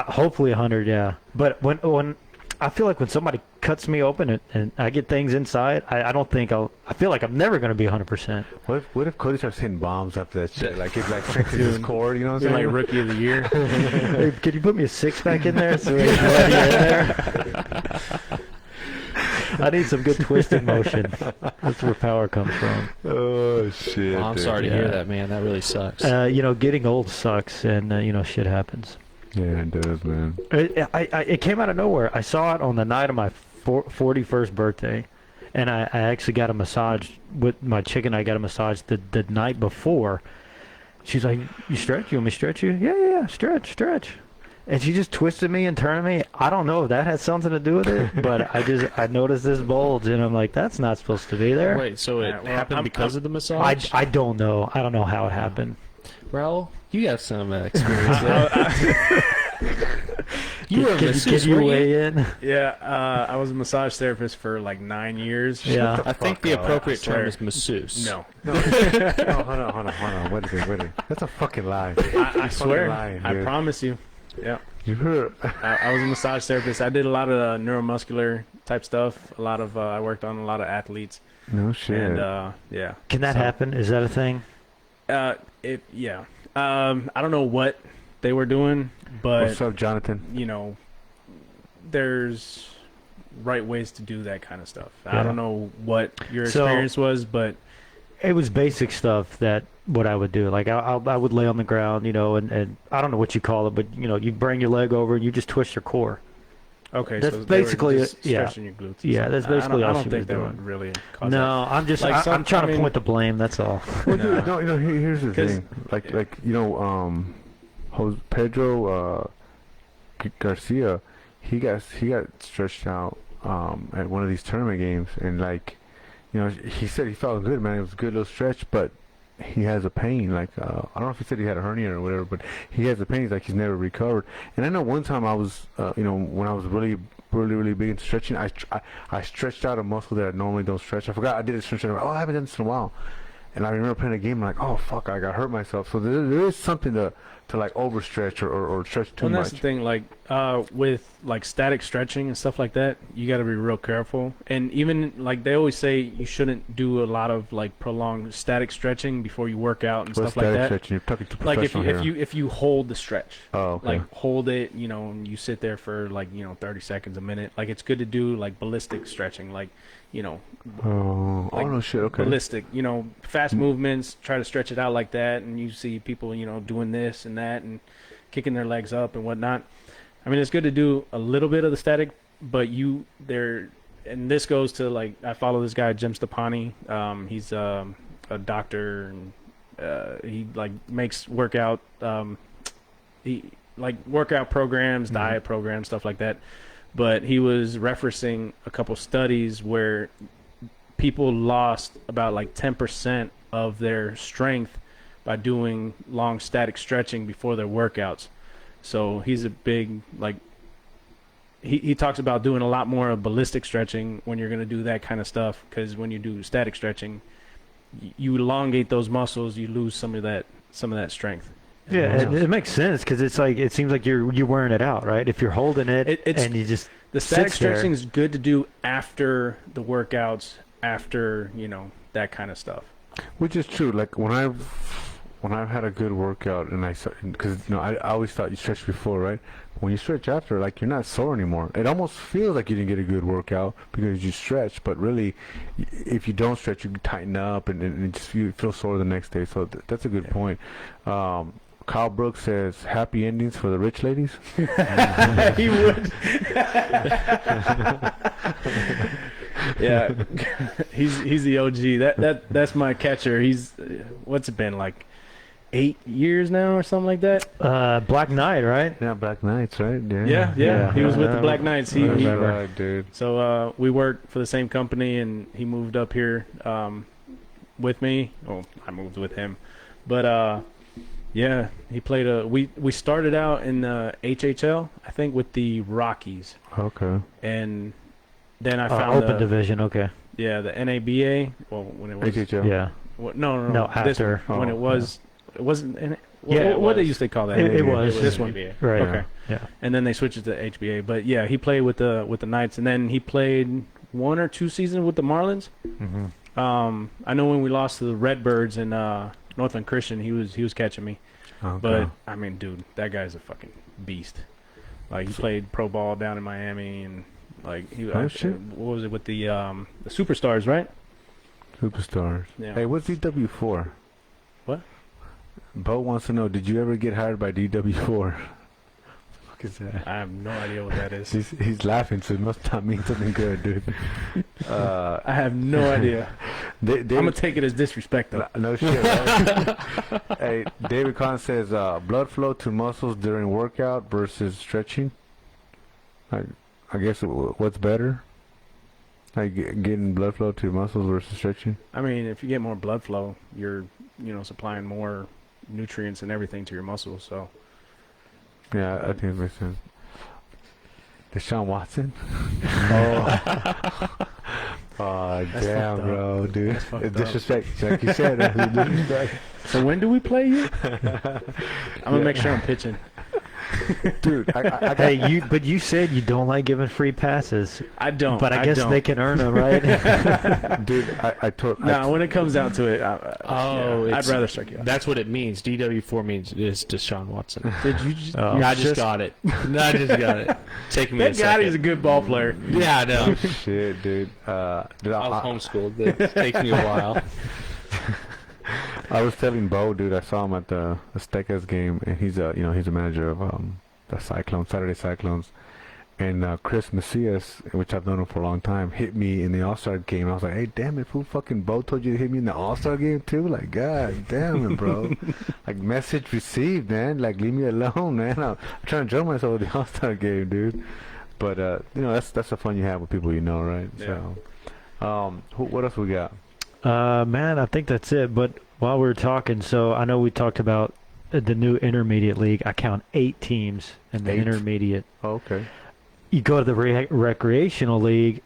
Hopefully 100, yeah. But when I feel like when somebody cuts me open and I get things inside, I don't think I feel like I'm never going to be 100%. What if Cody starts hitting bombs after that shit? Like it's like strengthens his core, you know what I'm You're saying? like rookie of the year. Hey, could you put me a six-pack in there so we can let you in there? I need some good twisting motion. That's where power comes from. Oh shit! I'm dude. sorry to Yeah. hear that, man. That really sucks. Getting old sucks, and shit happens. Yeah, it does, man. It came out of nowhere. I saw it on the night of my 41st birthday, and I actually got a massage with my chick, and I got a massage the night before. She's like, "You stretch? You want me to stretch you?" Yeah, stretch. And she just twisted me and turned me. I don't know if that has something to do with it, but I noticed this bulge, and I'm like, that's not supposed to be there. Wait, so it Yeah, well, happened I'm- because of the massage? I don't know. I don't know how it happened. Raul, you got some experience there. You were a Can masseuse, you weren't you? weigh in? Yeah, I was a massage therapist for like 9 years. Yeah. I think the up. appropriate I swear. term is masseuse. No, No, hold on. What is it? That's a fucking lie. I swear. lying, I dude. promise you. Yeah. You heard? I was a massage therapist. I did a lot of neuromuscular type stuff. I worked on a lot of athletes. No shit. And yeah. Can that So, happen? Is that a thing? Yeah. I don't know what they were doing, but What's up, Jonathan? there's right ways to do that kind of stuff. Yeah. I don't know what your So- experience was, but It was basic stuff that what I would do. Like I would lay on the ground, and I don't know what you call it, but you bring your leg over and you just twist your core. okay. That's so they were basically just it, yeah. stretching your glutes. Yeah, that's basically I all don't she think was that doing. would really cause No, I'm just Like I'm trying to I mean- point the blame. That's all. Well, No. dude, no, here's the 'Cause- thing. Like Pedro Garcia, he got stretched out at one of these tournament games, and he said he felt good, man. It was a good little stretch, but he has a pain. Like I don't know if he said he had a hernia or whatever, but he has a pain. He's like he's never recovered. And I know one time I was, when I was really big into stretching, I stretched out a muscle that I normally don't stretch. I forgot I did a stretch. I haven't done this in a while. And I remember playing a game like, oh fuck, I got hurt myself. So there is something to like overstretch or stretch too And much. that's the thing, like with like static stretching and stuff like that, you got to be real careful. And even like they always say, you shouldn't do a lot of like prolonged static stretching before you work out and What's stuff like static that. stretching? You're talking to Like professional here. if you hold the stretch, Oh, okay. like hold it, and you sit there for like 30 seconds, a minute. Like it's good to do like ballistic stretching, like Oh, like no shit. Okay. ballistic, fast movements, try to stretch it out like that. And you see people, doing this and that and kicking their legs up and whatnot. I mean, it's good to do a little bit of the static, but and this goes to like, I follow this guy, Jim Stepani. He's a doctor, and he like makes workout, workout programs, Mhm. diet programs, stuff like that. But he was referencing a couple studies where people lost about like 10% of their strength by doing long static stretching before their workouts. So he's a big, like, he talks about doing a lot more of ballistic stretching when you're going to do that kind of stuff, because when you do static stretching, you elongate those muscles, you lose some of that strength. Yeah, it makes sense because it's like it seems like you're wearing it out, right? If you're holding it and you just The static sits there. stretching is good to do after the workouts, after that kind of stuff. Which is true. Like when I've had a good workout and because I always thought you stretch before, right? When you stretch after, like you're not sore anymore. It almost feels like you didn't get a good workout because you stretch, but really, if you don't stretch, you can tighten up and you feel sore the next day. So that's a good point. Kyle Brooks says, "Happy endings for the rich ladies." He would. Yeah, he's the OG. That's my catcher. He's what's it been like 8 years now or something like that. Black Knight, right? Yeah, Black Knights, right? Yeah. He was with the Black Knights. He Right, dude. So we worked for the same company, and he moved up here with me. Well, I moved with him, but yeah, he played we started out in the HHL, I think, with the Rockies, Okay. and then I found Open division. Okay. the NABA. Well, when it was HHL. Yeah. no, No, this after. one, when Oh, it wasn't. Yeah, what they used to call that? It was. This one. MABL. Right. Okay. Yeah. And then they switched it to HBA. But yeah, he played with the Knights, and then he played 1 or 2 seasons with the Marlins. Mm-hmm. I know when we lost to the Redbirds in Northland Christian, he was catching me. Okay. But I mean, dude, that guy's a fucking beast. Like he played pro ball down in Miami, and like shit. what was it with the Superstars, right? Superstars. Yeah. Hey, what's DW4? What? Bo wants to know, did you ever get hired by DW4? What the fuck is that? I have no idea what that is. He's laughing, so it must not mean something good, dude. I have no idea. I'm gonna take it as disrespect, though. No shit, right? Hey, David Kahn says, blood flow to muscles during workout versus stretching. I guess what's better? Like getting blood flow to muscles versus stretching? I mean, if you get more blood flow, you're supplying more nutrients and everything to your muscles. So Yeah, I think it makes sense. Deshaun Watson? Oh, That's damn, fucked bro, dude. That's fucked It's up. disrespect. Like you said, that's disrespect. So when do we play you? I'm gonna make sure I'm pitching. Dude, I Hey, but you said you don't like giving free passes, I don't. but I guess don't. they can earn them, right? dude, I told. No, when it comes down to it, Oh, I'd it's- rather strike you out. That's what it means. DW4 means is Deshaun Watson. Did you just? Oh. I just got it. I just got it. Taking me a Thank God he's a second. good ball player. Yeah, I know. Shit, dude. Dude, I was homeschooled. It takes me a while. I was telling Bo, dude. I saw him at the Aztecas game, and he's a manager of the Cyclones, Saturday Cyclones. And Chris Macias, which I've known him for a long time, hit me in the All-Star game. I was like, hey, damn it, fool, fucking Bo told you to hit me in the All-Star game too? Like, god damn it, bro. Like, message received, man. Like, leave me alone, man. I'm trying to enjoy myself with the All-Star game, dude. But, that's the fun you have with people you know, right? Yeah. So, what else we got? Man, I think that's it. But while we were talking, so I know we talked about the new intermediate league. I count 8 teams in the 8? intermediate. Oh, okay. You go to the recreational league,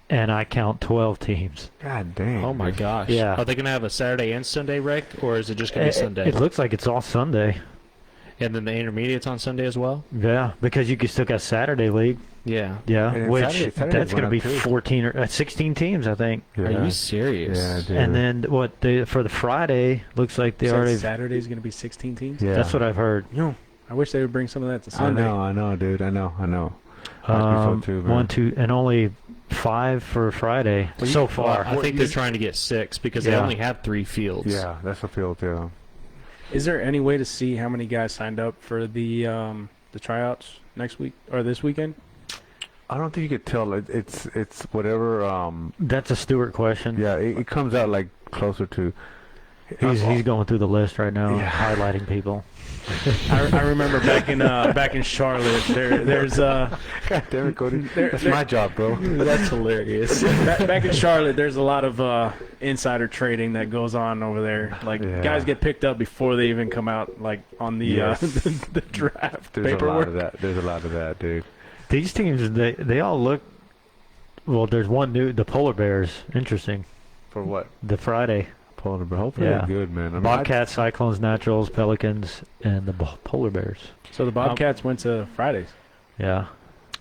and I count 12 teams. God damn. Oh my gosh. Yeah. Are they gonna have a Saturday and Sunday rec, or is it just gonna be Sunday? It looks like it's all Sunday. And then the intermediates on Sunday as well. Yeah, because you can still got Saturday league. Yeah. Yeah, And which Saturday's that's going to going be up, too. 14 or 16 teams, I think. Yeah. Are you serious? Yeah, dude. And then for the Friday looks like they So already. Saturday's gonna be 16 teams. Yeah. That's what I've heard. I wish they would bring some of that to I Sunday. know, dude. I know. I think so too, man. 1, 2, and only 5 for Friday Well, so you- far. I think they're trying to get 6 because they Yeah. only have 3 fields. Yeah, that's a field, yeah. Is there any way to see how many guys signed up for the tryouts next week or this weekend? I don't think you could tell. It's whatever. That's a Stewart question. Yeah, it comes out like closer to. He's going through the list right now, Yeah. highlighting people. I remember back in Charlotte. There's God damn it, Cody. That's my job, bro. That's hilarious. back in Charlotte. There's a lot of insider trading that goes on over there. Like Yeah. guys get picked up before they even come out, like on the Yes. the draft There's a lot paperwork. of that. There's a lot of that, dude. These teams, they all look. Well, there's one new, the Polar Bears. Interesting. For what? The Friday. Polar Bear. Hopefully Yeah. they're good, man. I mean, Bobcats, Cyclones, Naturals, Pelicans, and the Polar Bears. So the Bobcats went to Fridays. Yeah.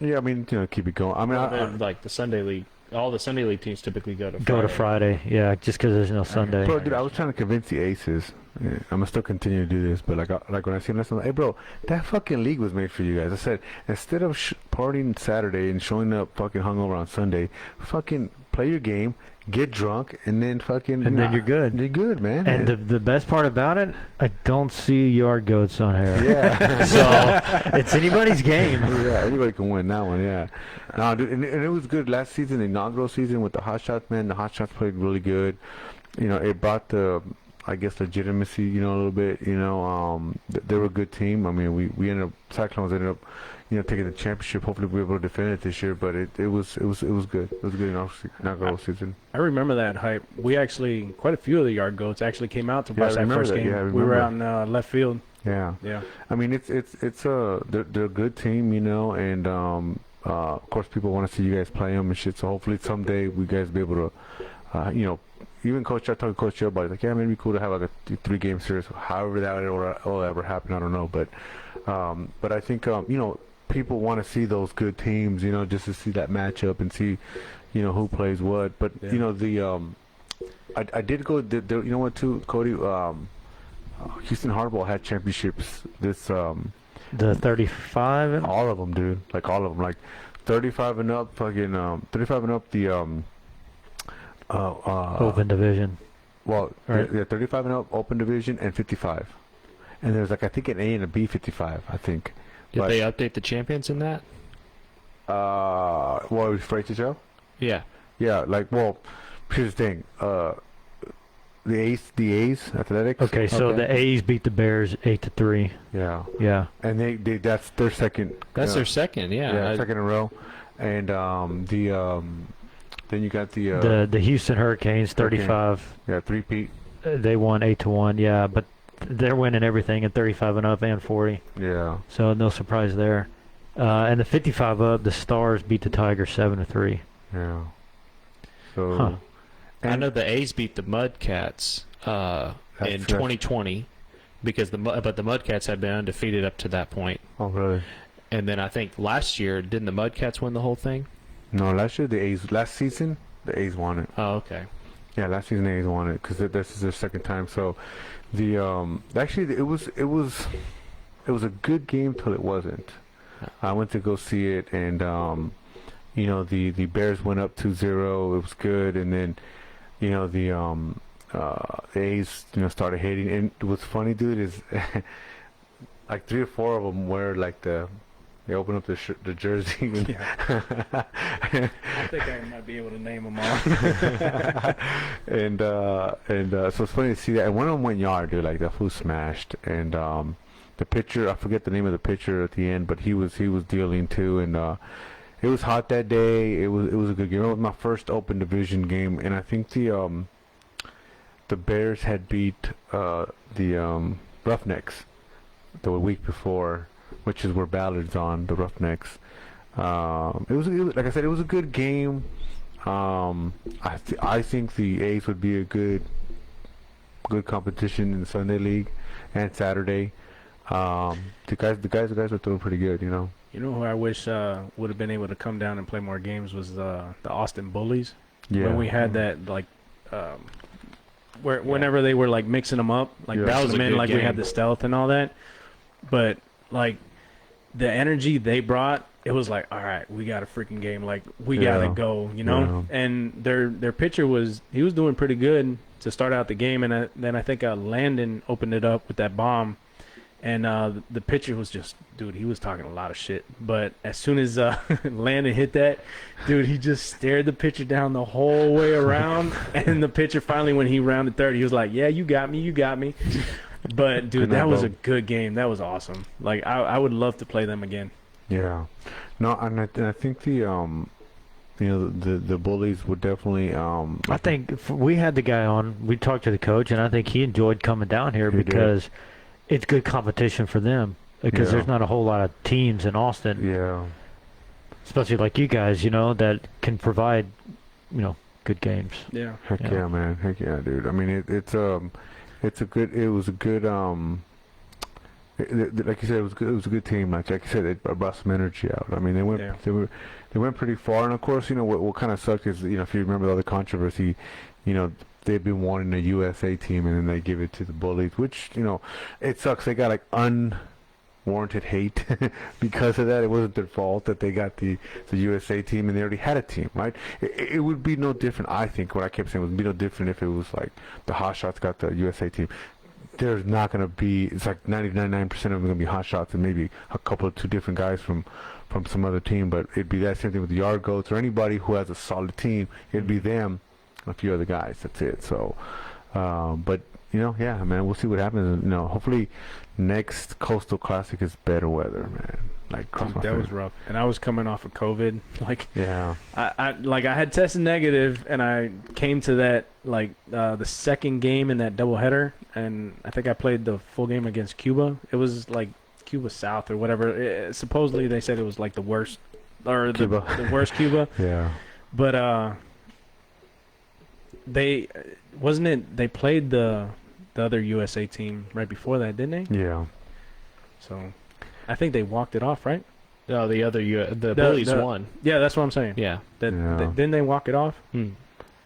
Yeah, I mean, keep it going. I mean, Like the Sunday league, all the Sunday league teams typically go to Friday. Go to Friday. Yeah, just because there's no Sunday. bro, dude, I was trying to convince the Aces. Yeah, I'm gonna still continue to do this, but like when I see them, I'm like, hey, bro, that fucking league was made for you guys. I said, instead of partying Saturday and showing up fucking hungover on Sunday, fucking play your game, get drunk, and then fucking. And then you're good. You're good, man. And the best part about it, I don't see yard goats on here. yeah. So it's anybody's game. Yeah, anybody can win that one, yeah. No, dude, and it was good last season, the inaugural season with the Hot Shots, man. The Hot Shots played really good. It brought the, I guess, legitimacy, a little bit. They were a good team. I mean, we ended up, Cyclones ended up, taking the championship. Hopefully we'll be able to defend it this year, but it was good. It was a good inaugural season. I remember that hype. We actually, quite a few of the yard goats actually came out to Yeah, I watch that remember first that. game. Yeah, I we were remember. out in left field. Yeah. Yeah. I mean, they're a good team, and of course people want to see you guys play them and shit. So hopefully someday we guys be able to you know, even I talked to Coach Joe about it, like, yeah, maybe cool to have like a 3-game series. However that will ever happen, I don't know. But I think, you know, people want to see those good teams, you know, just to see that matchup and see, you know, who plays what. But, Yeah. you know, I did go, you know what, too, Cody? Houston Hardball had championships this, The 35. all of them, dude. Like, all of them. Like, 35 and up, fucking, 35 and up, the, Open division. well, Right. yeah, 35 and up, open division, and 55. And there's, like, I think an A and a B 55, I think. Did But- they update the champions in that? What was for HHL? Yeah. Yeah, like, well, here's the thing. The A's, Athletics. Okay, so the A's beat the Bears 8-3. Yeah, Yeah. and they that's their second. That's their second, yeah. second in a row, and then you got The Houston Hurricanes 35. yeah, three-peat. They won 8-1. Yeah, but they're winning everything at 35 and up and 40. Yeah, So no surprise there. And the 55 up, the Stars beat the Tigers 7-3. yeah. So, Huh. I know the A's beat the Mudcats in 2020 because the Mudcats had been undefeated up to that point. Oh, really? And then I think last year, didn't the Mudcats win the whole thing? No, last season, the A's won it. Oh, okay. Yeah, last season the A's won it because this is their second time. So, actually it was a good game till it wasn't. I went to go see it, and you know, the Bears went up 2-0. It was good, and then, you know, the A's, you know, started hitting. And what's funny, dude, is like 3 or 4 of them wear like they open up the jersey. And I think I might be able to name them all. and so it's funny to see that. And one of them went yard, dude. Like, the fool smashed. And the pitcher, I forget the name of the pitcher at the end, but he was dealing too. And it was hot that day. It was a good game. It was my first open division game, and I think the Bears had beat the Roughnecks the week before, which is where Ballard's on, the Roughnecks. It was like I said, it was a good game. I think the A's would be a good competition in the Sunday League and Saturday. The guys are doing pretty good, you know. You know who I wish would have been able to come down and play more games was the Austin Bullies. Yeah. When we had that, like, whenever they were like mixing them up, like Yeah. that That was was a men, good like we game. had the stealth and all that. But like the energy they brought, it was like, all right, we got a freaking game. Like, we Yeah. gotta go, you know. And their pitcher was doing pretty good to start out the game, and then I think Landon opened it up with that bomb. And the pitcher was just, dude, he was talking a lot of shit. But as soon as Landon hit that, dude, he just stared the pitcher down the whole way around. And the pitcher finally, when he rounded third, he was like, yeah, you got me. But, dude, Good night, that was Bo. a good game. That was awesome. Like, I would love to play them again. Yeah. No, and I think the you know, the Bullies would definitely I think we had the guy on. We talked to the coach, and I think he enjoyed coming down here He did. because it's good competition for them. Because Yeah. there's not a whole lot of teams in Austin, yeah. especially like you guys, you know, that can provide, you know, good games. Yeah. Heck Yeah. yeah, man. Heck yeah, dude. I mean, it was a good like you said, it was good. It was a good team. Like you said, it brought some energy out. I mean, they went pretty far. And of course, you know what kind of sucked is, you know, if you remember all the controversy, you know, they've been wanting a USA team, and then they give it to the Bullies, which, you know, it sucks. They got like unwarranted hate because of that. It wasn't their fault that they got the USA team, and they already had a team, right? It would be no different. I think what I kept saying would be no different if it was like the Hot Shots got the USA team. There's not going to be, it's like 99% of them going to be Hot Shots and maybe a couple of 2 different guys from some other team, but it'd be that same thing with the Yard Goats or anybody who has a solid team. It'd be them, a few other guys. That's it. So, but, you know, yeah, man, we'll see what happens. You know, hopefully next Coastal Classic is better weather, man. Like, cross my That was fingers. rough. And I was coming off of COVID. Like, Yeah. I had tested negative, and I came to that, like, the second game in that doubleheader, and I think I played the full game against Cuba. It was like Cuba South or whatever. Supposedly they said it was like the worst, or Cuba. the worst Cuba. Yeah. But they wasn't it? They played the other USA team right before that, didn't they? Yeah. So, I think they walked it off, right? No, the Bullies won. Yeah, that's what I'm saying. Yeah. Didn't they walk it off? Hmm.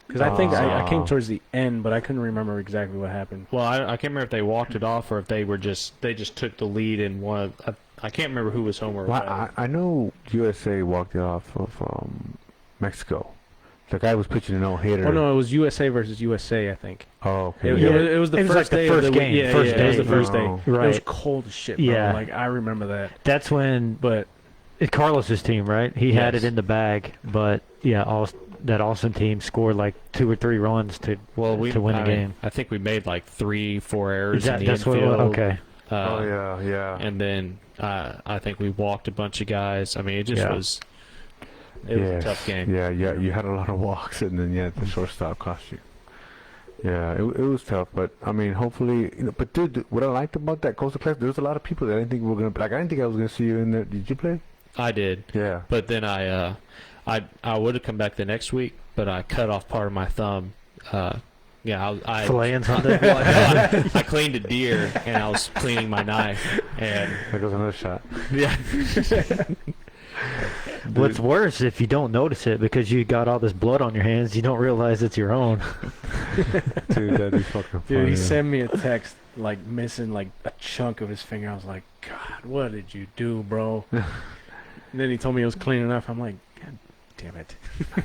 Because I think I came towards the end, but I couldn't remember exactly what happened. Well, I can't remember if they walked it off or if they just took the lead in one. I can't remember who was home or Well, I know USA walked it off of Mexico. The guy was pitching a no-hitter. Oh no, it was USA versus USA, I think. Oh, okay. It was the It was first like the day first of the game. Yeah, First it day. was the first day. Oh. It was Right. cold as shit, bro. Yeah. Like I remember that. That's when But Carlos's team, right? He had Yes. it in the bag, but yeah, that Austin team scored like 2 or 3 runs to win the game. I think we made like 3-4 errors in the That's what it infield. was. Okay. Yeah. And then I think we walked a bunch of guys. I mean, it just was. It was a tough game. Yeah. You had a lot of walks, and then the shortstop cost you. Yeah, it was tough, but I mean, hopefully, but dude, what I liked about that Coastal Classic, there was a lot of people that I didn't think we were gonna like. I didn't think I was gonna see you in there. Did you play? I did. Yeah. But then I would have come back the next week, but I cut off part of my thumb. I Filleting something. I cleaned a deer and I was cleaning my knife, and There goes another shot. yeah, What's worse, if you don't notice it because you got all this blood on your hands, you don't realize it's your own. Dude, that'd be fucking funny. dude, he sent me a text like missing like a chunk of his finger. I was like, God, what did you do, bro? And then he told me it was clean enough. I'm like, God damn it.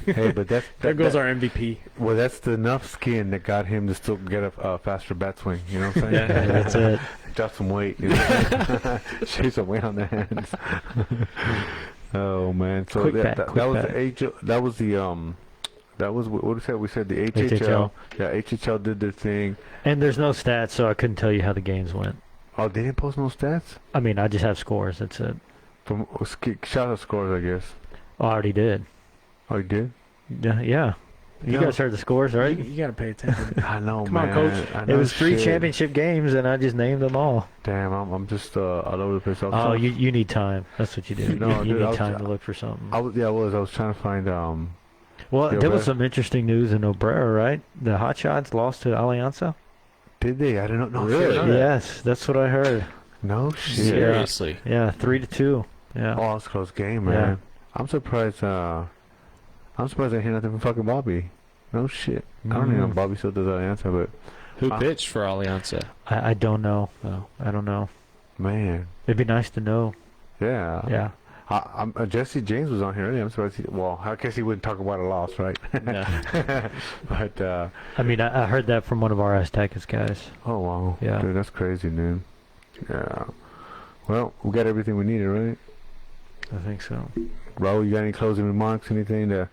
Hey, but There goes our MVP. Well, that's the enough skin that got him to still get a faster bat swing. You know what I'm saying? Yeah, that's it. Drop some weight. You know? Shave some weight on the hands. Oh man! So Quick that bat. was the H. That was the That was what we said. We said the HHL. Yeah, HHL did their thing. And there's no stats, so I couldn't tell you how the games went. Oh, they didn't post no stats. I mean, I just have scores. That's it. From shout out scores, I guess. Oh, I already did. Oh, you did? Yeah. You No. guys heard the scores, right? You got to pay attention. I know, Come on, man. Coach. I It know was 3 shit. championship games, and I just named them all. Damn, I'm just all over the place. Oh, you need time. That's what you do. No, you dude, I need was- time to look for something. I was trying to find Well, Yeah, there was but- some interesting news in Obrera, right? The Hot Shots lost to Alianza. Did they? I didn't know. Really? shit, I know that. Yes, that's what I heard. No shit. Seriously. Yeah, 3-2. Yeah. Oh, it's a close game, man. Yeah. I'm surprised. I'm surprised I hear nothing from fucking Bobby. No shit. I don't even know if Bobby still does that answer, but Who pitched for Alianza? I don't know. Oh. I don't know. man, It'd be nice to know. yeah. Yeah. Jesse James was on here earlier. I'm surprised. I guess he wouldn't talk about a loss, right? Yeah. But I mean, I heard that from one of our Aztecas guys. oh wow, Yeah. dude, that's crazy, dude. Yeah. Well, we got everything we needed, right? I think so. Raul, you got any closing remarks? Anything to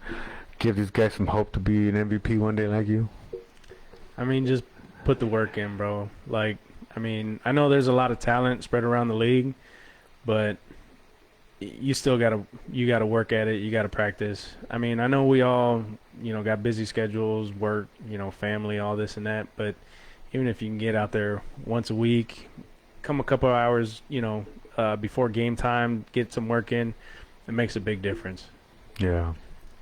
give these guys some hope to be an MVP one day like you? I mean, just put the work in, bro. Like, I mean, I know there's a lot of talent spread around the league, but you still gotta work at it. You gotta practice. I mean, I know we all, got busy schedules, work, family, all this and that. But even if you can get out there once a week, come a couple of hours, before game time, get some work in, it makes a big difference. Yeah,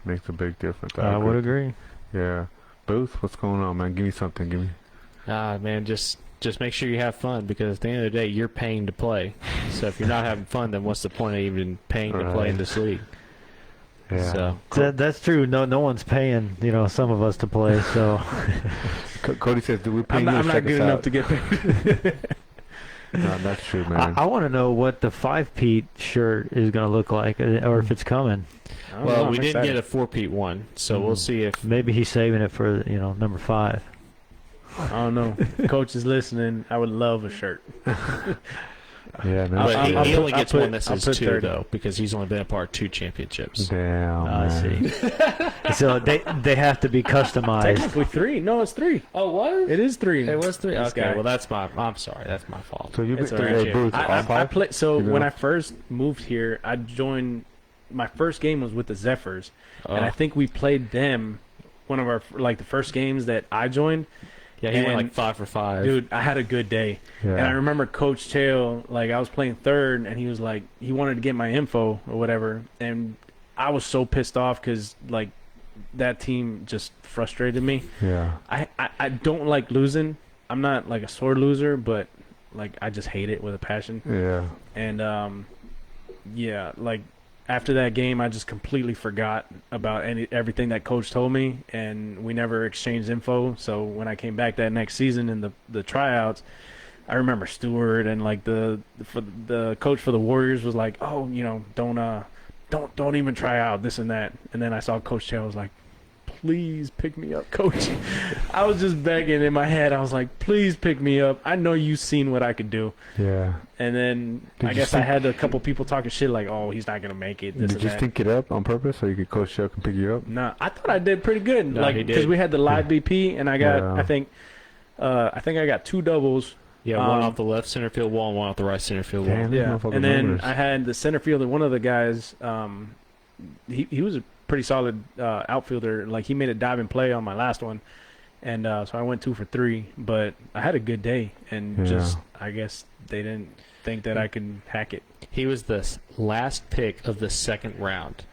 makes a big difference. I would agree. Yeah. Boothe, what's going on, man? Give me something. Give me. Man, just make sure you have fun, because at the end of the day, you're paying to play. So if you're not having fun, then what's the point of even paying to play in this league? Yeah. So That's true. No one's paying, some of us to play. So Cody says, "Do we pay I'm you not, to I'm check not good us enough out?" to get paid. No, that's true, man. I want to know what the 5-Pete shirt is going to look like, or if it's coming. I don't know, well, I'm we didn't excited. get a 4-peat one, so we'll see if Maybe he's saving it for, number 5. I don't know. Coach is listening. I would love a shirt. Yeah, man. But I'll he put- only I'll gets put- one that I'll says put 2 30. though, because he's only been a part of 2 championships. Damn, I man. see. So they have to be customized. Technically 3. No, it's 3. Oh, what? It is 3. It was 3. This Okay, guy. well I'm sorry, that's my fault. So you It's been all right. Boothe, all I 5? played. So You know? when I first moved here, I joined. My first game was with the Zephyrs, and I think we played them. One of our the first games that I joined. Yeah, he went and- like 5 for 5. Dude, I had a good day, Yeah. and I remember Coach Chael. I was playing third, and he was he wanted to get my info or whatever, and I was so pissed off because that team just frustrated me. Yeah. I don't like losing. I'm not like a sore loser, but like I just hate it with a passion. Yeah. And yeah, like after that game, I just completely forgot about everything that coach told me, and we never exchanged info. So when I came back that next season in the tryouts, I remember Stewart and like the coach for the Warriors was like, "Oh, you know, don't even try out this and that." And then I saw Coach Taylor was like, "Please pick me up, coach." I was just begging in my head. I was like, "Please pick me up. I know you've seen what I could do." Yeah. And then Did I you guess I think- had a couple people talking shit like, "Oh, he's not gonna make it." This Did and you that. stink it up on purpose so you could coach up and pick you up? Nah, I thought I did pretty good. No, like he because did. we had the live BP, and I got Yeah. I think I got 2 doubles. Yeah, one Um, off the left center field wall and one off the right center field wall. Damn. Yeah, Motherfucking and then numbers. I had the center fielder. One of the guys, he was a pretty solid outfielder. Like he made a diving play on my last one, and so I went 2 for 3. But I had a good day, and Yeah. just I guess they didn't think that I could hack it. He was the last pick of the second round.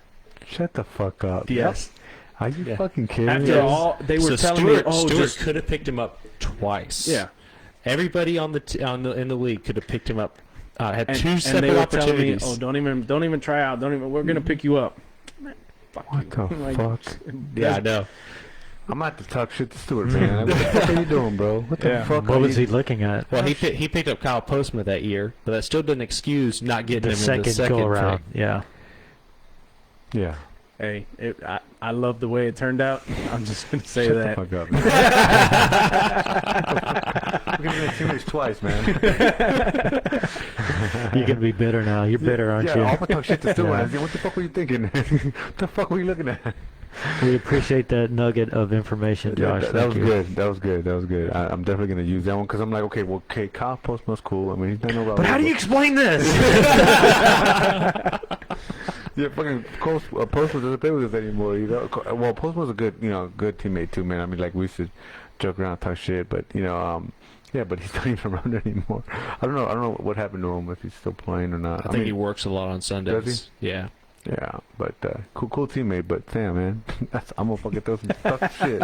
Shut the fuck up. Yes. Are you Yeah. fucking kidding After me? all, they were So telling Stewart, me, "Oh, Stewart just could have picked him up twice. yeah." Everybody on the in the league could have picked him up. Had And, two and separate they were telling me, opportunities. "Oh, don't even try out. Don't even. We're gonna pick you up." Man, fuck What you. the Like, fuck? yeah, I know. I'm about to talk shit to Stewart, man. What the fuck are you doing, bro? What the Yeah. fuck What are was you... he looking at? Well, he picked up Kyle Postma that year, but that still doesn't excuse not getting The him in second, the second go around. pick. Yeah. Yeah. Hey, I love the way it turned out. I'm just gonna say Shut that. the fuck up. We're gonna make teammates twice, man. You're gonna be bitter now. You're bitter, aren't Yeah, you? I'm gonna talk shit to Stewart. Yeah. I said, what the fuck were you thinking? What the fuck were you looking at? We appreciate that nugget of information, Yeah, Josh. that Thank was you. good. That was good. That was good. I'm definitely gonna use that one because I'm like, okay, Kyle Postma's cool. I mean, he's done no Raul. But how do you explain this? Yeah, fucking Postma doesn't play with us anymore. You know, well, Postma's a good, good teammate too, man. I mean, like we used to joke around, talk shit, but yeah, but he's not even around anymore. I don't know what happened to him, if he's still playing or not. I think he works a lot on Sundays. Does Yeah. Yeah, but cool teammate. But damn, man, I'm gonna fucking throw some tough shit.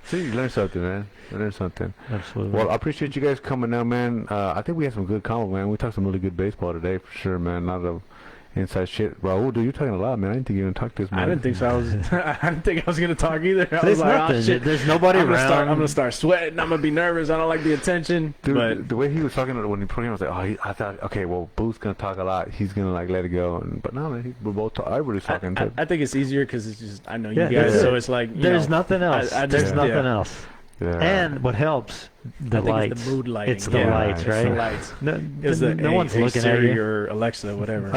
See, you learn something, man. You learn something. Absolutely. Well, I appreciate you guys coming out, man. I think we had some good combo, man. We talked some really good baseball today, for sure, man. Not of inside shit. Raul, dude, you're talking a lot, man. I didn't think you even talked this much. I didn't think so. I didn't think I was gonna talk either. I There's was like, nothing. "Oh shit, There's nobody I'm around. gonna start sweating. I'm gonna be nervous. I don't like the attention." Dude, But the way he was talking when he put him, I was like, I thought, okay, well, Booth's gonna talk a lot. He's gonna like let it go, but no, man, we're both everybody's talking. I think it's easier because it's just I know you Yeah, guys, yeah. so it's like There's nothing else. I just- There's nothing yeah. else. yeah. And what helps, the I think lights. it's the mood lighting. It's the yeah. lights, It's right? the lights. No, It's no one's looking at Siri you. or Alexa, whatever.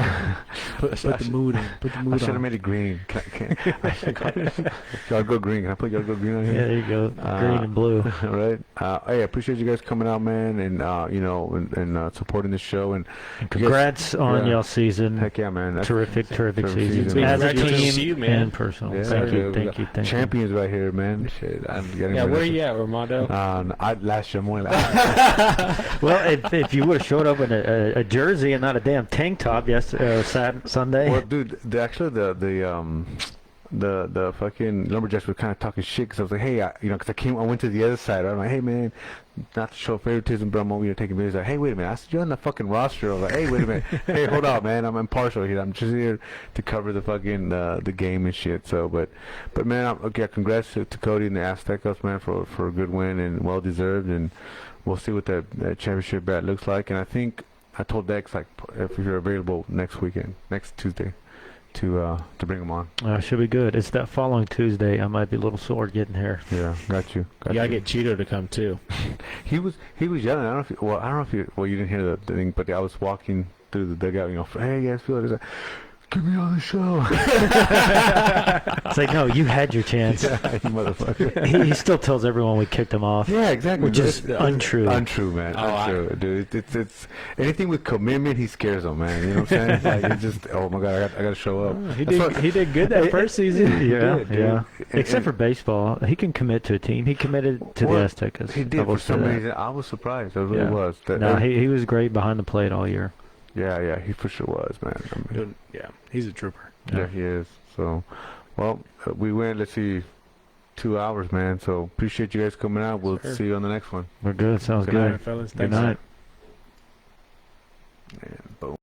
put the mood in. Put the I mood should have on. made it green. Y'all go green. Can I put y'all go green on Yeah, here? there you go. Green and blue. All right. Hey, I appreciate you guys coming out, man, and and supporting the show. And Congrats on yeah. y'all season. heck yeah, man. That's Terrific season. season. As a Congratulations to team you, man. and personal. Yeah, Thank you. dude. Thank you. Thank you. Champions right here, man. Shit, I'm getting Yeah, rid where of are you at, Armando? last year, more like Well, if you would have showed up in a jersey and not a damn tank top Sunday. Well, dude, the fucking lumberjacks were kind of talking shit because I was like, hey, because I went to the other side. I'm like, hey, man, not to show favoritism, but I'm over here taking videos. Like, hey, wait a minute, I said you're on the fucking roster. I was like, hey, wait a minute, hey, hold on, man, I'm impartial here. I'm just here to cover the fucking the game and shit. So, but man, okay, congrats to Cody and the Aztecos, man, for a good win and well deserved. And we'll see what that championship bat looks like. And I think I told Dex like if you're available next Tuesday. To bring him on. Should be good. It's that following Tuesday. I might be a little sore getting here. Yeah, got you. You gotta get Cheeto to come too. He was yelling. I don't know if you didn't hear the thing, but I was walking through the dugout. Hey guys, feel it. He's like, get me on the show. It's like, no, you had your chance. Yeah, you motherfucker. He still tells everyone we kicked him off. Yeah, exactly. Which is untrue. Untrue, man. Oh, untrue, dude. It's anything with commitment. He scares them, man. You know what I'm saying? It's like it's just, oh my god, I got to show up. He did good that first season. Yeah, did, dude. yeah. And- Except for baseball, he can commit to a team. He committed to the Well, Aztecas. He I did will for some say that. reason. I was surprised. I really Yeah. was. No, he was great behind the plate all year. Yeah, he for sure was, man. I mean, Dude, yeah, he's a trooper. yeah, he is. So, Well, we went, let's see, 2 hours, man. So appreciate you guys coming out. We'll Sure. see you on the next one. We're good. Sounds Good good. All right, fellas. Good Thanks. night. And boom.